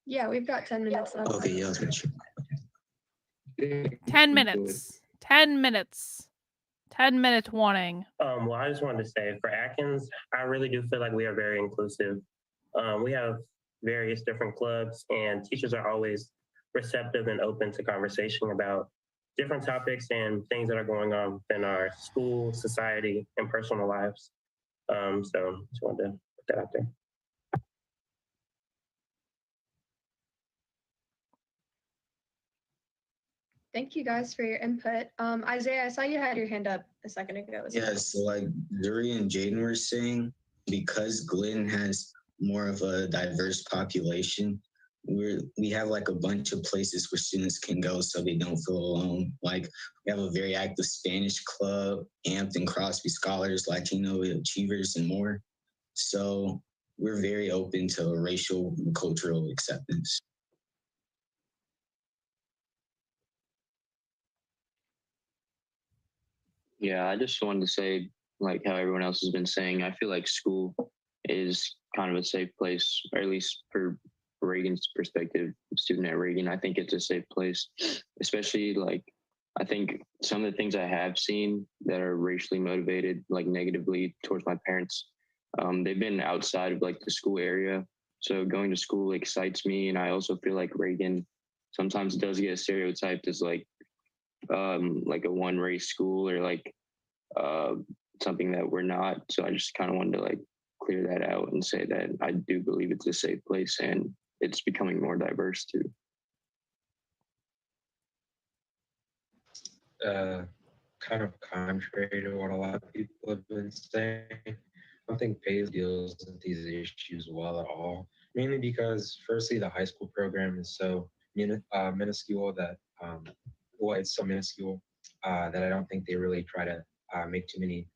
Yeah, we've got 10 minutes left. Okay, yeah, I was making sure. 10 minutes. 10 minutes. 10 minute warning. Well, I just wanted to say for Atkins, I really do feel like we are very inclusive. We have various different clubs, and teachers are always receptive and open to conversation about different topics and things that are going on in our school, society, and personal lives. So just wanted to put that out there. Thank you guys for your input. Isaiah, I saw you had your hand up a second ago. Yeah, so like Zuri and Jaden were saying, because Glenn has more of a diverse population, we have like a bunch of places where students can go so they don't feel alone. Like we have a very active Spanish club, Amped and Crosby Scholars, Latino Achievers, and more. So we're very open to racial and cultural acceptance. Yeah, I just wanted to say, like how everyone else has been saying, I feel like school is kind of a safe place, or at least for Reagan's perspective, student at Reagan, I think it's a safe place, especially like, I think some of the things I have seen that are racially motivated, like negatively towards my parents, they've been outside of like the school area. So going to school excites me. And I also feel like Reagan sometimes does get stereotyped as like a one race school or like something that we're not. So I just kind of wanted to like clear that out and say that I do believe it's a safe place and it's becoming more diverse too. Kind of contrary to what a lot of people have been saying, I don't think Paisley deals with these issues well at all. Mainly because, firstly, the high school program is so minuscule that, it's so minuscule that I don't think they really try to make too many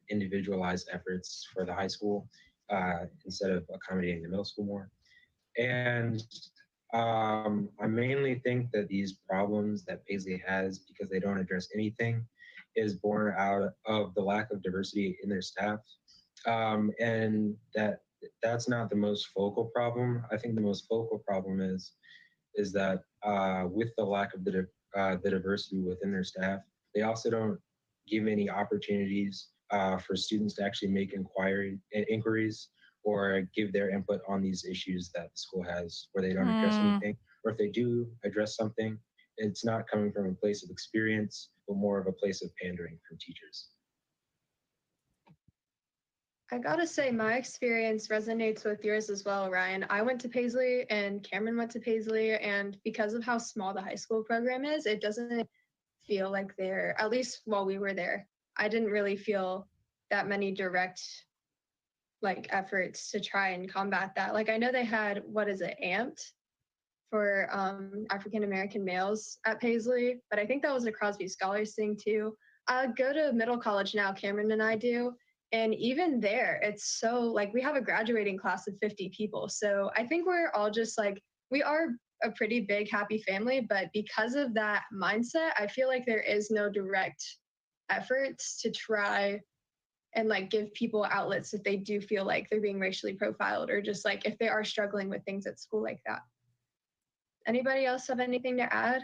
individualized efforts for the high school instead of accommodating the middle school more. And I mainly think that these problems that Paisley has, because they don't address anything, is born out of the lack of diversity in their staff. And that's not the most focal problem. I think the most focal problem is that with the lack of the diversity within their staff, they also don't give any opportunities for students to actually make inquiries or give their input on these issues that the school has, where they don't address anything, or if they do address something, it's not coming from a place of experience, but more of a place of pandering from teachers. I gotta say, my experience resonates with yours as well, Ryan. I went to Paisley and Cameron went to Paisley, and because of how small the high school program is, it doesn't feel like there, at least while we were there, I didn't really feel that many direct like efforts to try and combat that. Like I know they had, Amped for African American males at Paisley, but I think that was a Crosby Scholars thing too. I go to middle college now, Cameron and I do, and even there, it's so like we have a graduating class of 50 people. So I think we're all just like, we are a pretty big happy family, but because of that mindset, I feel like there is no direct efforts to try and like give people outlets if they do feel like they're being racially profiled, or just like if they are struggling with things at school like that. Anybody else have anything to add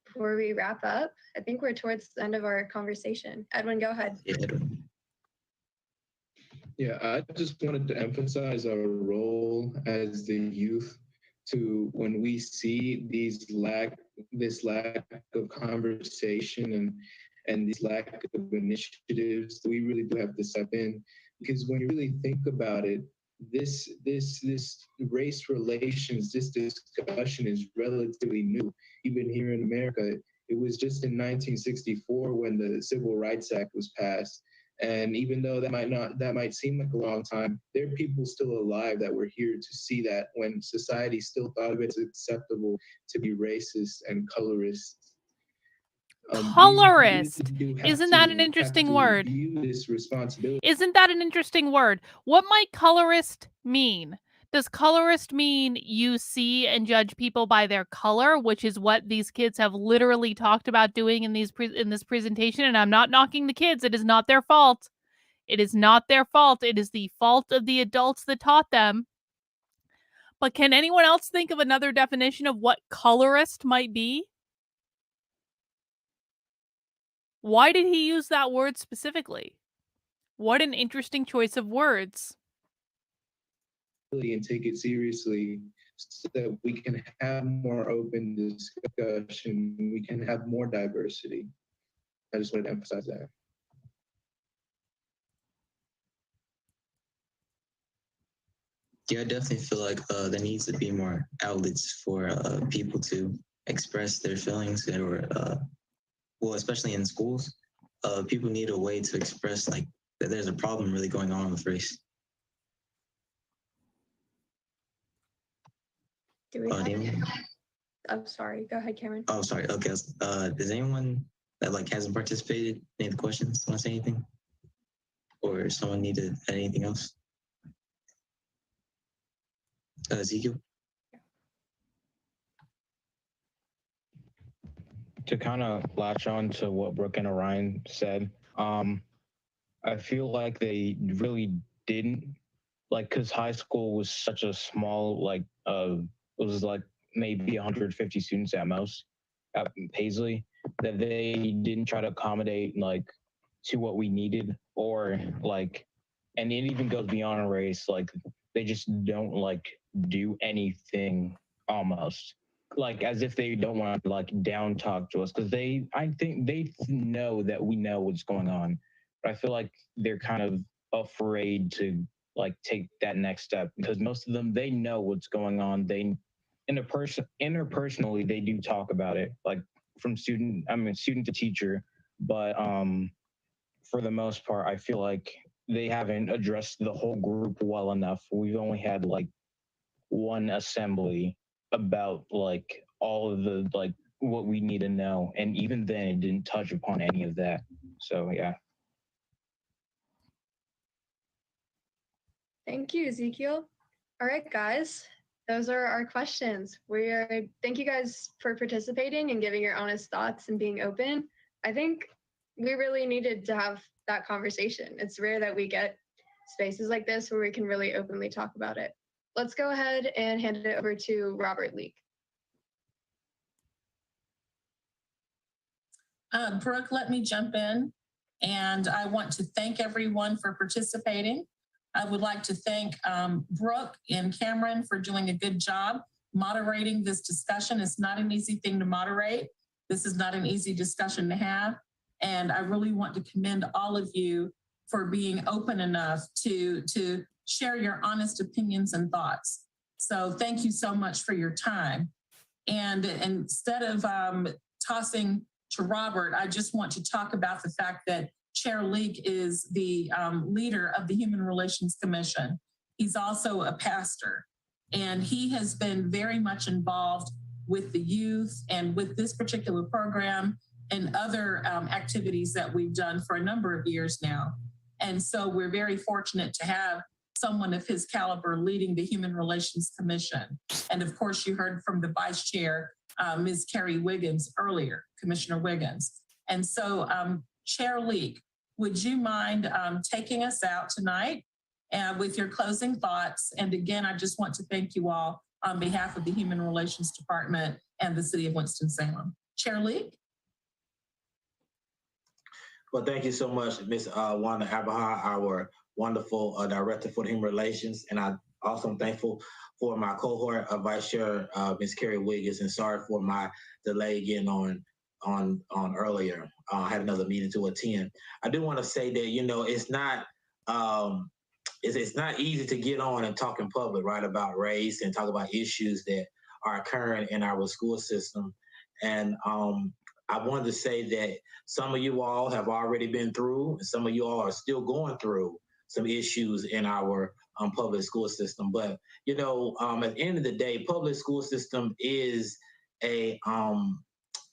before we wrap up? I think we're towards the end of our conversation. Edwin, go ahead. Yeah, I just wanted to emphasize our role as the youth to, when we see this lack of conversation and this lack of initiatives, we really do have to step in, because when you really think about it, this race relations, this discussion is relatively new. Even here in America, it was just in 1964 when the Civil Rights Act was passed. And even though that might seem like a long time, there are people still alive that were here to see that when society still thought of it as acceptable to be racist and colorist. Colorist. Isn't that an interesting word? Isn't that an interesting word? What might colorist mean? Does colorist mean you see and judge people by their color, which is what these kids have literally talked about doing in this presentation? And I'm not knocking the kids. It is not their fault. It is not their fault. It is the fault of the adults that taught them. But can anyone else think of another definition of what colorist might be? Why did he use that word specifically? What an interesting choice of words. And take it seriously so that we can have more open discussion, we can have more diversity. I just wanted to emphasize that. Yeah, I definitely feel like there needs to be more outlets for people to express their feelings, or well, especially in schools, people need a way to express like that there's a problem really going on with race. Do we have Oh, sorry. Go ahead, Cameron. Oh, sorry. Okay. Does anyone that like hasn't participated any of the questions want to say anything, or someone need to add anything else? Ezekiel. To kind of latch on to what Brooke and Orion said, I feel like they really didn't, like, because high school was such a small, like, it was like maybe 150 students at most at Paisley, that they didn't try to accommodate, like, to what we needed, or, like, and it even goes beyond race, like, they just don't, like, do anything almost. Like, as if they don't want to, like, down talk to us, because I think they know that we know what's going on. But I feel like they're kind of afraid to, like, take that next step, because most of them, they know what's going on. They, interpersonally, they do talk about it, like, from student to teacher. But for the most part, I feel like they haven't addressed the whole group well enough. We've only had, like, one assembly about, like, all of the, like, what we need to know, and even then it didn't touch upon any of that. So yeah. Thank you, Ezekiel. All right, guys, those are our questions. Thank you guys for participating and giving your honest thoughts and being open. I think we really needed to have that conversation. It's rare that we get spaces like this where we can really openly talk about it. Let's go ahead and hand it over to Robert Leake. Brooke, let me jump in. And I want to thank everyone for participating. I would like to thank Brooke and Cameron for doing a good job moderating this discussion. It's not an easy thing to moderate. This is not an easy discussion to have. And I really want to commend all of you for being open enough to share your honest opinions and thoughts. So thank you so much for your time. And instead of tossing to Robert, I just want to talk about the fact that Chair Leake is the leader of the Human Relations Commission. He's also a pastor, and he has been very much involved with the youth and with this particular program and other activities that we've done for a number of years now. And so we're very fortunate to have someone of his caliber leading the Human Relations Commission. And of course, you heard from the Vice Chair, Ms. Carrie Wiggins earlier, Commissioner Wiggins. And so, Chair Leak, would you mind taking us out tonight with your closing thoughts? And again, I just want to thank you all on behalf of the Human Relations Department and the City of Winston-Salem. Chair Leak? Well, thank you so much, Ms. Wanda Abaha, our wonderful Director for Human Relations. And I also am thankful for my cohort of Vice Chair, Ms. Carrie Wiggins, and sorry for my delay getting on earlier. I had another meeting to attend. I do want to say that, you know, it's not easy to get on and talk in public, right, about race and talk about issues that are occurring in our school system. And I wanted to say that some of you all have already been through, and some of you all are still going through some issues in our public school system. But, you know, at the end of the day, public school system is a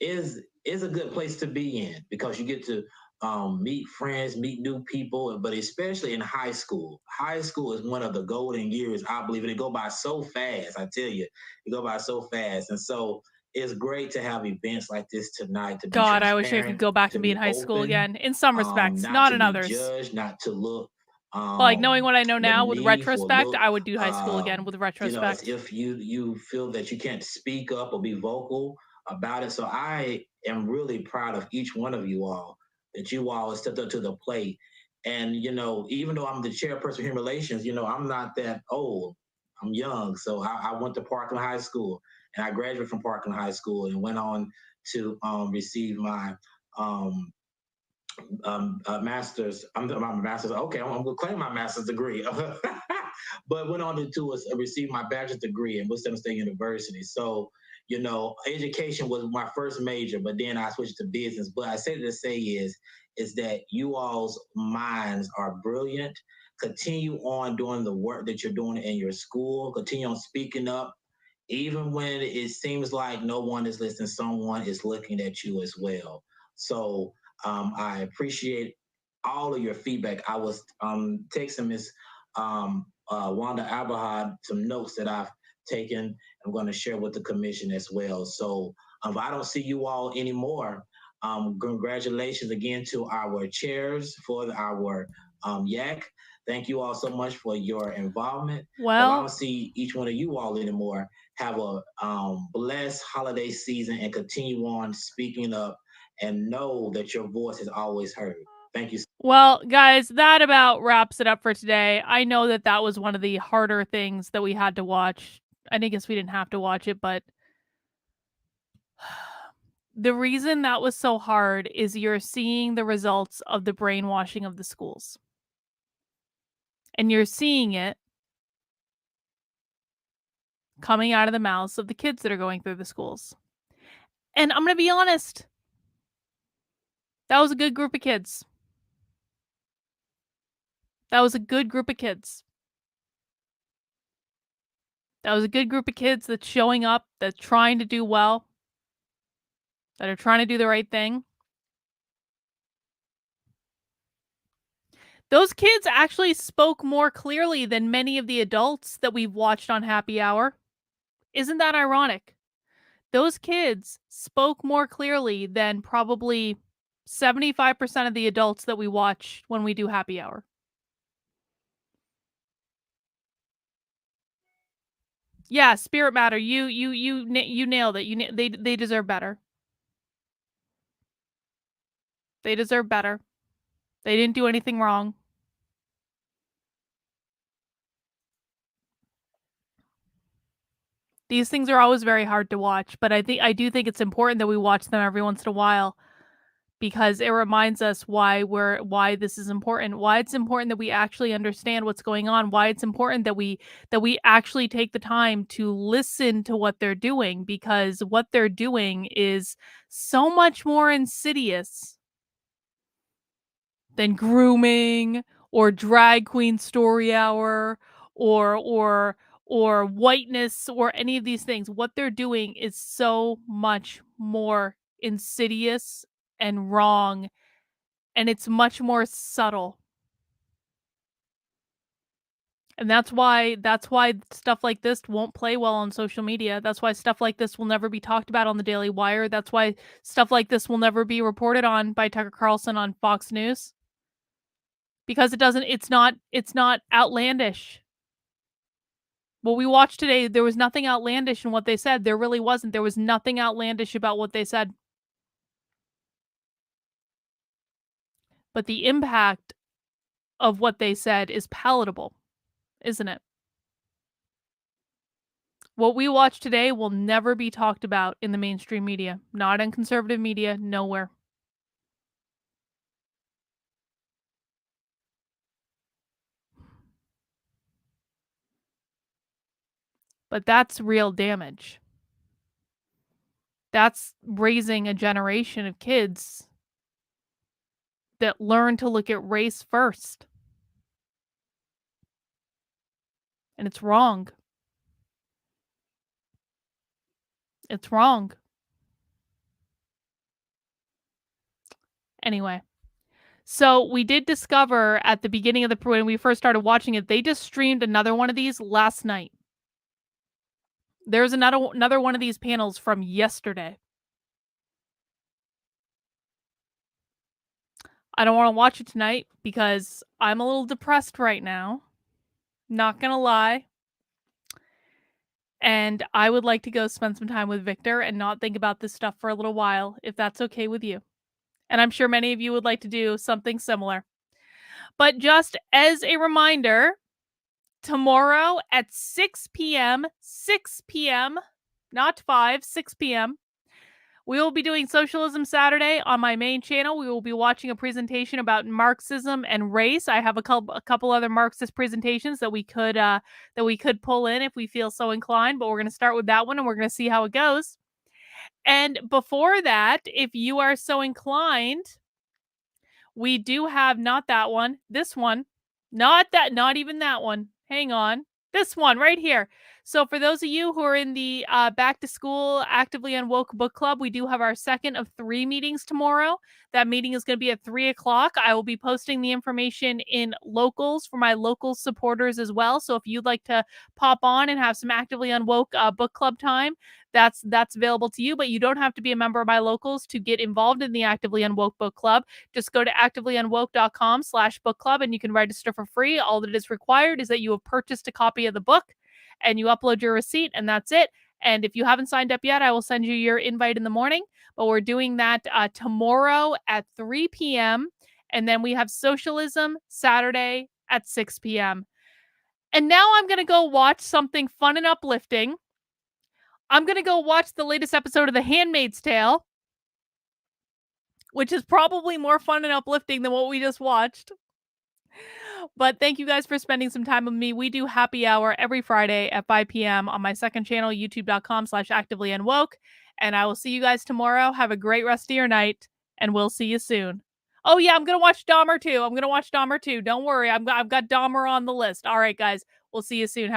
good place to be in, because you get to meet friends, meet new people, but especially in high school. High school is one of the golden years, I believe, and it go by so fast. I tell you, it go by so fast. And so it's great to have events like this tonight. To be God, I wish I could go back and be in high school again. In some respects, not in others. Judged, not to look. Like knowing what I know now with retrospect, look, I would do high school again with retrospect. You know, as if you feel that you can't speak up or be vocal about it. So I am really proud of each one of you all, that you all have stepped up to the plate. And, you know, even though I'm the chairperson of Human Relations, you know, I'm not that old. I'm young. So I went to Parkland High School, and I graduated from Parkland High School and went on to receive my master's. My master's. Okay, I'm going to claim my master's degree. But went on to receive my bachelor's degree at Winston State University. So, you know, education was my first major, but then I switched to business. But I say to say is that you all's minds are brilliant. Continue on doing the work that you're doing in your school. Continue on speaking up. Even when it seems like no one is listening, someone is looking at you as well. So I appreciate all of your feedback. I was texting Ms. Wanda Abrahad some notes that I've taken. I'm going to share with the commission as well. So if I don't see you all anymore, congratulations again to our chairs for our YAC. Thank you all so much for your involvement. Well, if I don't see each one of you all anymore, have a blessed holiday season and continue on speaking up and know that your voice is always heard. Thank you. Well, guys, that about wraps it up for today. I know that that was one of the harder things that we had to watch. I guess we didn't have to watch it, but the reason that was so hard is you're seeing the results of the brainwashing of the schools. And you're seeing it coming out of the mouths of the kids that are going through the schools. And I'm going to be honest, that was a good group of kids. That was a good group of kids. That was a good group of kids that's showing up, that's trying to do well, that are trying to do the right thing. Those kids actually spoke more clearly than many of the adults that we've watched on Happy Hour. Isn't that ironic? Those kids spoke more clearly than probably 75% of the adults that we watch when we do Happy Hour. Yeah, Spirit Matter, you nailed it. They deserve better. They deserve better. They didn't do anything wrong. These things are always very hard to watch, but I do think it's important that we watch them every once in a while, because it reminds us why this is important, why it's important that we actually understand what's going on, why it's important that we actually take the time to listen to what they're doing, because what they're doing is so much more insidious than grooming or drag queen story hour or whiteness or any of these things. What they're doing is so much more insidious and wrong, and it's much more subtle. And that's why stuff like this won't play well on social media. That's why stuff like this will never be talked about on the Daily Wire. That's why stuff like this will never be reported on by Tucker Carlson on Fox News. Because it's not outlandish. What we watched today, there was nothing outlandish in what they said. There really wasn't. There was nothing outlandish about what they said. But the impact of what they said is palatable, isn't it? What we watched today will never be talked about in the mainstream media, not in conservative media, nowhere. But that's real damage. That's raising a generation of kids that learn to look at race first. And it's wrong. It's wrong. Anyway, so we did discover at the beginning of when we first started watching it, they just streamed another one of these last night. There's another one of these panels from yesterday. I don't want to watch it tonight because I'm a little depressed right now. Not gonna lie. And I would like to go spend some time with Victor and not think about this stuff for a little while, if that's okay with you. And I'm sure many of you would like to do something similar. But just as a reminder, tomorrow at 6 p.m., not 5, 6 p.m., we will be doing Socialism Saturday on my main channel. We will be watching a presentation about Marxism and race. I have a couple other Marxist presentations that we could pull in if we feel so inclined, but we're going to start with that one and we're going to see how it goes. And before that, if you are so inclined, we do have not that one, this one, not even that one. Hang on. This one right here. So for those of you who are in the Back to School Actively Unwoke book club, we do have our second of 3 meetings tomorrow. That meeting is going to be at 3 o'clock. I will be posting the information in locals for my local supporters as well. So if you'd like to pop on and have some Actively Unwoke book club time, that's available to you. But you don't have to be a member of my locals to get involved in the Actively Unwoke book club. Just go to activelyunwoke.com/book club and you can register for free. All that is required is that you have purchased a copy of the book and you upload your receipt, and that's it. And if you haven't signed up yet, I will send you your invite in the morning. But we're doing that tomorrow at 3 p.m. And then we have Socialism Saturday at 6 p.m. And now I'm going to go watch something fun and uplifting. I'm going to go watch the latest episode of The Handmaid's Tale, which is probably more fun and uplifting than what we just watched. But thank you guys for spending some time with me. We do happy hour every Friday at 5 p.m. on my second channel, youtube.com/activelyunwoke. And I will see you guys tomorrow. Have a great rest of your night, and we'll see you soon. Oh, yeah, I'm going to watch Dahmer too. Don't worry. I've got Dahmer on the list. All right, guys. We'll see you soon.